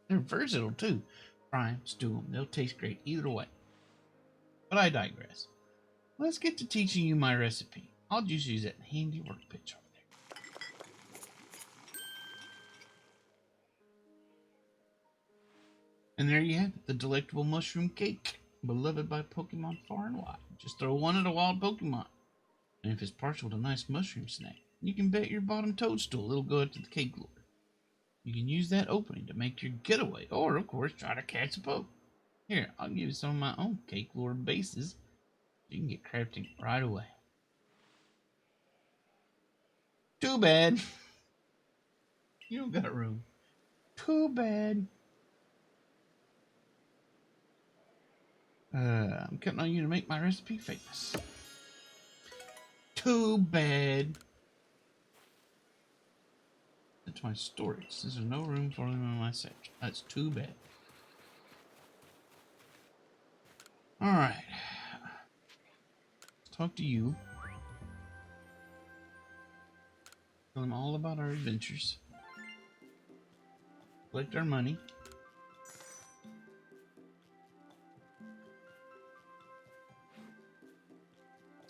They're versatile too. Fry them, stew them. They'll taste great either way. But I digress. Let's get to teaching you my recipe. I'll just use that handy workbench over there. And there you have it, the delectable mushroom cake, beloved by Pokemon far and wide. Just throw one at a wild Pokemon, and if it's partial to nice mushroom snack, you can bet your bottom toadstool it'll go to the cake lord. You can use that opening to make your getaway, or of course try to catch a poke. Here, I'll give you some of my own cake lord bases. You can get crafting right away. Too bad. You don't got room. Too bad. I'm counting on you to make my recipe famous. Too bad. That's my storage. There's no room for them in my section. That's too bad. Alright. Let's talk to you. Tell them all about our adventures. Collect our money.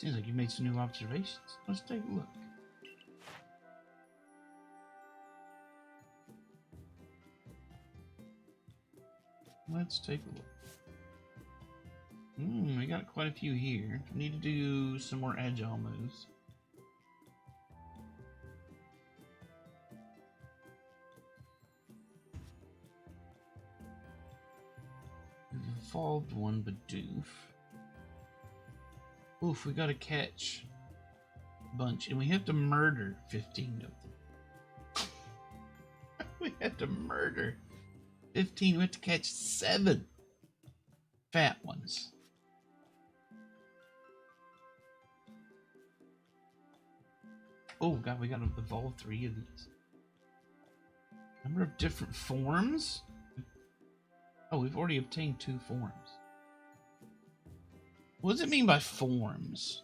Seems like you made some new observations. Let's take a look. Let's take a look. We got quite a few here. Need to do some more agile moves. We've evolved one Bidoof. Oof, we gotta catch a bunch. And we have to murder 15 of them. We have to murder 15. We have to catch 7 fat ones. Oh god, we gotta evolve 3 of these. Number of different forms? Oh, we've already obtained 2 forms. What does it mean by forms?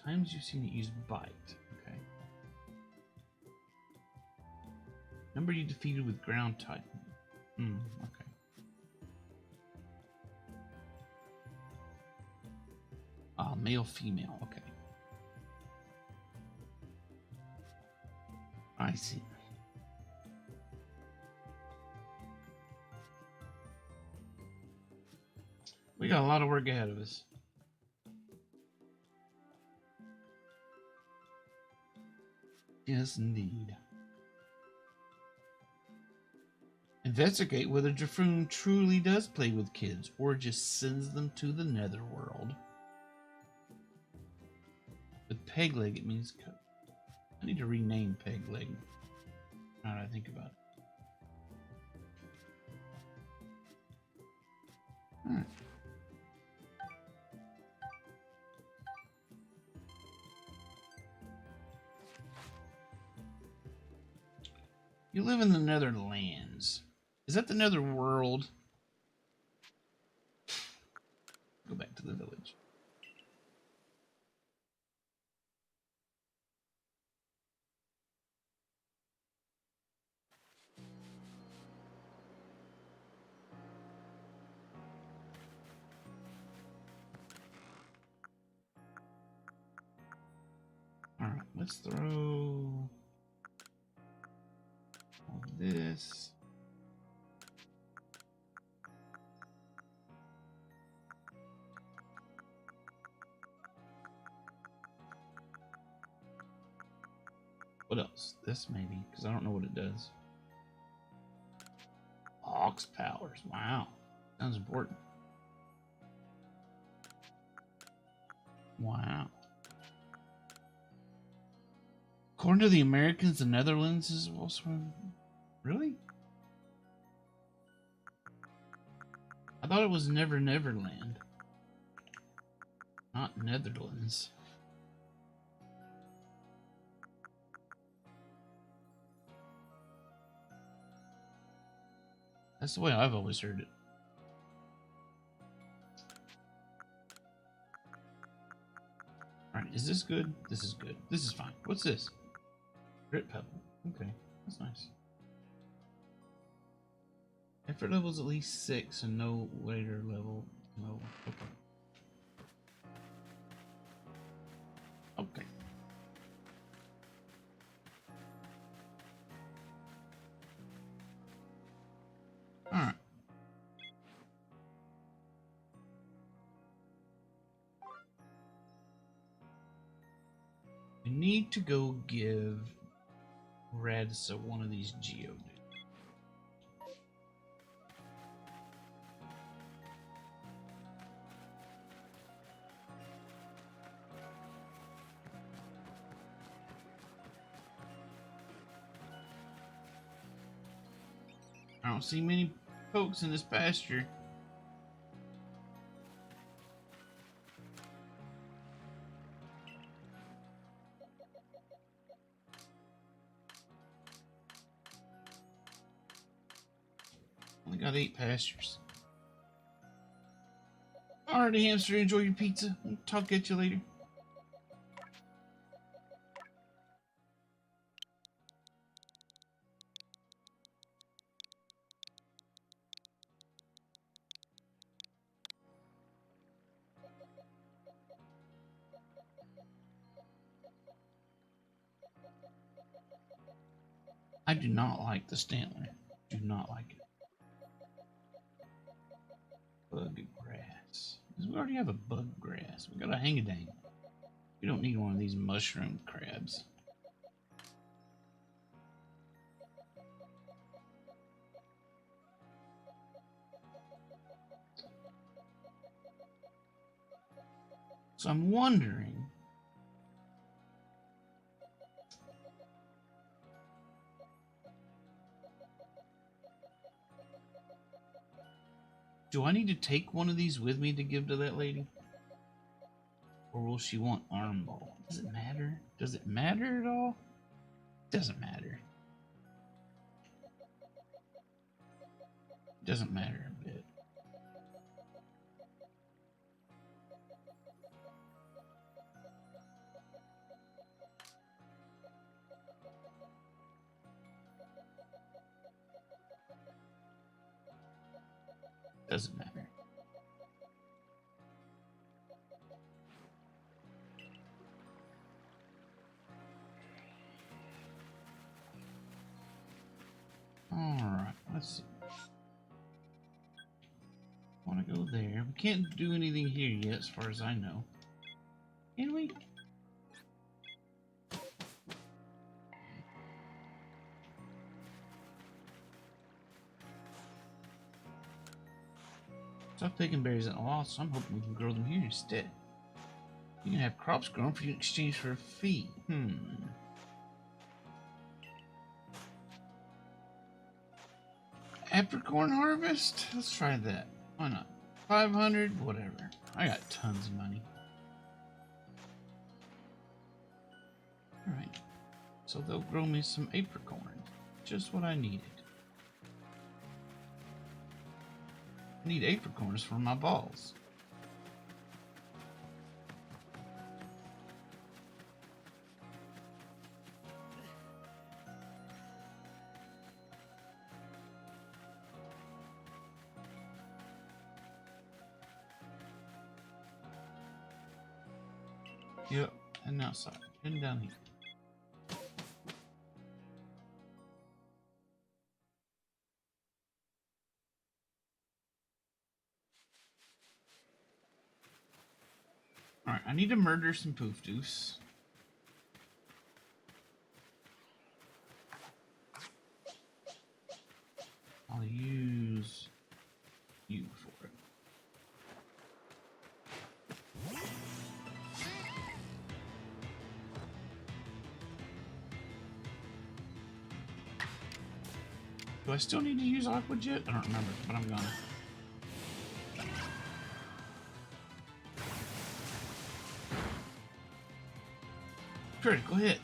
Times you've seen it use bite. Okay. Number you defeated with ground type. Okay. Ah, male, female. Okay. I see. We got a lot of work ahead of us. Yes, indeed. Investigate whether Jafroon truly does play with kids or just sends them to the netherworld. With Pegleg, it means coat. I need to rename Pegleg. Now that I think about it. Alright. You live in the Netherlands. Is that the Netherworld? Go back to the village. Alright, let's throw all this. What else? This maybe, because I don't know what it does. Ox powers. Wow. Sounds important. Wow. According to the Americans, the Netherlands is also... Really? I thought it was Never Neverland. Not Netherlands. That's the way I've always heard it. Alright, is this good? This is good. This is fine. What's this? Grit Pebble. Okay, that's nice. Effort level is at least 6 and no later level. No. Okay. Okay. Alright. We need to go give Radsa one of these Geodudes. I don't see many folks in this pasture. Only got 8 pastures. Alrighty, hamster, enjoy your pizza. I'll talk at you later. I do not like the Stantler. Do not like it. Bug grass. We already have a bug grass. We got a hang-a-dang. We don't need one of these mushroom crabs. So I'm wondering, do I need to take one of these with me to give to that lady? Or will she want arm ball? Does it matter? Does it matter at all? Doesn't matter. Doesn't matter a bit. Doesn't matter. Alright, let's see. Want to go there. We can't do anything here yet, as far as I know. Can we? Stop taking berries at a loss, so I'm hoping we can grow them here instead. You can have crops grown for you in exchange for a fee. Apricot harvest? Let's try that. Why not? 500, whatever. I got tons of money. Alright. So they'll grow me some apricorn. Just what I needed. I need apricorns for my balls. Yep, and outside, and down here. Alright, I need to murder some poof doofs. I'll use you for it. Do I still need to use Aqua Jet? I don't remember, but I'm gonna. Critical hit.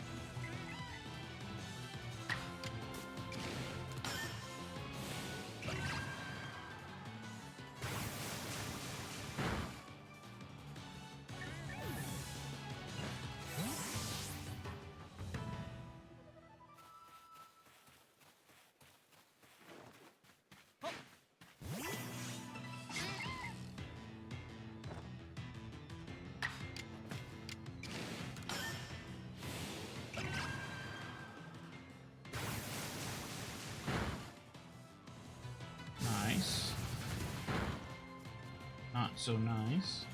Nice. Not so nice.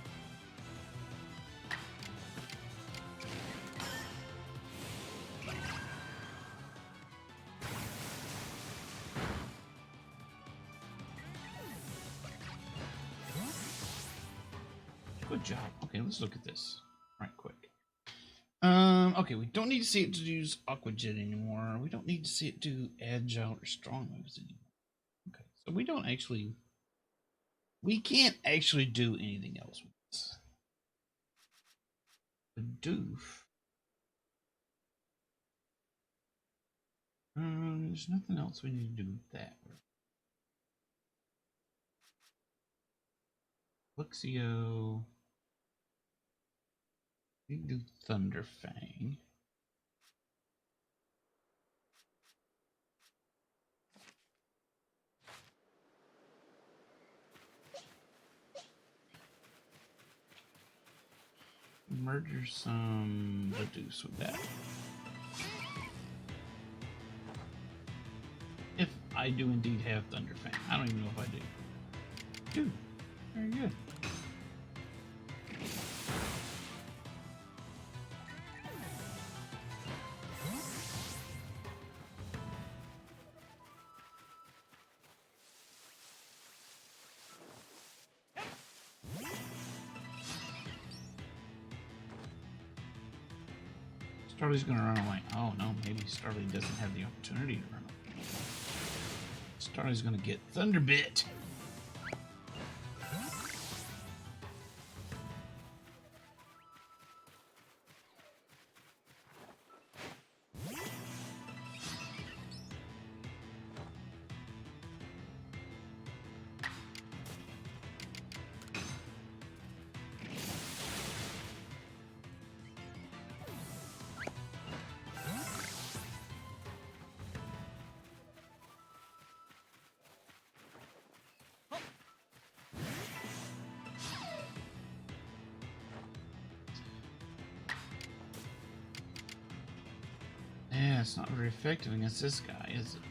Good job. Okay, let's look at this right quick. Okay, we don't need to see it to use Aqua Jet anymore. We don't need to see it do Agile or Strong moves anymore. Okay, so we can't actually do anything else with this. The doof. There's nothing else we need to do with that. Luxio. We can do Thunder Fang. Murder some Badooks with that. I do indeed have Thunder Fang. I don't even know if I do. Dude, very good. Starly's gonna run away. Oh no, maybe Starly doesn't have the opportunity to run away. Starly's gonna get Thunderbit. Yeah, it's not very effective against this guy, is it?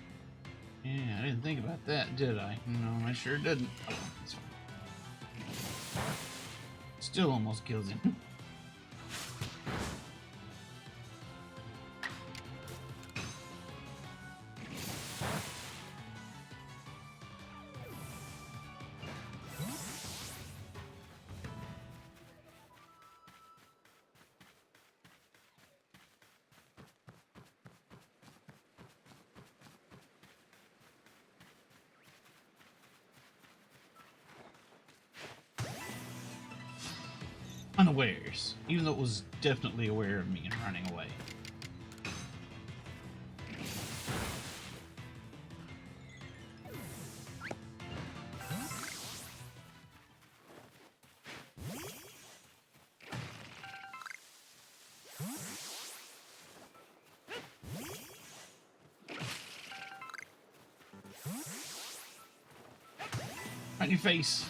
Yeah, I didn't think about that, did I? No, I sure didn't. Oh, that's fine. Still almost kills him. Unawares, even though it was definitely aware of me and running away. Right in your face.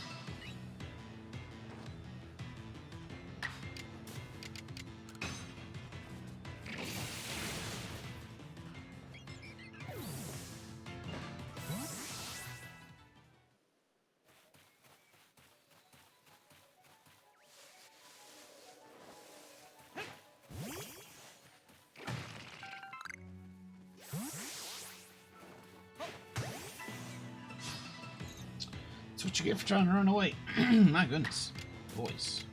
That's what you get for trying to run away. My goodness. Voice.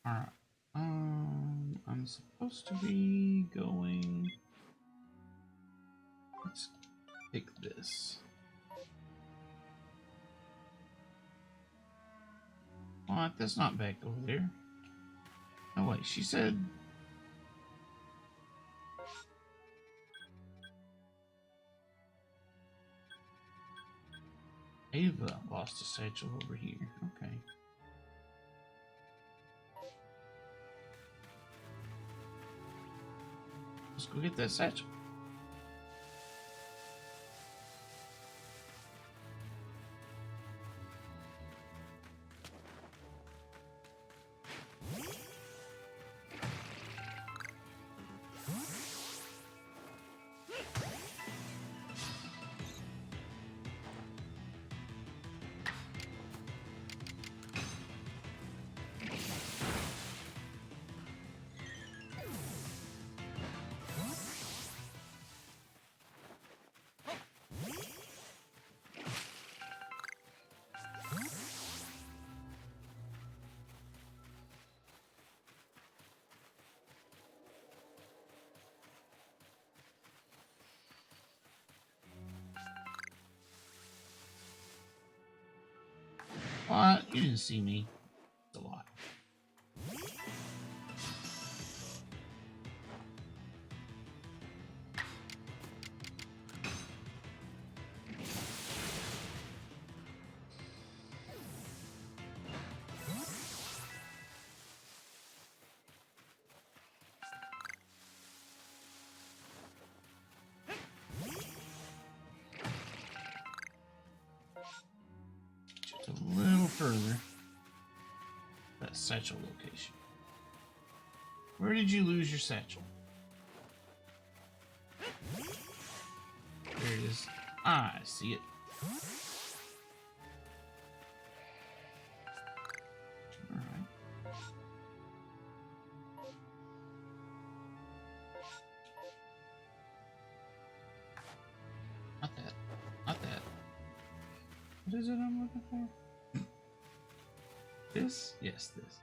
Alright. I'm supposed to be going... Let's pick this. What? That's not back over there. Oh wait, she said... Ava lost a satchel over here. Okay. Let's go get that satchel. What? You didn't see me. It's a lot. Just a little further. That satchel location. Where did you lose your satchel? There it is. I see it. Alright. Not that. Not that. What is it I'm looking for? This? Yes, this.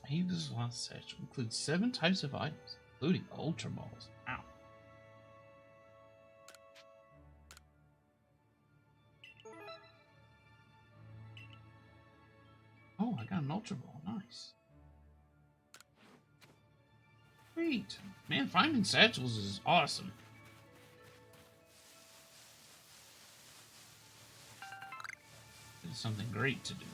Ava's Lost Satchel includes 7 types of items, including Ultra Balls. Ow. Oh, I got an Ultra Ball. Nice. Sweet. Man, finding satchels is awesome. It's something great to do.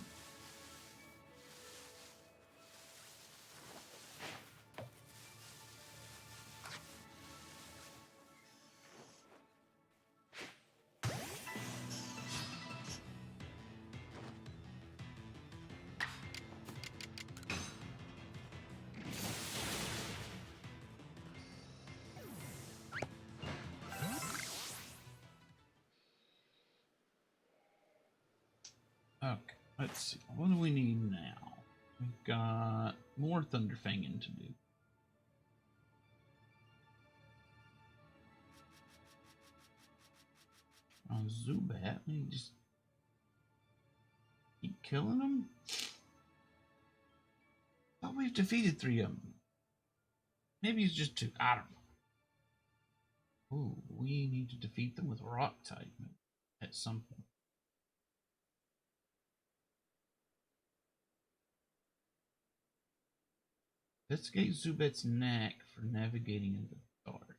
Okay, let's see. What do we need now? We've got more Thunderfanging to do. On Zubat, we just keep killing them. Thought we've defeated 3 of them. Maybe it's just 2. I don't know. Ooh, we need to defeat them with Rock type at some point. Investigate Zubat's knack for navigating in the dark.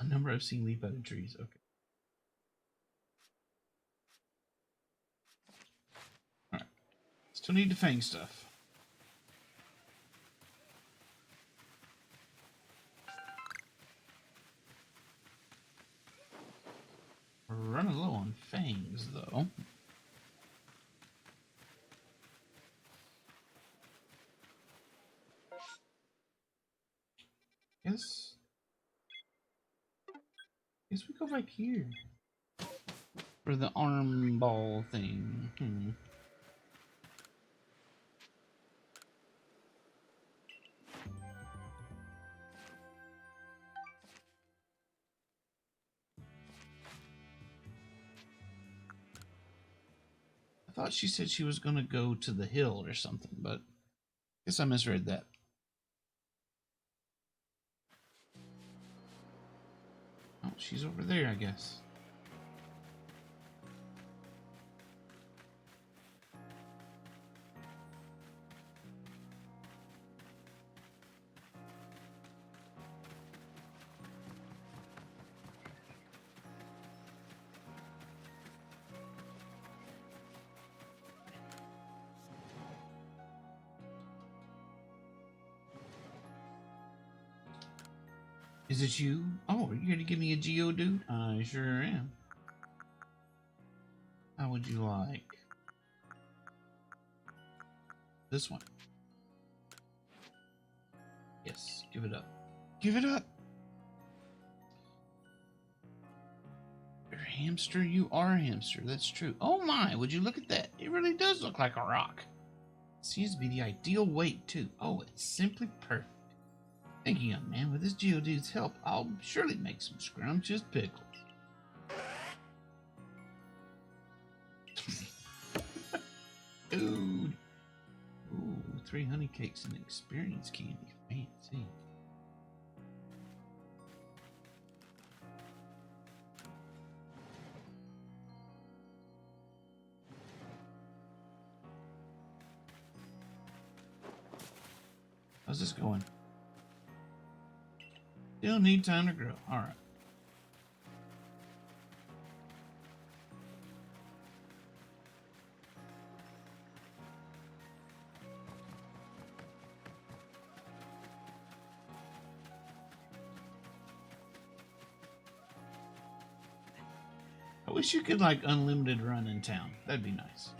Number I've seen leap out of trees. Okay. Alright. Still need to fang stuff. We're running low on fangs, though. Guess we go back here for the arm ball thing. I thought she said she was going to go to the hill or something, but I guess I misread that. Oh, she's over there, I guess. Is it you? Oh, are you here to give me a Geodude? I sure am. How would you like this one? Yes, give it up. Give it up! You're a hamster? You are a hamster, that's true. Oh my, would you look at that? It really does look like a rock. It seems to be the ideal weight, too. Oh, it's simply perfect. Thank you, young man. With this Geodude's help, I'll surely make some scrumptious pickles. Dude. Ooh, 3 honey cakes and experience candy. Fancy. How's this going? Still need time to grow. All right. wish you could like unlimited run in town. That'd be nice.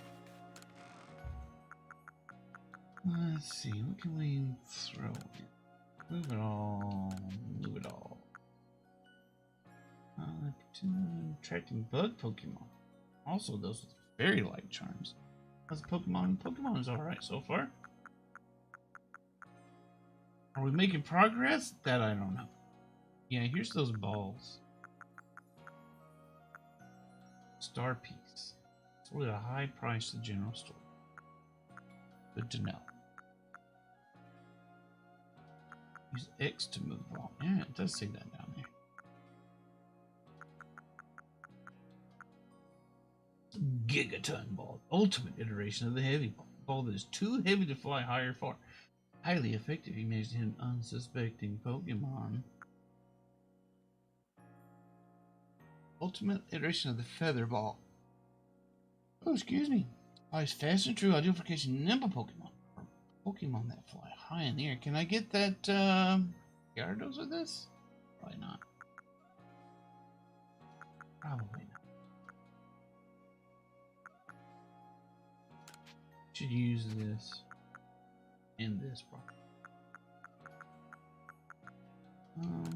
Let's see, what can we throw in? Move it all. Move it all. Attracting bug Pokemon. Also those with fairy-like charms. How's Pokemon? Pokemon is alright so far. Are we making progress? That I don't know. Yeah, here's those balls. Star piece. Sold at a high price at the general store. Good to know. Use X to move on. Yeah, it does say that down there. Gigaton ball. Ultimate iteration of the heavy ball. Ball that is too heavy to fly high or far. Highly effective. You managed to hit an unsuspecting Pokemon. Ultimate iteration of the feather ball. Oh, excuse me. Flies fast and true. Ideal for catching nimble Pokemon. Or Pokemon that fly high in the air. Can I get that Gyarados with this? Probably not. Probably not. Should use this and this probably.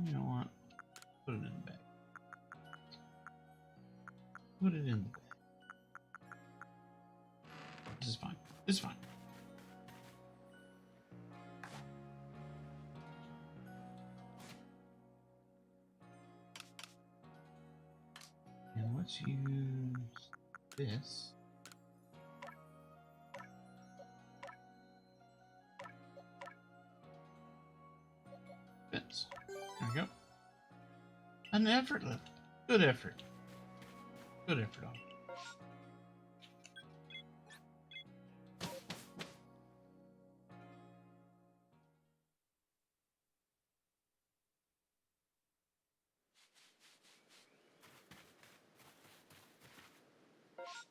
You know what? Put it in the bag. Put it in the bag. This is fine. This is fine. And let's use this. Fence. There we go. An effort left. Good effort. Good effort on.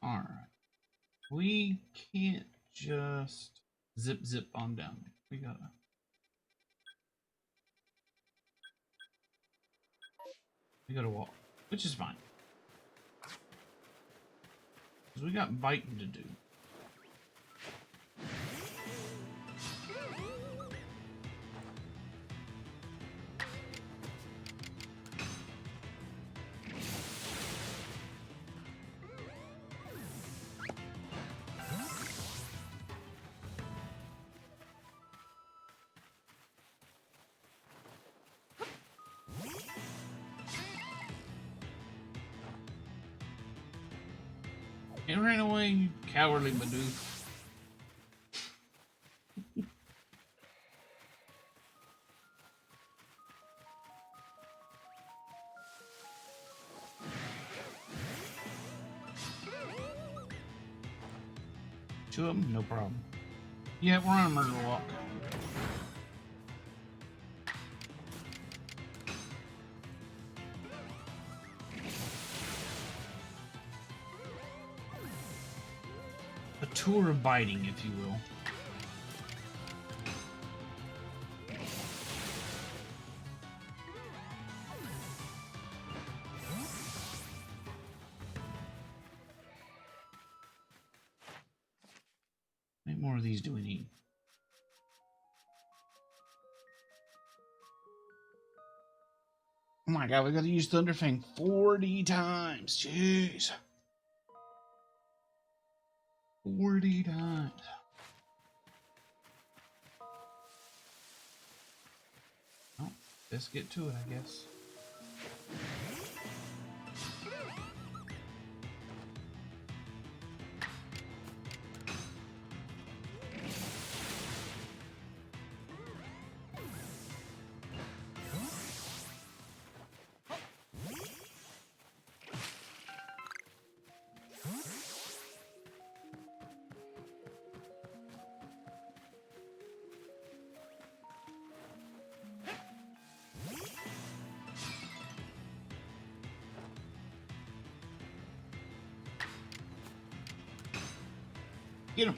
Alright. We can't just zip on down there. We gotta walk, which is fine. Because we got biting to do. It ran away, you cowardly Bidoof. Two of them, no problem. Yeah, we're on a murder walk. A tour of biting, if you will. How many more of these do we need? Oh my god, we gotta use Thunderfang 40 times. Jeez. 40 times. Oh, let's get to it, I guess. Get him.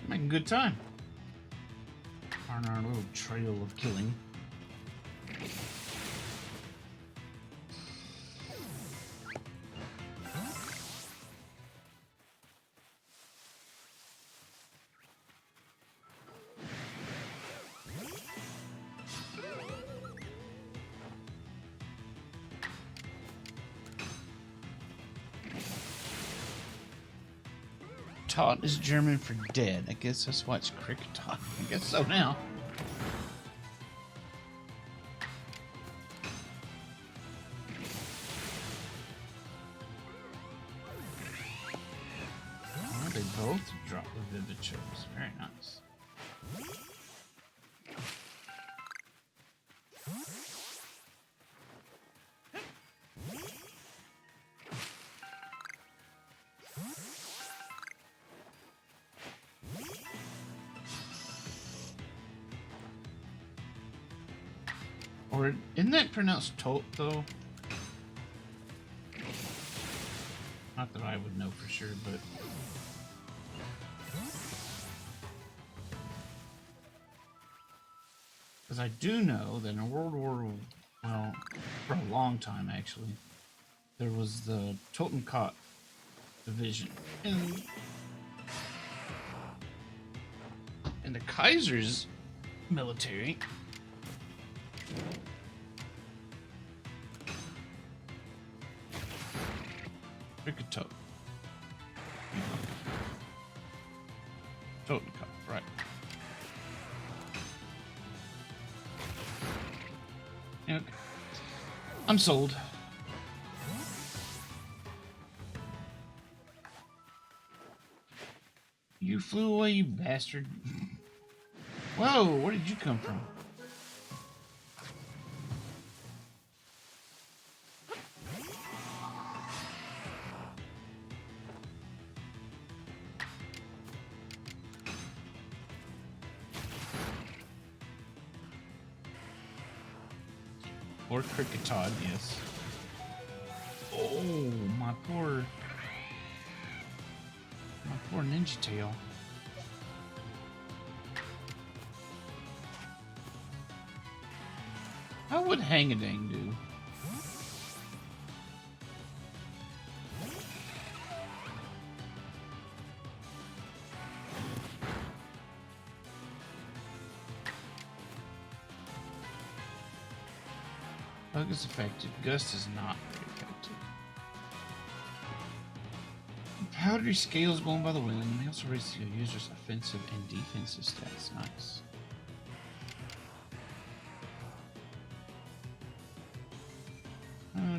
Making good time on our little trail of killing. Tot is German for dead. I guess that's why it's cricket tot. I guess so now. Oh, they both drop the vivid chills. Very nice. Or isn't that pronounced tote though? Not that I would know for sure, but because I do know that in World War, well, for a long time actually, there was the Totenkopf division, and in the Kaiser's military. Totenkopf. Totenkopf, right. Okay. I'm sold. You flew away, you bastard. Whoa, where did you come from? Or cricket Todd, yes. Oh, my poor Ninja Tail. How would Hang-a-Dang do? Bug is effective. Gust is not very effective. Powdery scales blown by the wind. They also raise the user's offensive and defensive stats. Nice.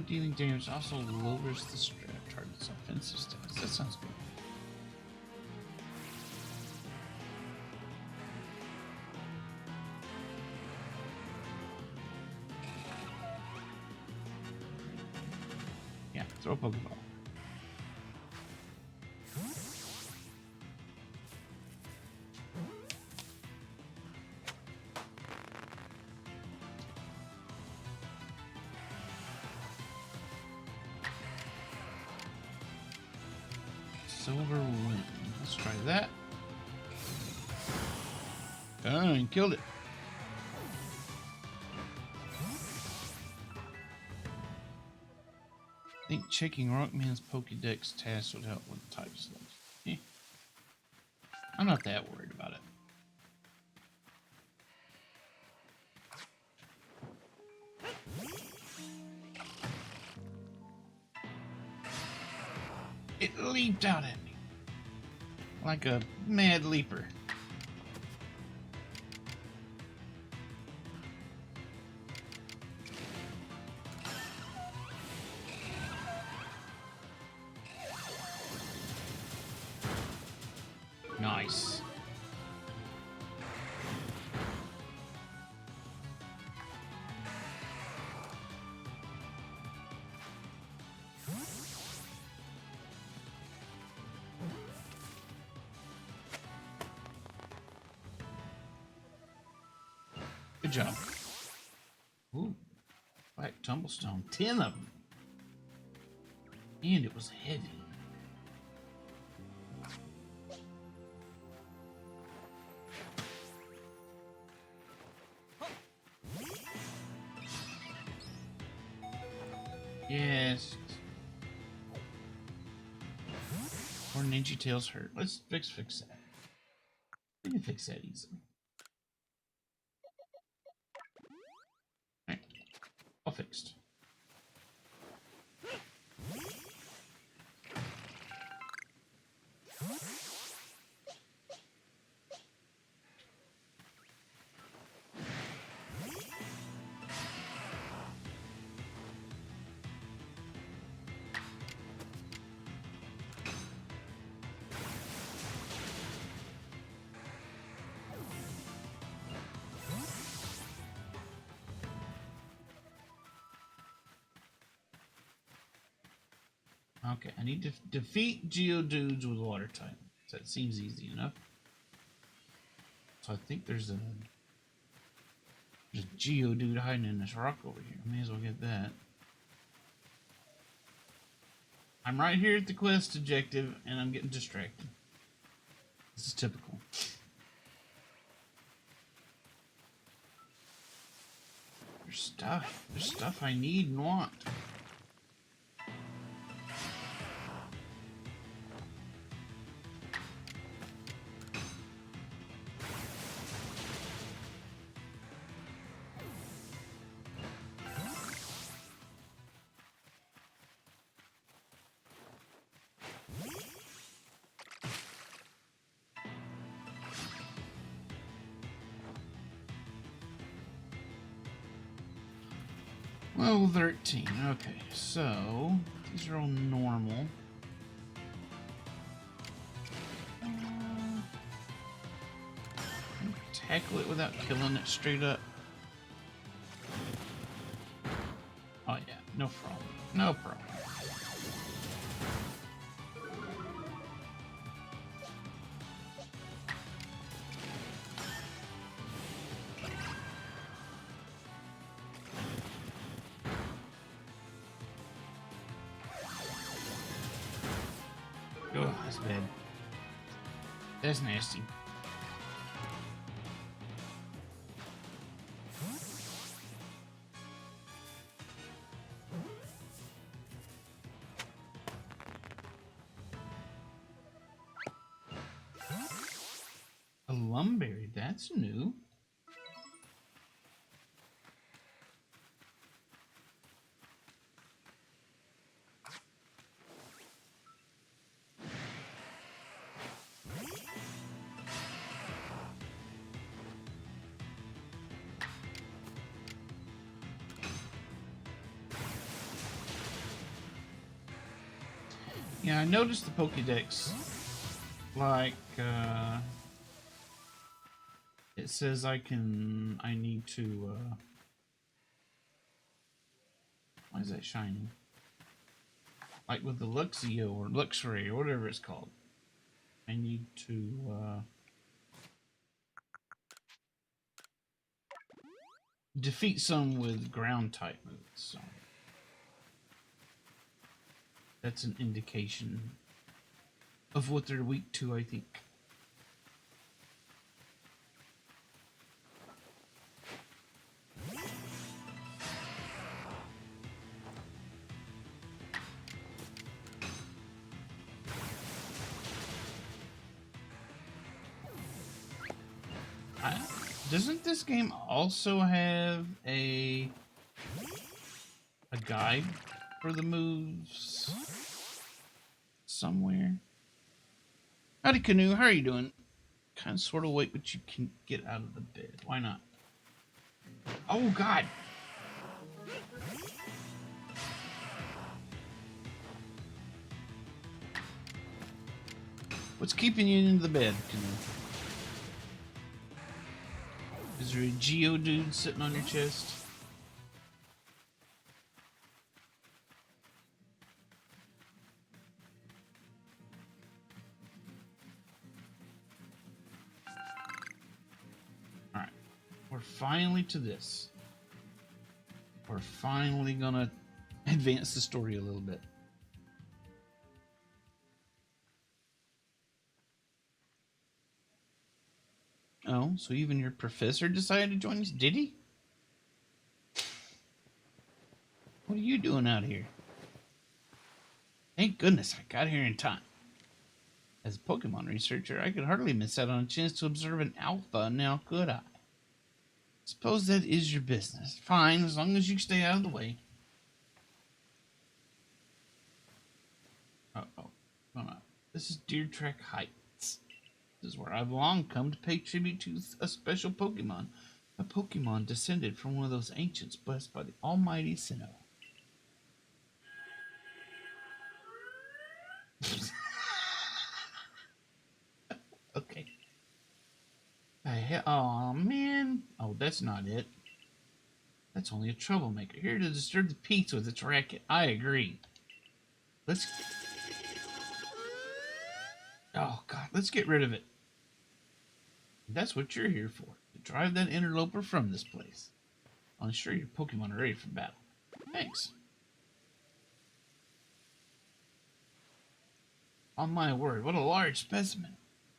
Dealing damage also lowers the strap target's offensive stats. That sounds good. Yeah, throw a Pokeball. Silver Wind. Let's try that. Done, killed it. I think checking Rockman's Pokédex task would help with type selection. Eh. I'm not that worried about it. It leaped out at me like a mad leaper. Nice. Good job. Ooh, Black Tumblestone. 10 of them. And it was heavy. Yes. Or Ninja Tail's hurt. Let's fix that. We can fix that easily. Alright. All fixed. Okay, I need to defeat Geodudes with water type. So that seems easy enough. So I think there's a Geodude hiding in this rock over here. May as well get that. I'm right here at the quest objective, and I'm getting distracted. This is typical. There's stuff. There's stuff I need and want. Level 13. Okay, so these are all normal. Tackle it without killing it straight up. Oh yeah, no problem. No problem. Oh, that's bad. That's nasty. A lumberry, that's new. Yeah, I noticed the Pokédex, like, it says I need to, why is that shining? Like with the Luxio or Luxray or whatever it's called. I need to, defeat some with ground type moves, so. That's an indication of what they're weak to, I think. Doesn't this game also have a guide for the moves somewhere? Howdy, Canoe. How are you doing? Kind of sort of wait, but you can get out of the bed. Why not? Oh, God. What's keeping you in the bed, Canoe? Is there a Geodude sitting on your chest? Alright. We're finally to this. We're finally gonna advance the story a little bit. Oh, so even your professor decided to join us? Did he? What are you doing out here? Thank goodness I got here in time. As a Pokemon researcher, I could hardly miss out on a chance to observe an alpha, now could I? Suppose that is your business. Fine, as long as you stay out of the way. Uh-oh. Come on. This is Deer Track Heights. This is where I've long come to pay tribute to a special Pokemon. A Pokemon descended from one of those ancients blessed by the almighty Sinnoh. Okay. Oh man. Oh, that's not it. That's only a troublemaker, here to disturb the peace with its racket. I agree. Let's... Oh, God. Let's get rid of it. That's what you're here for. To drive that interloper from this place. I'm sure your Pokemon are ready for battle. Thanks. On my word, what a large specimen.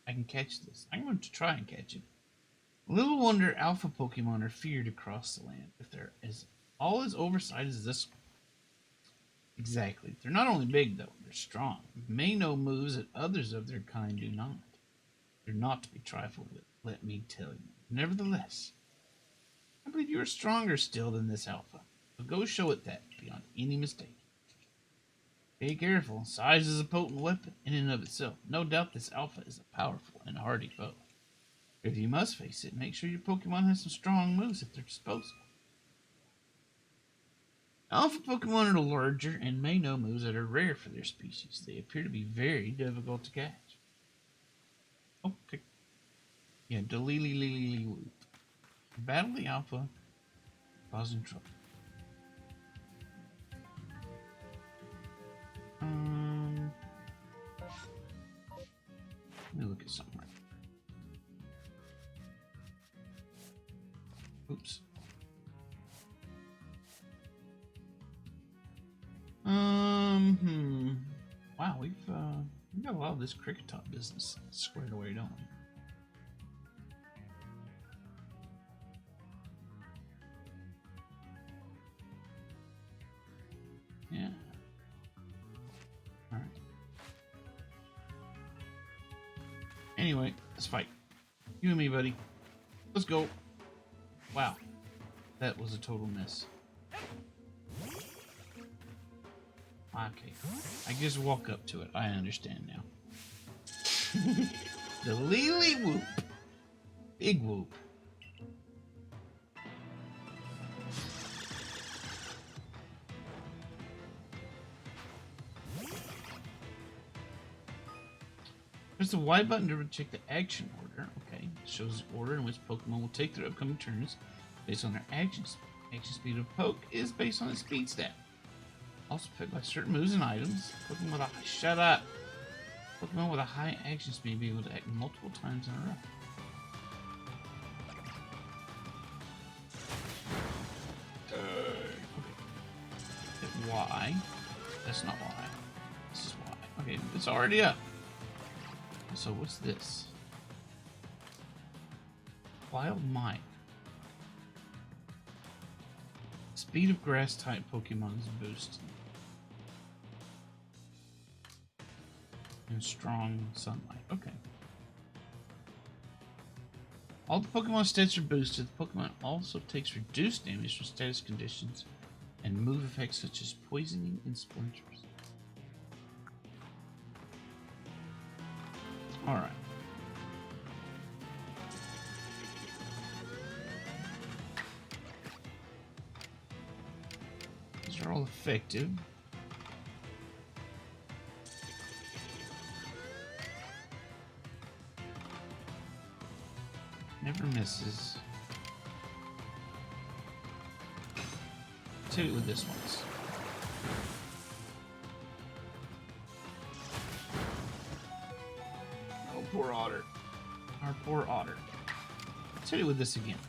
I can catch this. I'm going to try and catch it. Little wonder alpha Pokemon are feared across the land if they're all as oversized as this one. Exactly. They're not only big, though, they're strong. May know moves that others of their kind do not. They're not to be trifled with, let me tell you. Nevertheless, I believe you are stronger still than this alpha. So go show it that, beyond any mistake. Be careful. Size is a potent weapon in and of itself. No doubt this alpha is a powerful and hardy foe. If you must face it, make sure your Pokemon has some strong moves at their disposal. Alpha Pokemon are larger and may know moves that are rare for their species. They appear to be very difficult to catch. Okay. Yeah, Delili-li-li-li-whoop. Battle the Alpha, causing trouble. Let me look at something right. Oops. Wow, we've got a lot of this Cricketop business squared away, don't we? Yeah. All right. Anyway, let's fight. You and me, buddy. Let's go. Wow, that was a total miss. Okay, I just walk up to it. I understand now. The Lily Whoop. Big Whoop. Press the Y button to check the action order. Okay, it shows the order in which Pokemon will take their upcoming turns based on their action speed. Action speed of Poke is based on its speed stat. Also affected by certain moves and items. Pokemon with a shut up. Pokemon with a high action speed will be able to act multiple times in a row. Okay. Hit Y. That's not Y. This is Y. Okay, it's already up. So what's this? Wild Mike. Speed of grass type Pokemon is boosted. And strong sunlight. Okay. All the Pokemon stats are boosted. The Pokemon also takes reduced damage from status conditions and move effects such as poisoning and splinters. Alright. These are all effective. Never misses. Let's hit it with this one. Oh, poor Otter. Our poor Otter. Let's hit it with this again.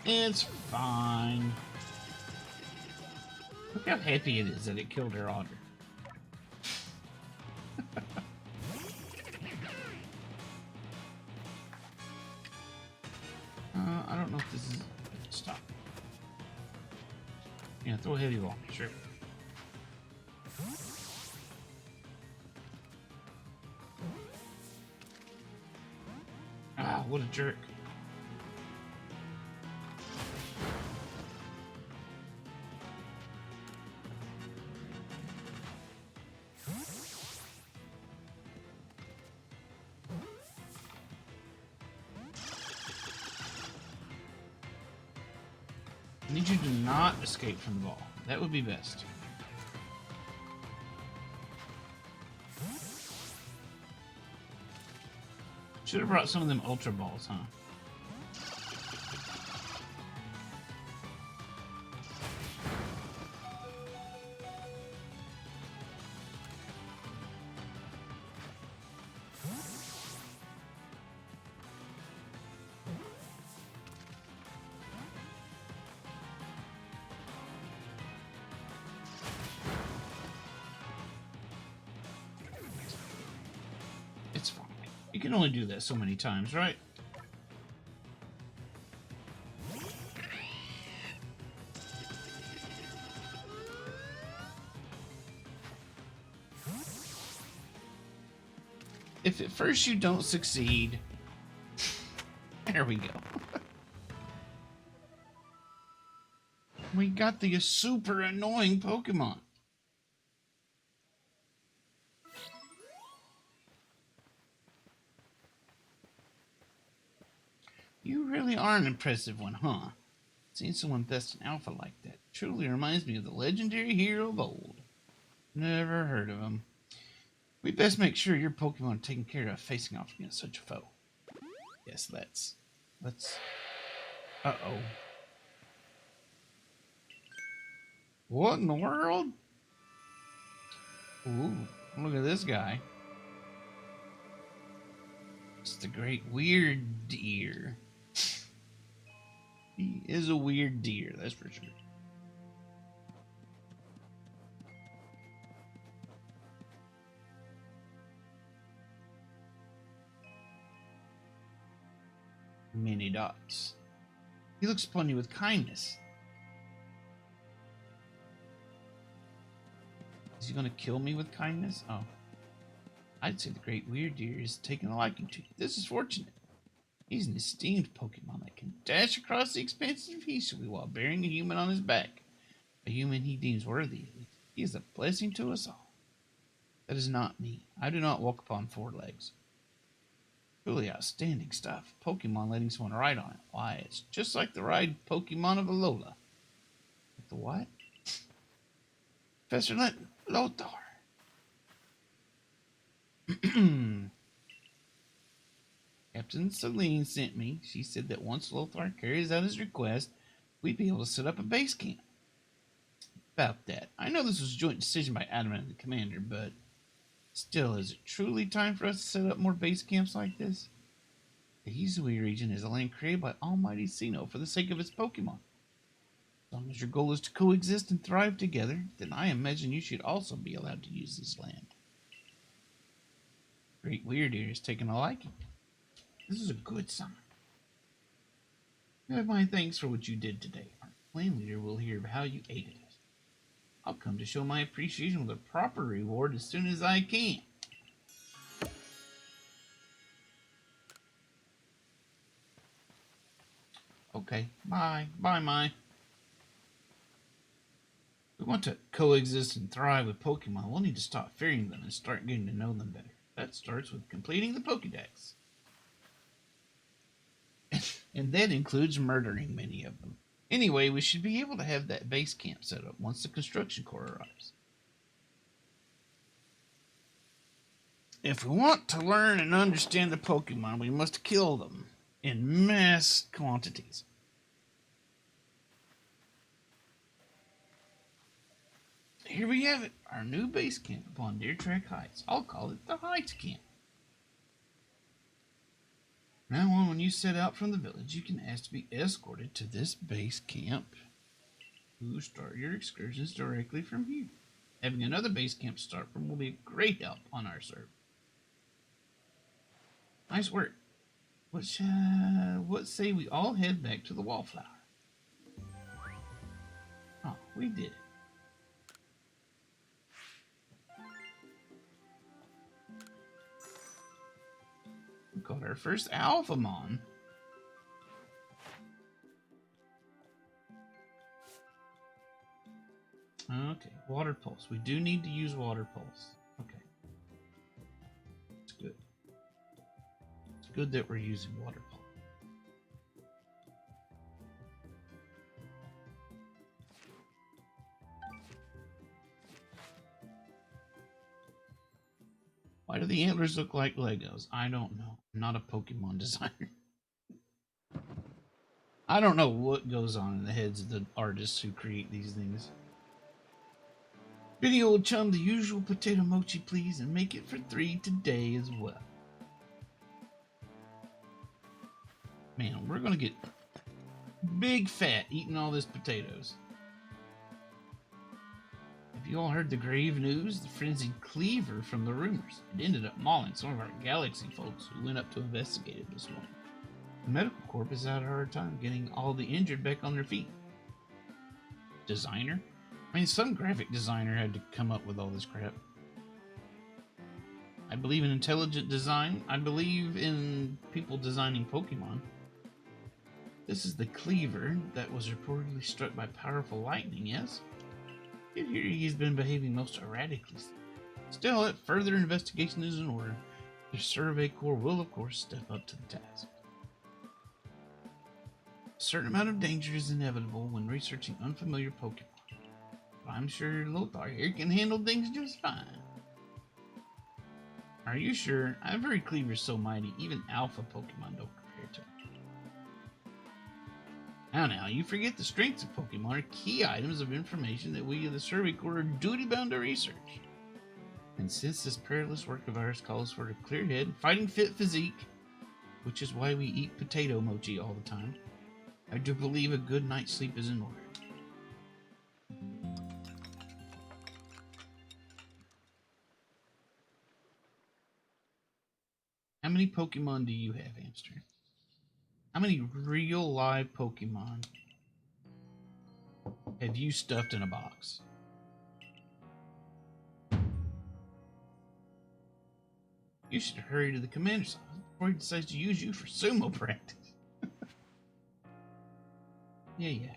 It's fine. Look how happy it is that it killed her otter. Yeah, throw a heavy ball. Sure. Ah, what a jerk. I need you to not escape from the ball. That would be best. Should have brought some of them Ultra Balls, huh? It's fine. You can only do that so many times, right? If at first you don't succeed, there we go. We got the super annoying Pokemon. You really are an impressive one, huh? Seeing someone best in Alpha like that truly reminds me of the legendary hero of old. Never heard of him. We best make sure your Pokemon are taken care of facing off against such a foe. Yes, let's. Uh-oh. What in the world? Ooh, look at this guy. It's the great weird deer. He is a weird deer, that's for sure. Mini dots. He looks upon you with kindness. Is he gonna kill me with kindness? Oh. I'd say the great weird deer is taking a liking to you. This is fortunate. He's an esteemed Pokemon that can dash across the expanse peacefully while bearing a human on his back. A human he deems worthy. He is a blessing to us all. That is not me. I do not walk upon four legs. Truly outstanding stuff. Pokemon letting someone ride on it. Why, it's just like the ride Pokemon of Alola. The what? Professor Lothar. Captain Celine sent me. She said that once Lothar carries out his request, we'd be able to set up a base camp. About that, I know this was a joint decision by Adam and the commander, but still, is it truly time for us to set up more base camps like this? The Hisui region is a land created by Almighty Sinnoh for the sake of its Pokemon. As long as your goal is to coexist and thrive together, then I imagine you should also be allowed to use this land. Great Weird Ear is taking a liking. This is a good sign. You have my thanks for what you did today. Our clan leader will hear of how you aided us. I'll come to show my appreciation with a proper reward as soon as I can. Okay, bye. Bye, Mai. We want to coexist and thrive with Pokemon. We'll need to stop fearing them and start getting to know them better. That starts with completing the Pokédex. And that includes murdering many of them. Anyway, we should be able to have that base camp set up once the construction corps arrives. If we want to learn and understand the Pokemon, we must kill them in mass quantities. Here we have it, our new base camp upon Deer Track Heights. I'll call it the Heights Camp. Now on, when you set out from the village, you can ask to be escorted to this base camp. You start your excursions directly from here. Having another base camp to start from will be a great help on our server. Nice work. What say we all head back to the Wallflower? Oh, We did it. We caught our first Alphamon. Okay, Water Pulse. We do need to use Water Pulse. Okay. It's good. It's good that we're using Water Pulse. Why do the antlers look like Legos? I don't know. I'm not a Pokemon designer. I don't know what goes on in the heads of the artists who create these things. Benny old chum, the usual potato mochi, please, and make it for 3 today as well. Man, we're gonna get big fat eating all this potatoes. Have you all heard the grave news? The frenzied Cleaver from the rumors. It ended up mauling some of our Galaxy folks who went up to investigate it this morning. The medical corps has had a hard time getting all the injured back on their feet. Designer? I mean, some graphic designer had to come up with all this crap. I believe in intelligent design. I believe in people designing Pokemon. This is the Cleaver that was reportedly struck by powerful lightning, yes? I hear he's been behaving most erratically. Still, if further investigation is in order, the Survey Corps will, of course, step up to the task. A certain amount of danger is inevitable when researching unfamiliar Pokemon. But I'm sure Lothar here can handle things just fine. Are you sure? I've heard Cleaver's so mighty, even alpha Pokemon don't compare to him. Now, you forget the strengths of Pokemon are key items of information that we of the Survey Corps are duty-bound to research. And since this perilous work of ours calls for a clear head, fighting fit physique, which is why we eat potato mochi all the time, I do believe a good night's sleep is in order. How many Pokemon do you have, Hamster? How many real live Pokemon have you stuffed in a box? You should hurry to the commander's office before he decides to use you for sumo practice. Yeah.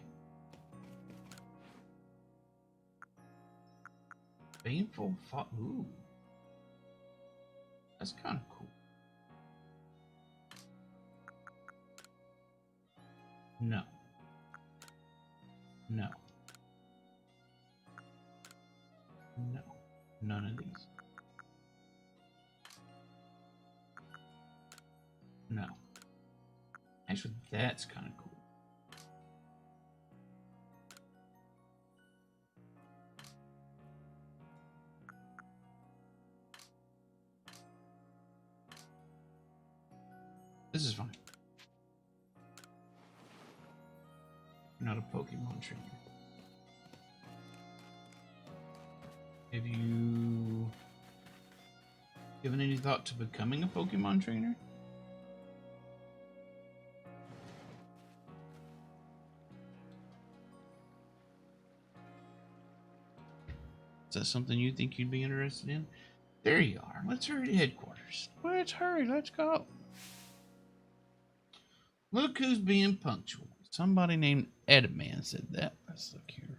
Baneful fought. Ooh. That's kind of cool. No. None of these. No. Actually, that's kind of cool. This is fine. You're not a Pokemon trainer. Have you given any thought to becoming a Pokemon trainer? Is that something you think you'd be interested in? There you are. Let's hurry to headquarters. Let's hurry. Let's go. Look who's being punctual. Somebody named Edman said that. Let's look here.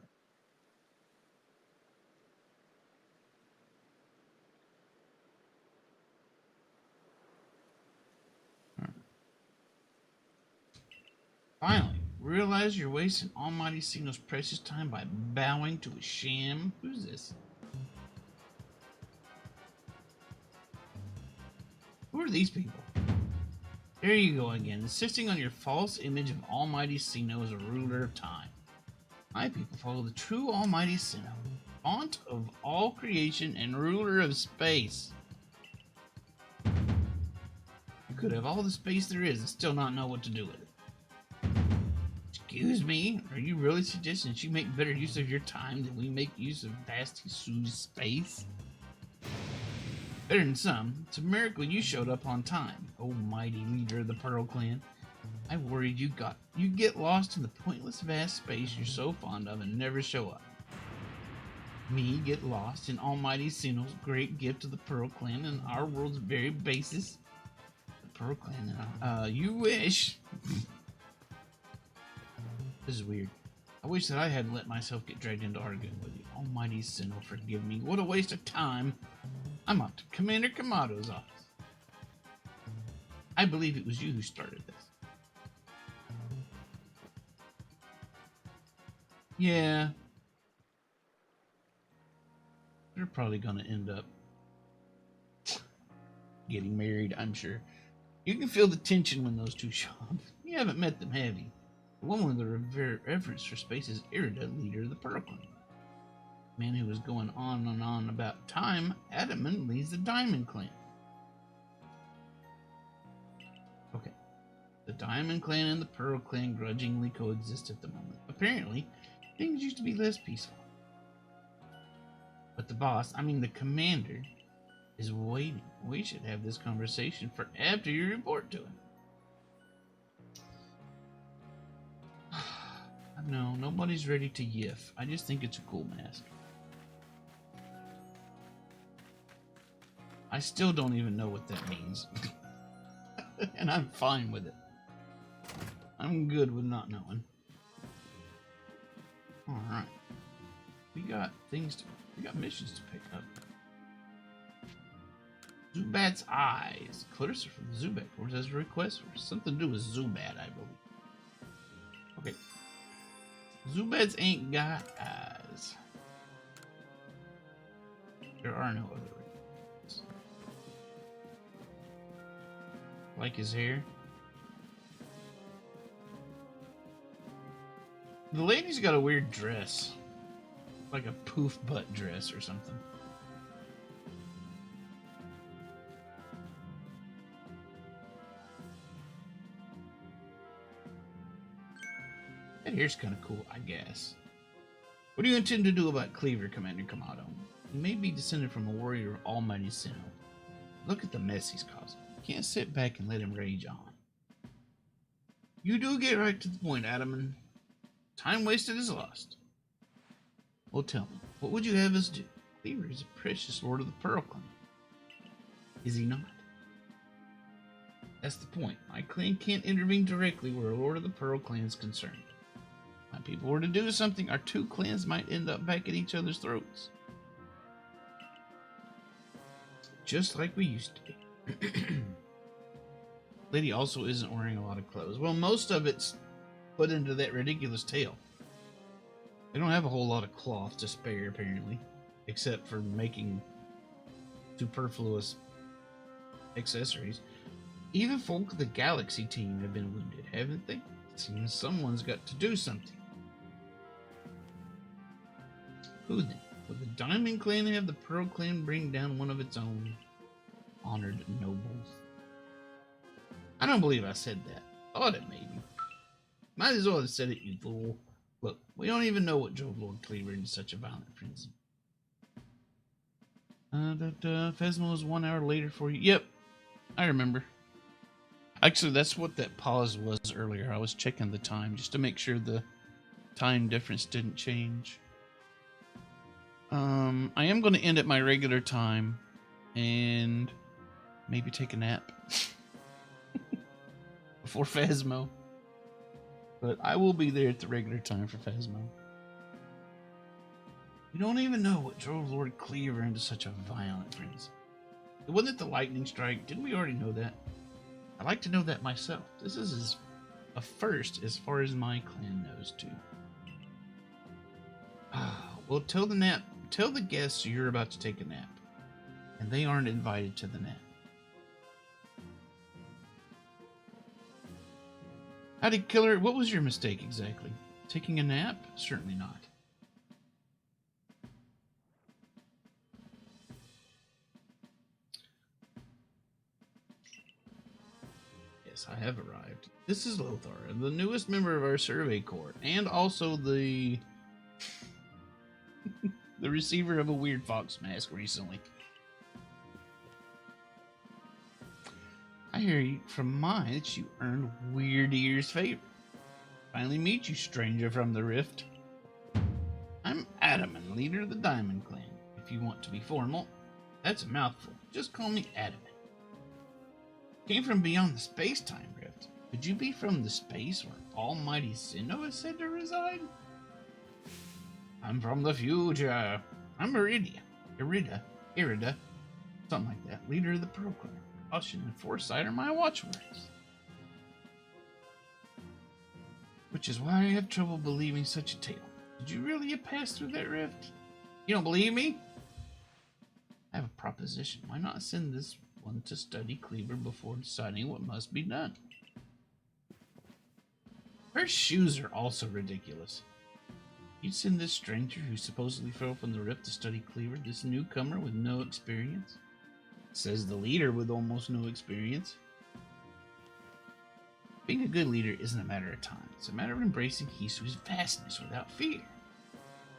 Finally, realize you're wasting Almighty Sinnoh's precious time by bowing to a sham. Who's this? Who are these people? There you go again, insisting on your false image of Almighty Sinnoh as a ruler of time. My people follow the true Almighty Sinnoh, font of all creation and ruler of space. You could have all the space there is and still not know what to do with it. Excuse me, are you really suggesting that you make better use of your time than we make use of vast Hisui's space? Better than some. It's a miracle you showed up on time, oh mighty leader of the Pearl Clan. I worried you'd get lost in the pointless vast space you're so fond of and never show up. Me get lost in Almighty Sinnoh's great gift to the Pearl Clan and our world's very basis. The Pearl Clan and you wish. This is weird. I wish that I hadn't let myself get dragged into arguing with you. Almighty Sinnoh, forgive me. What a waste of time. I'm up to Commander Kamado's office. I believe it was you who started this. Yeah. They're probably going to end up getting married, I'm sure. You can feel the tension when those two show up. You haven't met them, have you? The woman with the reverence for space is Irida, leader of the Pearl Clan. The man who was going on and on about time, Adaman, leads the Diamond Clan. Okay. The Diamond Clan and the Pearl Clan grudgingly coexist at the moment. Apparently, things used to be less peaceful. But the boss, the commander, is waiting. We should have this conversation for after you report to him. No, nobody's ready to yiff. I just think it's a cool mask. I still don't even know what that means. And I'm fine with it. I'm good with not knowing. Alright. We got missions to pick up. Zubat's eyes. Clarissa from the Zubat Force has a request for something to do with Zubat, I believe. Okay. Zubats ain't got eyes. There are no other requests. Like his hair. The lady's got a weird dress. Like a poof butt dress or something. That hair's kind of cool, I guess. What do you intend to do about Cleaver, Commander Kamado? He may be descended from a warrior of Almighty Sinnoh. Look at the mess he's causing. You can't sit back and let him rage on. You do get right to the point, Adaman. Time wasted is lost. Well, tell me, what would you have us do? Cleaver is a precious lord of the Pearl Clan. Is he not? That's the point. My clan can't intervene directly where a lord of the Pearl Clan is concerned. If my people were to do something, our two clans might end up back at each other's throats. Just like we used to be. Lady also isn't wearing a lot of clothes. Well, most of it's put into that ridiculous tail. They don't have a whole lot of cloth to spare, apparently, except for making superfluous accessories. Even folk of the Galaxy team have been wounded, haven't they? It seems someone's got to do something. Who then? Will the Diamond Clan have the Pearl Clan bring down one of its own honored nobles? I don't believe I said that. Thought it maybe. Might as well have said it, you fool. Look, we don't even know what drove Lord Cleaver into such a violent frenzy. Phasmo is 1 hour later for you. Yep, I remember. Actually, that's what that pause was earlier. I was checking the time just to make sure the time difference didn't change. I am going to end at my regular time and maybe take a nap before Phasmo. But I will be there at the regular time for Phasmo. We don't even know what drove Lord Cleaver into such a violent frenzy. It wasn't the lightning strike. Didn't we already know that? I'd like to know that myself. This is a first as far as my clan knows, too. Well, tell the guests you're about to take a nap. And they aren't invited to the nap. How did Killer... What was your mistake exactly? Taking a nap? Certainly not. Yes, I have arrived. This is Lothar, the newest member of our survey corps, and also the... the receiver of a weird fox mask recently. I hear from mine that you earned Weird Ear's favor. Finally meet you, stranger from the rift. I'm Adaman, leader of the Diamond Clan. If you want to be formal, that's a mouthful. Just call me Adaman. Came from beyond the space-time rift. Could you be from the space where Almighty Sinnoh is said to reside? I'm from the future. I'm Irida, something like that. Leader of the Pearl Clan. Caution and foresight are my watchwords. Which is why I have trouble believing such a tale. Did you really pass through that rift? You don't believe me? I have a proposition. Why not send this one to study Cleaver before deciding what must be done? Her shoes are also ridiculous. You'd send this stranger who supposedly fell from the rift to study Cleaver, this newcomer with no experience? Says the leader with almost no experience. Being a good leader isn't a matter of time. It's a matter of embracing Hisui's vastness without fear.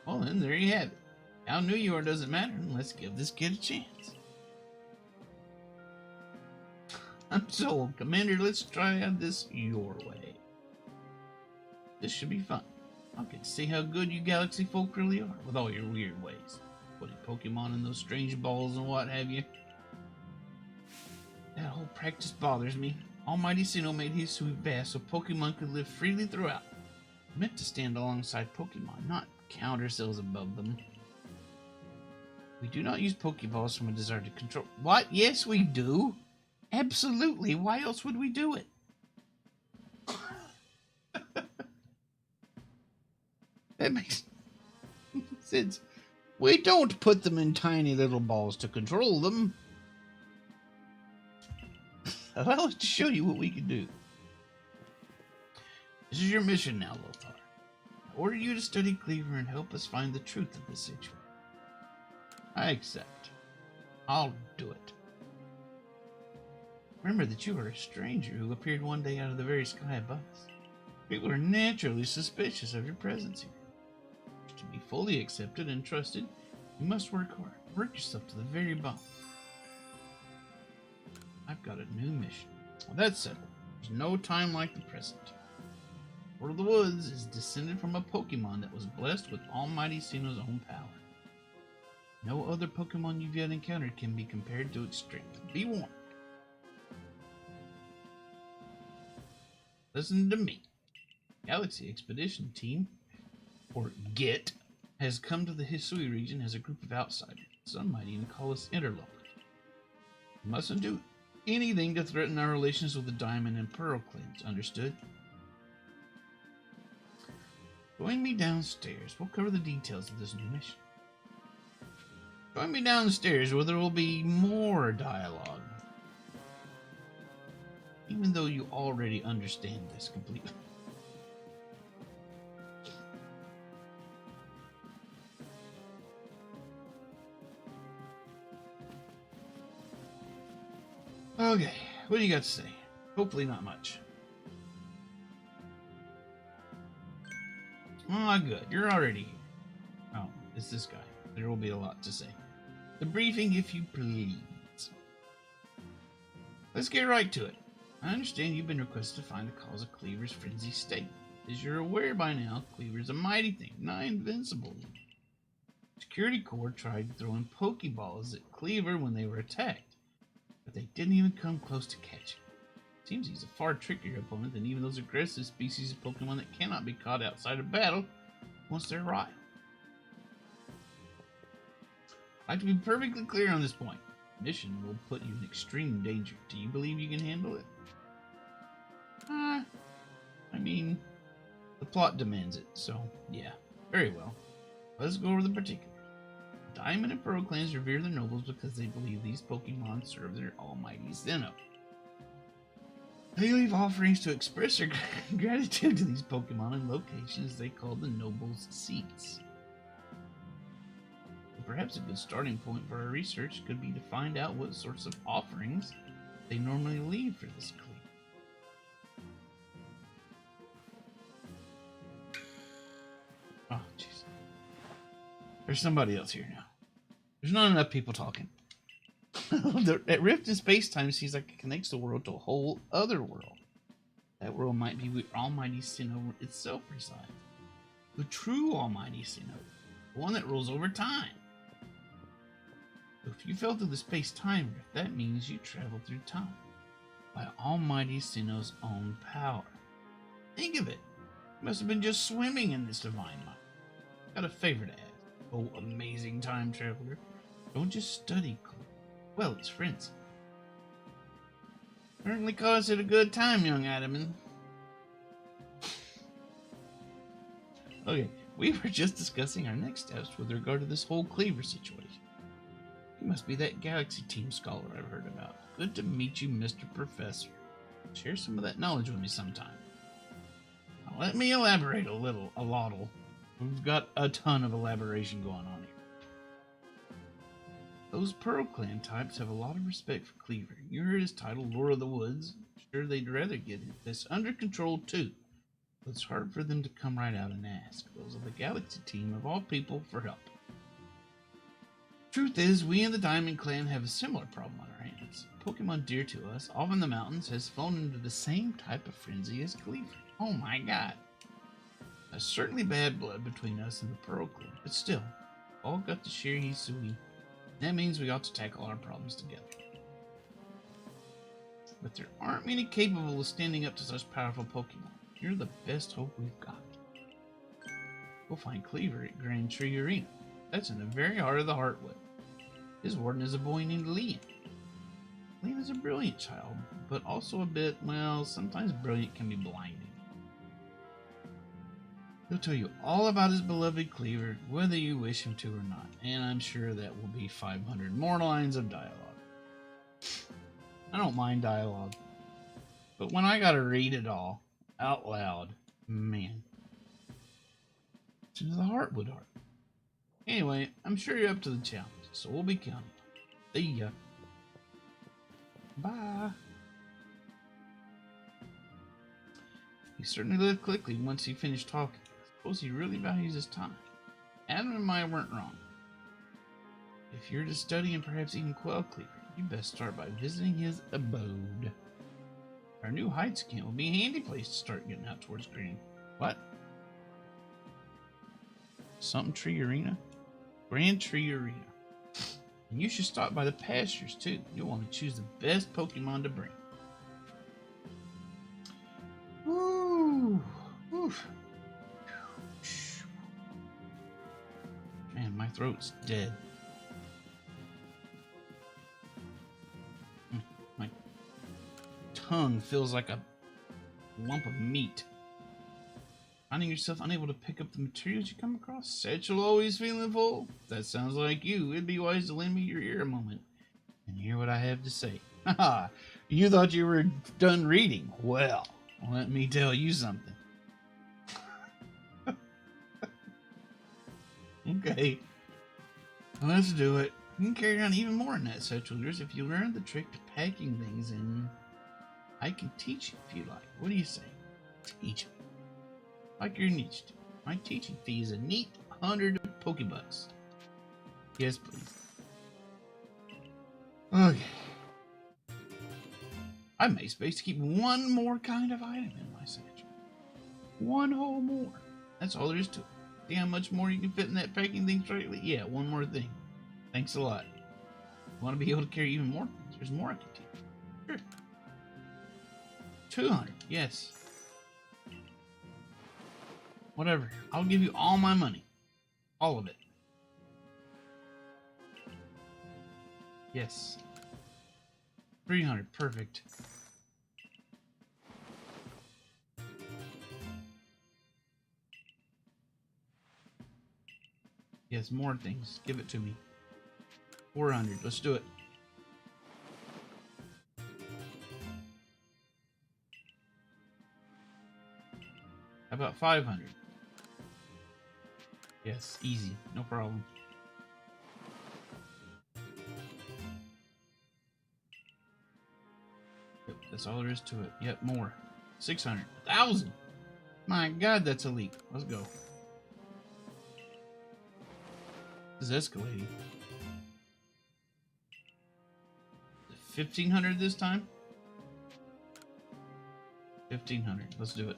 Well then, there you have it. How new you are doesn't matter, and let's give this kid a chance. I'm sold. Commander, let's try this your way. This should be fun. I'll get to see how good you galaxy folk really are, with all your weird ways. Putting Pokemon in those strange balls and what have you. That whole practice bothers me. Almighty Sinnoh made Hisui vast so Pokemon could live freely throughout. Meant to stand alongside Pokemon, not count ourselves above them. We do not use Pokeballs from a desire to control. What? Yes, we do. Absolutely. Why else would we do it? That makes sense. We don't put them in tiny little balls to control them. Allow us to show you what we can do. This is your mission now, Lothar. I order you to study Cleaver and help us find the truth of this situation. I accept. I'll do it. Remember that you are a stranger who appeared one day out of the very sky above us. People are naturally suspicious of your presence here. To be fully accepted and trusted, you must work hard. Work yourself to the very bone. I've got a new mission. Well, that's settled. There's no time like the present. Lord of the Woods is descended from a Pokemon that was blessed with Almighty Sinnoh's own power. No other Pokemon you've yet encountered can be compared to its strength. Be warned. Listen to me. Galaxy Expedition Team, or GET, has come to the Hisui region as a group of outsiders. Some might even call us interlopers. We mustn't do anything to threaten our relations with the Diamond and Pearl clans, understood? Join me downstairs. We'll cover the details of this new mission. Join me downstairs where there will be more dialogue. Even though you already understand this completely. Okay, what do you got to say? Hopefully not much. Ah, good. You're already here. Oh, it's this guy. There will be a lot to say. The briefing, if you please. Let's get right to it. I understand you've been requested to find the cause of Cleaver's frenzied state. As you're aware by now, Cleaver's a mighty thing, not invincible. Security Corps tried throwing Pokeballs at Cleaver when they were attacked, but they didn't even come close to catching. Seems he's a far trickier opponent than even those aggressive species of Pokemon that cannot be caught outside of battle once they're riled. I'd like to be perfectly clear on this point. The mission will put you in extreme danger. Do you believe you can handle it? I mean, the plot demands it, so yeah. Very well. Let's go over the particulars. Diamond and Pearl clans revere their nobles because they believe these Pokemon serve their almighty Sinnoh. They leave offerings to express their gratitude to these Pokemon in locations they call the nobles' seats. Perhaps a good starting point for our research could be to find out what sorts of offerings they normally leave for this clan. Oh, jeez. There's somebody else here now. There's not enough people talking. That rift in space-time seems like it connects the world to a whole other world. That world might be where Almighty Sinnoh itself resides. The true Almighty Sinnoh. The one that rolls over time. So if you fell through the space-time rift, that means you traveled through time. By Almighty Sinnoh's own power. Think of it. You must have been just swimming in this divine light. Got a favor to ask. Oh, amazing time traveler. Don't just study well, it's friends. Certainly caused it a good time, young Adaman. Okay, we were just discussing our next steps with regard to this whole Cleaver situation. You must be that Galaxy Team scholar I've heard about. Good to meet you, Mr. Professor. Share some of that knowledge with me sometime. Now, let me elaborate a lot. We've got a ton of elaboration going on here. Those Pearl Clan types have a lot of respect for Cleaver. You heard his title, Lord of the Woods. Sure, they'd rather get this under control too. But it's hard for them to come right out and ask. Those are the Galaxy Team of all people for help. Truth is, we in the Diamond Clan have a similar problem on our hands. Pokemon dear to us, off in the mountains, has fallen into the same type of frenzy as Cleaver. Oh my god. There's certainly bad blood between us and the Pearl Clan, but still, all got to share Hisui. That means we ought to tackle our problems together. But there aren't many capable of standing up to such powerful Pokemon. You're the best hope we've got. We'll find Cleaver at Grand Tree Arena. That's in the very heart of the Heartwood. His warden is a boy named Liam. Liam is a brilliant child, but also a bit, well, sometimes brilliant can be blinding. He'll tell you all about his beloved Cleaver, whether you wish him to or not, and I'm sure that will be 500 more lines of dialogue. I don't mind dialogue, but when I gotta read it all out loud, man, it's into the Heartwood heart. Anyway, I'm sure you're up to the challenge, so we'll be counting. See ya. Bye. He certainly lived quickly once he finished talking. I suppose he really values his time. Adam and I weren't wrong. If you're to study and perhaps even quell Cleaver, you best start by visiting his abode. Our new Heights camp will be a handy place to start getting out towards Green. What? Something Tree Arena? Grand Tree Arena. And you should stop by the pastures too. You'll want to choose the best Pokemon to bring. Woo! Oof. Man, my throat's dead. My tongue feels like a lump of meat. Finding yourself unable to pick up the materials you come across? Satchel always feeling full? That sounds like you. It'd be wise to lend me your ear a moment and hear what I have to say. Haha, you thought you were done reading? Well, let me tell you something. Okay, let's do it. You can carry on even more in that satchel of yours if you learn the trick to packing things in. I can teach you if you like. What do you say? Teach me. Like your niche. My teaching fee is a neat 100 Pokebucks. Yes, please. Okay. I made space to keep one more kind of item in my satchel. One whole more. That's all there is to it. See how much more you can fit in that packing thing straightly? Yeah, one more thing. Thanks a lot. You want to be able to carry even more things? There's more I can teach. Sure. 200. Yes. Whatever. I'll give you all my money. All of it. Yes. 300. Perfect. Yes, more things. Give it to me. 400. Let's do it. How about 500? Yes, easy. No problem. Yep, that's all there is to it. Yep, more. 600. 1,000. My God, that's elite. Let's go. This is escalating. 1,500 this time? 1,500. Let's do it.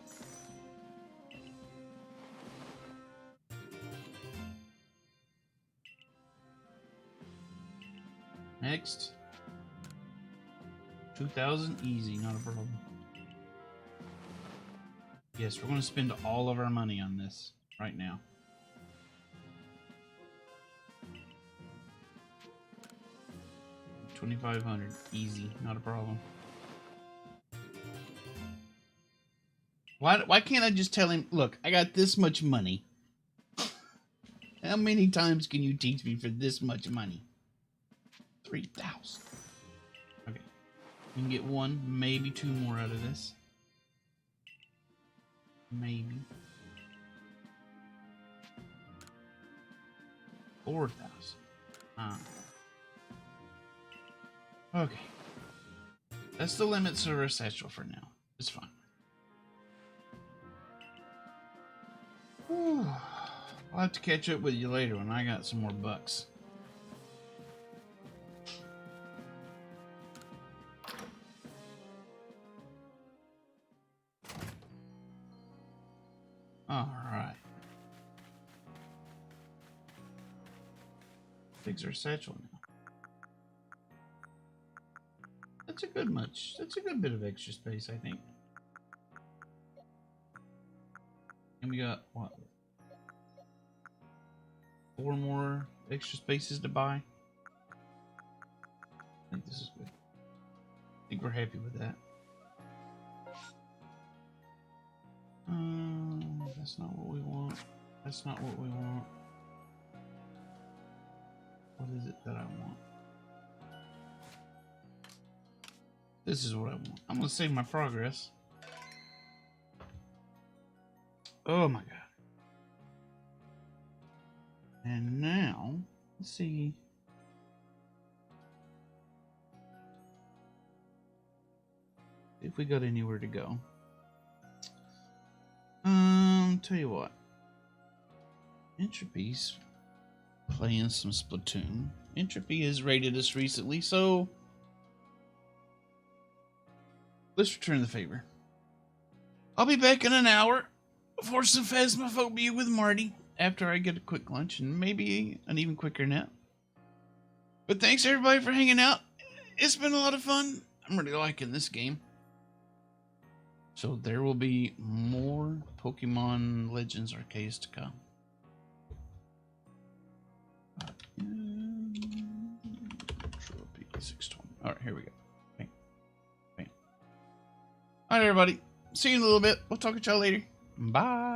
Next. 2,000 easy, not a problem. Yes, we're going to spend all of our money on this right now. $2,500 easy, not a problem. Why can't I just tell him, look, I got this much money. How many times can you teach me for this much money? 3,000. Okay. You can get one, maybe two more out of this. Maybe. 4,000. Okay. That's the limits of our satchel for now. It's fine. Whew. I'll have to catch up with you later when I got some more bucks. Alright. Fix our satchel now. That's a good bit of extra space, I think. And we got, what? 4 more extra spaces to buy. I think this is good. I think we're happy with that. That's not what we want. That's not what we want. What is it that I want? This is what I want. I'm gonna save my progress. Oh my god. And now, let's see. If we got anywhere to go. Tell you what. Entropy's playing some Splatoon. Entropy has raided us recently, so let's return the favor. I'll be back in an hour for some Phasmophobia with Marty after I get a quick lunch and maybe an even quicker nap. But thanks everybody for hanging out. It's been a lot of fun. I'm really liking this game. So there will be more Pokemon Legends Arceus to come. Trophy 620. Alright, here we go. Bang. Bang. Alright, everybody. See you in a little bit. We'll talk to y'all later. Bye.